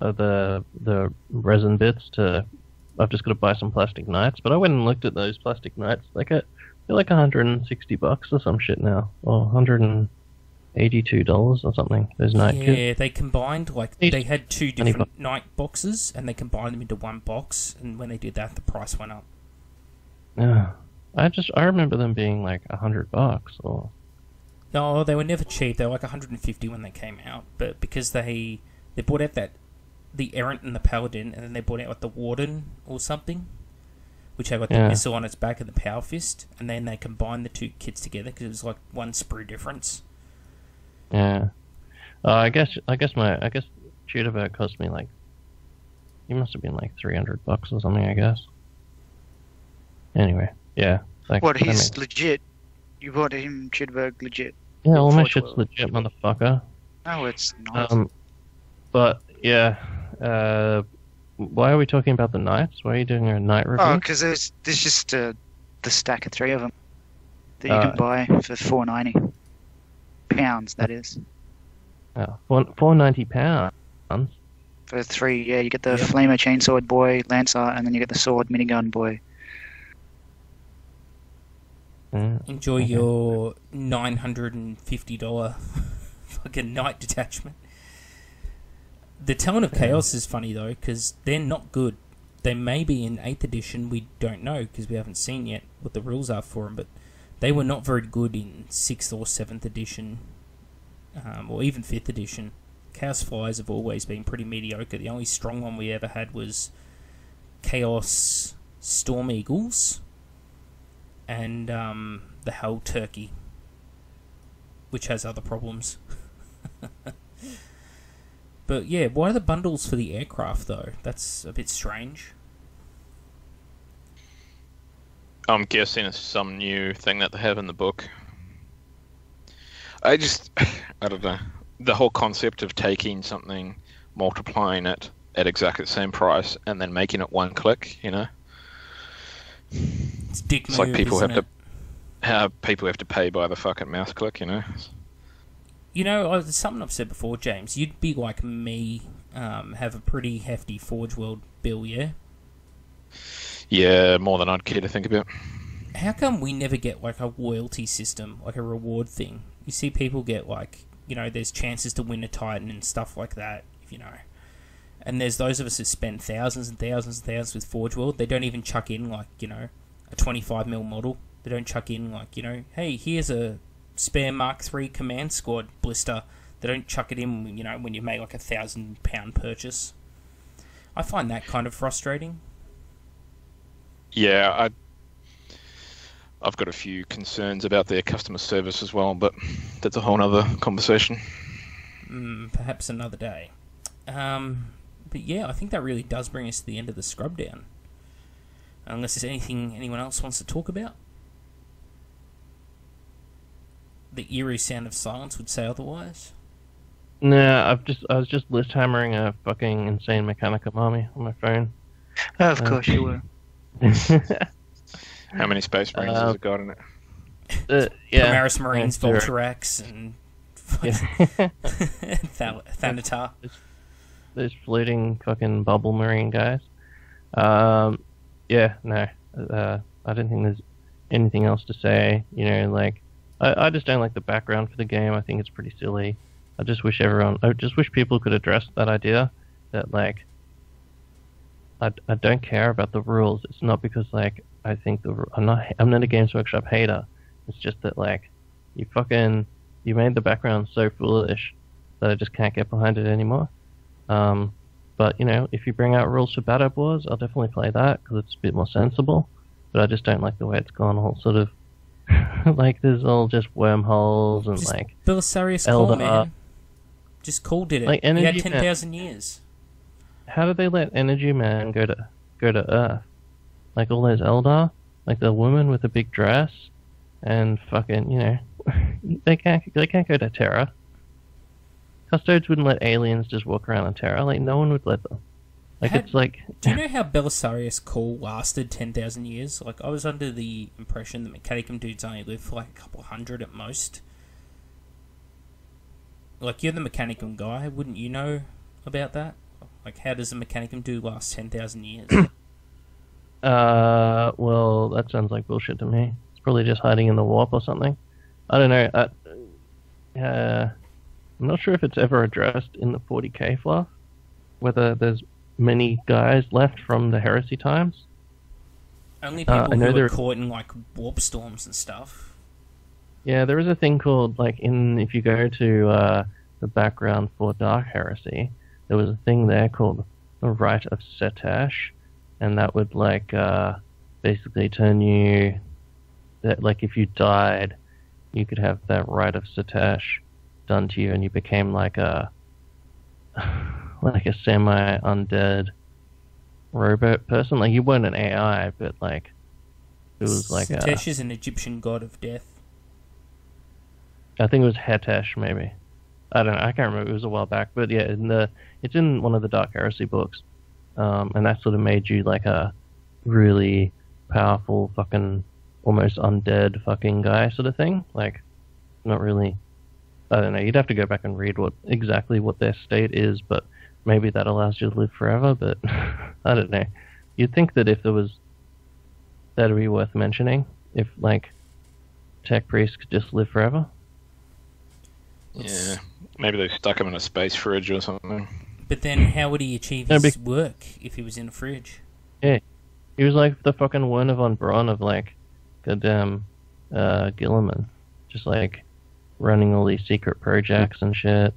the resin bits to. I've just got to buy some plastic knights, but I went and looked at those plastic knights. They're like $160 or some shit now, or $182 or something. Those knight kits. Yeah, they combined they had two different knight boxes, and they combined them into one box. And when they did that, the price went up. Yeah, I remember them being like $100 or. No, they were never cheap. They were like 150 when they came out, but because they brought out the Errant and the Paladin, and then they brought out like the Warden or something, which had like the missile on its back and the Power Fist, and then they combined the two kits together because it was like one sprue difference. Yeah, I guess Judabert cost me like. He must have been like $300 or something, I guess. Anyway, yeah. What, he's legit? You bought him Judabert legit? Yeah, all my shit's legit, motherfucker. No, it's not. But yeah, why are we talking about the knights? Why are you doing a knight review? Oh, because there's just the stack of 3 of them that you can buy for £4.90. That is. Oh, £4.90 for 3. Yeah, you get the Flamer Chainsword Boy, Lancer, and then you get the Sword Minigun Boy. Enjoy your $950 fucking knight detachment. The Talon of Chaos is funny though, because they're not good. They may be in 8th edition, we don't know, because we haven't seen yet what the rules are for them, but they were not very good in 6th or 7th edition, or even 5th edition. Chaos Flyers have always been pretty mediocre. The only strong one we ever had was Chaos Storm Eagles, and the Hell Turkey, which has other problems. But yeah, why are the bundles for the aircraft though? That's a bit strange. I'm guessing it's some new thing that they have in the book. I don't know. The whole concept of taking something, multiplying it at exactly the same price, and then making it one click, It's dick It's move, like people isn't people have to pay by the fucking mouse click, It's something I've said before, James. You'd be like me, have a pretty hefty Forge World bill, yeah? Yeah, more than I'd care to think about. How come we never get like a loyalty system, like a reward thing? You see people get like, there's chances to win a Titan and stuff like that, And there's those of us who spend thousands and thousands and thousands with Forge World. They don't even chuck in, like, you know, a 25mm model. They don't chuck in, like, you know, hey, here's a spare Mark III Command Squad blister. They don't chuck it in, you know, when you make like £1,000 purchase. I find that kind of frustrating. Yeah, I've got a few concerns about their customer service as well, but that's a whole other conversation. Perhaps another day. But yeah, I think that really does bring us to the end of the Scrubdown. Unless there's anything anyone else wants to talk about. The eerie sound of silence would say otherwise. Nah, I was just list hammering a fucking insane Mechanicum army on my phone. Oh, of course you were. How many Space Marines has it got in it? Yeah. Primaris Marines, Zero. Voltarax, and Thanatar. Those floating fucking bubble marine guys. Yeah, no. I don't think there's anything else to say. You know, like, I just don't like the background for the game. I think it's pretty silly. I just wish people could address that idea that, like, I don't care about the rules. It's not because, like, I think I'm not a Games Workshop hater. It's just that, like, you made the background so foolish that I just can't get behind it anymore. But, you know, if you bring out rules for Battle Wars, I'll definitely play that because it's a bit more sensible. But I just don't like the way it's gone all sort of like there's all just wormholes and just like Belisarius Cole, man. Just Cole did it. Like, he had Energy 10,000 years. How did they let Energy Man go to Earth? Like all those Eldar, like the woman with the big dress, and fucking, you know, they can't go to Terra. Custodes wouldn't let aliens just walk around on Terra. Like, no one would let them. Like, it's like... Do you know how Belisarius Call lasted 10,000 years? Like, I was under the impression that Mechanicum dudes only lived for like a couple hundred at most. Like, you're the Mechanicum guy. Wouldn't you know about that? Like, how does a Mechanicum dude last 10,000 years? Well, that sounds like bullshit to me. It's probably just hiding in the warp or something. I don't know. I'm not sure if it's ever addressed in the 40k fluff, whether there's many guys left from the Heresy times. Only people who are caught in, like, warp storms and stuff. Yeah, there is a thing called, like, if you go to the background for Dark Heresy, there was a thing there called the Rite of Setash, and that would, like, basically turn you, that, like, if you died, you could have that Rite of Setash done to you, and you became like a semi-undead robot person. Like, you weren't an AI, but like it was like Setash is an Egyptian god of death. I think it was Hetesh, maybe. I don't know. I can't remember. It was a while back, but yeah, it's in one of the Dark Heresy books, and that sort of made you like a really powerful fucking almost undead fucking guy sort of thing. Like, not really. I don't know, you'd have to go back and read exactly what their state is, but maybe that allows you to live forever, but I don't know. You'd think that if there was... that'd be worth mentioning, if, like, tech priests could just live forever. Yeah, maybe they stuck him in a space fridge or something. But then how would he achieve his work if he was in a fridge? Yeah, he was like the fucking Werner von Braun of, like, goddamn Gilliman. Just, like, running all these secret projects and shit.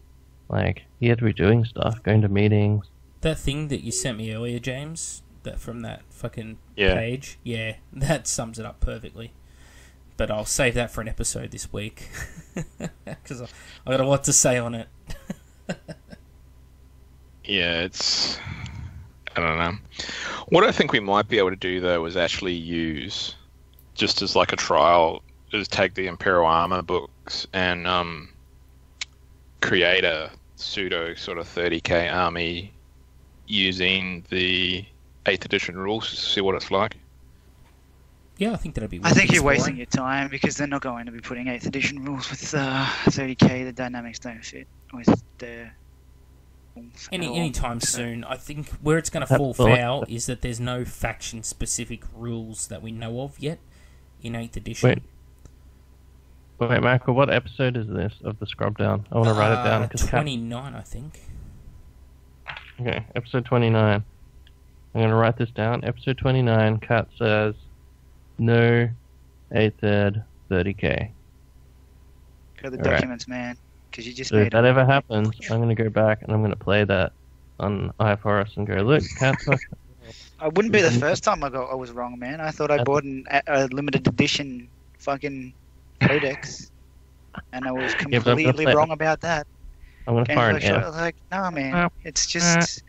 Like, he had to be doing stuff, going to meetings. That thing that you sent me earlier, James, that from that fucking page, yeah, that sums it up perfectly. But I'll save that for an episode this week. Because I got a lot to say on it. Yeah, I don't know. What I think we might be able to do, though, is actually use, just as like a trial, is take the Imperial Armor books and create a pseudo sort of 30k army using the 8th edition rules to see what it's like. Yeah, I think that'd be. I think you're wasting your time because they're not going to be putting 8th edition rules with 30k. The dynamics don't fit with the. Anytime soon. I think where it's going to fall foul is that there's no faction specific rules that we know of yet in 8th edition. Wait, Michael, what episode is this of the Scrubdown? I want to write it down. 29, I think. Okay, episode 29. I'm going to write this down. Episode 29, Kat says, no 8th ed 30k. Go to the documents, man. Because you just So made if that ever happens, I'm going to go back and I'm going to play that on iForest and go, look, Kat. I wouldn't be the first time I was wrong, man. I thought I bought a limited edition fucking codex, and I was completely wrong about that. I'm going to fire an F. Like, no, man. It's just...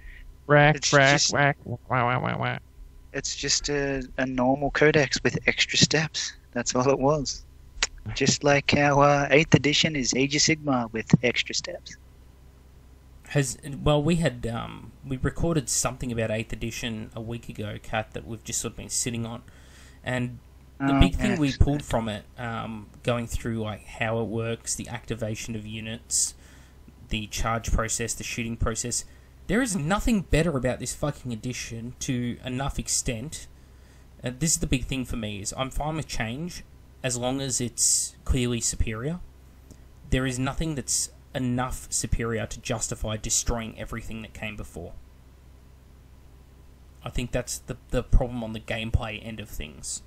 It's just a normal codex with extra steps. That's all it was. Just like our 8th edition is Age of Sigmar with extra steps. We recorded something about 8th edition a week ago, Kat, that we've just sort of been sitting on, and the big thing we pulled from it, going through like how it works, the activation of units, the charge process, the shooting process. There is nothing better about this fucking edition to enough extent. This is the big thing for me, is I'm fine with change as long as it's clearly superior. There is nothing that's enough superior to justify destroying everything that came before. I think that's the problem on the gameplay end of things.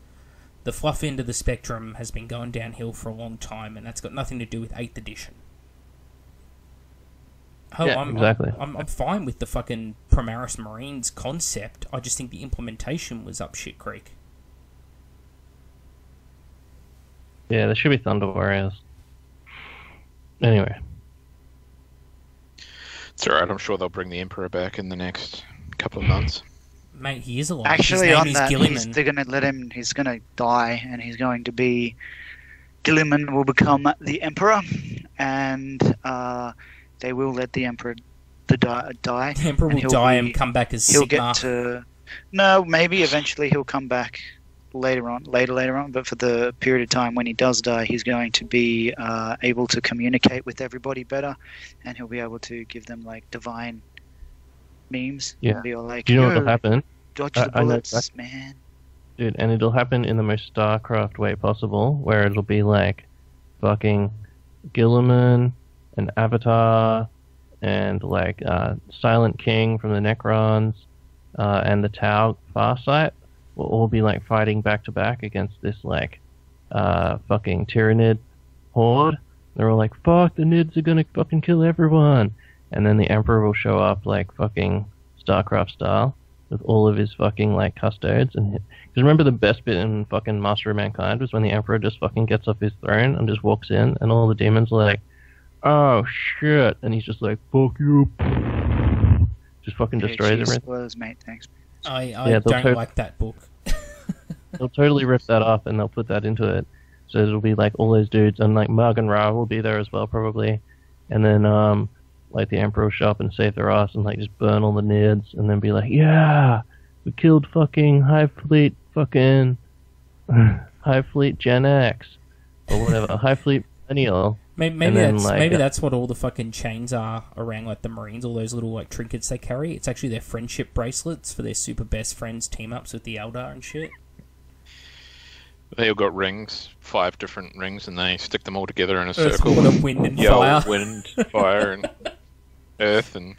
The fluff end of the spectrum has been going downhill for a long time, and that's got nothing to do with 8th edition. Exactly. I'm fine with the fucking Primaris Marines concept. I just think the implementation was up shit creek. Yeah, there should be Thunder Warriors. Anyway. It's alright, I'm sure they'll bring the Emperor back in the next couple of months. Mate, he is alive. Actually, His name on is that, Gilliman. they're going to let him... He's going to die, and he's going to be... Gilliman will become the Emperor, and they will let the Emperor die. The Emperor will die and come back as He'll Sigmar. get to... No, maybe eventually he'll come back later on, but for the period of time when he does die, he's going to be able to communicate with everybody better, and he'll be able to give them like divine memes. Yeah. And be all like, Do you know what'll happen? Dodge the I know bullets, exactly. man. Dude, and it'll happen in the most StarCraft way possible, where it'll be like fucking Gilliman and Avatar and like Silent King from the Necrons and the Tau Farsight will all be like fighting back to back against this like fucking Tyrannid horde. They're all like, fuck, the Nids are gonna fucking kill everyone. And then the Emperor will show up like fucking StarCraft style with all of his fucking like custodes. And because remember the best bit in fucking Master of Mankind was when the Emperor just fucking gets off his throne and just walks in, and all the demons are like, oh shit, and he's just like, fuck you, just fucking destroys everything. Spoilers, mate. Thanks. I don't like that book. They'll totally rip that off and they'll put that into it. So it'll be like all those dudes, and like Mug and Ra will be there as well probably. And then like the Emperor will show up and save their ass and like just burn all the Nids, and then be like, yeah, we killed fucking Hive Fleet fucking Hive Fleet Gen X or whatever, Hive Fleet Millennial. Maybe that's what all the fucking chains are around like the Marines, all those little like trinkets they carry. It's actually their friendship bracelets for their super best friends team ups with the Eldar and shit. They all got rings, 5 different rings, and they stick them all together in a circle. Water, wind, and fire. Wind, fire, and earth, and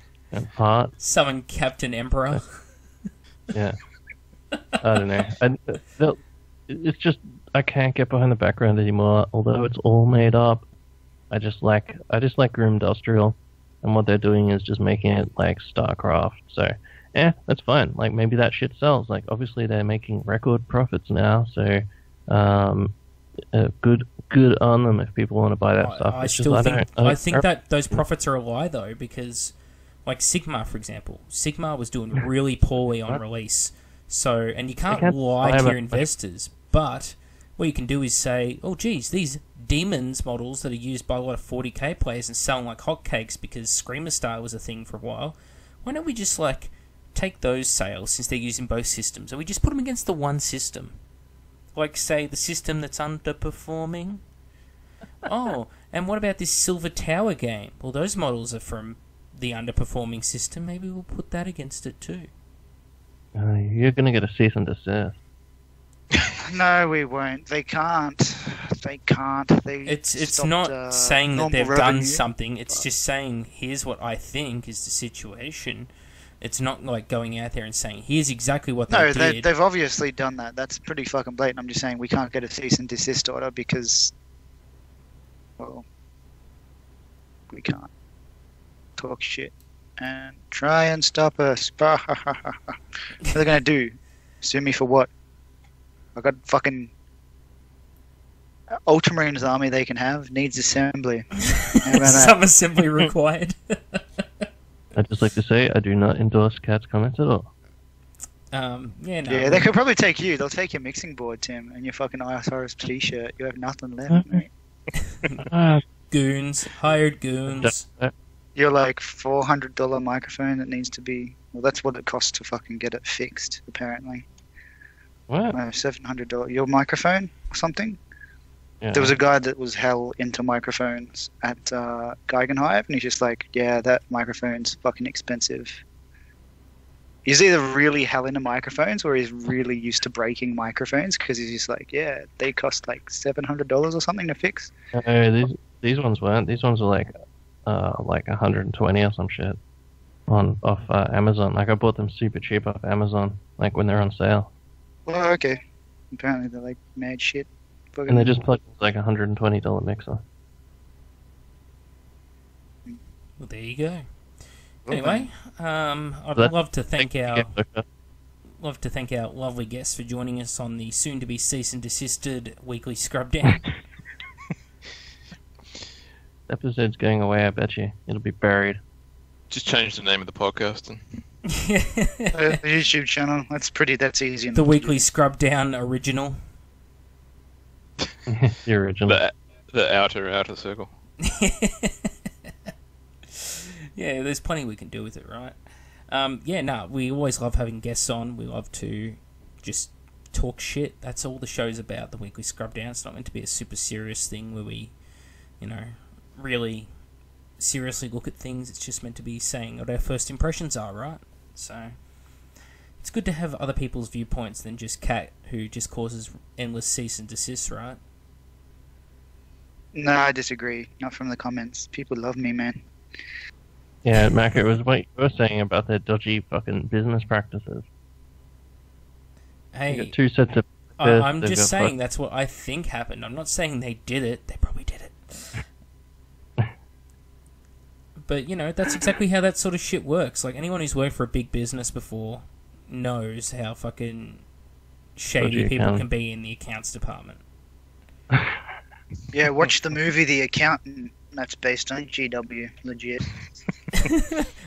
heart. Summon Captain Emperor. Yeah. I don't know. It's just I can't get behind the background anymore. Although it's all made up, I just like Grim Industrial, and what they're doing is just making it like StarCraft. So, that's fine. Like maybe that shit sells. Like obviously they're making record profits now, so good on them if people want to buy that stuff. I think that those profits are a lie though, because like Sigmar, for example, Sigmar was doing really poorly on release. So, and you can't lie to your investors, but what you can do is say, oh geez, these Demons models that are used by a lot of 40k players and selling like hotcakes because Screamer Star was a thing for a while, why don't we just like take those sales, since they're using both systems, and we just put them against the one system? Like, say, the system that's underperforming. Oh, and what about this Silver Tower game? Well, those models are from the underperforming system. Maybe we'll put that against it too. You're going to get a cease and desist. No, we won't. They can't. It's not saying that they've done something. It's just saying, here's what I think is the situation. It's not like going out there and saying, here's exactly what No, they did. they've obviously done that. That's pretty fucking blatant. I'm just saying we can't get a cease and desist order because, well, we can't talk shit and try and stop us. What are they gonna do? Sue me for what? I got fucking Ultramarines army they can have. Needs assembly. How about that? Some assembly required. I'd just like to say I do not endorse Cat's comments at all. Yeah, no. Yeah, they could probably take you. They'll take your mixing board, Tim, and your fucking ISRS t-shirt. You have nothing left, mate. Goons. Hired goons. You're like $400 microphone that needs to be... Well, that's what it costs to fucking get it fixed, apparently. What? $700. Your microphone or something? Yeah. There was a guy that was hell into microphones at Geigenhive, and he's just like, yeah, that microphone's fucking expensive. He's either really hell into microphones or he's really used to breaking microphones, because he's just like, yeah, they cost like $700 or something to fix. These ones weren't. These ones were like 120 or some shit off Amazon. Like I bought them super cheap off Amazon, like when they're on sale. Well, okay. Apparently they're like mad shit. And they just plugged like $120 mixer. Well, there you go. Anyway, I'd That's- love to thank our Okay. lovely guests for joining us on the soon-to-be cease and desisted weekly Scrubdown. Episode's going away, I bet you. It'll be buried. Just change the name of the podcast. And... The YouTube channel. That's easy. The weekly Scrubdown original. The original. The outer circle. Yeah, there's plenty we can do with it, right? We always love having guests on. We love to just talk shit. That's all the show's about, the weekly Scrubdown. It's not meant to be a super serious thing where we, really seriously look at things. It's just meant to be saying what our first impressions are, right? So it's good to have other people's viewpoints than just Kat, who just causes endless cease and desist, right? No, I disagree. Not from the comments. People love me, man. Yeah, Mac, it was what you were saying about their dodgy fucking business practices. You Hey, got two sets of... I'm they've just got saying that's what I think happened. I'm not saying they did it. They probably did it. But, that's exactly how that sort of shit works. Like, anyone who's worked for a big business before knows how fucking shady Dodgy people accountant. can be in the accounts department. Yeah, watch the movie The Accountant. That's based on GW. Legit.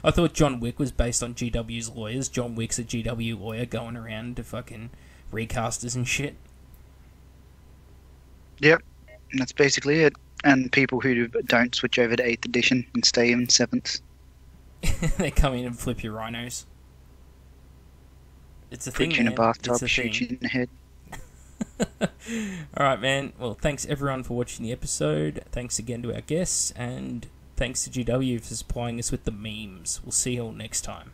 I thought John Wick was based on GW's lawyers. John Wick's a GW lawyer going around to fucking recasters and shit. Yep. That's basically it. And people who don't switch over to 8th edition and stay in 7th. They come in and flip your rhinos. It's a thing, Put you in a man. bathtub, It's a shoot thing. you in the head. Alright, man. Well, thanks everyone for watching the episode. Thanks again to our guests. And thanks to GW for supplying us with the memes. We'll see you all next time.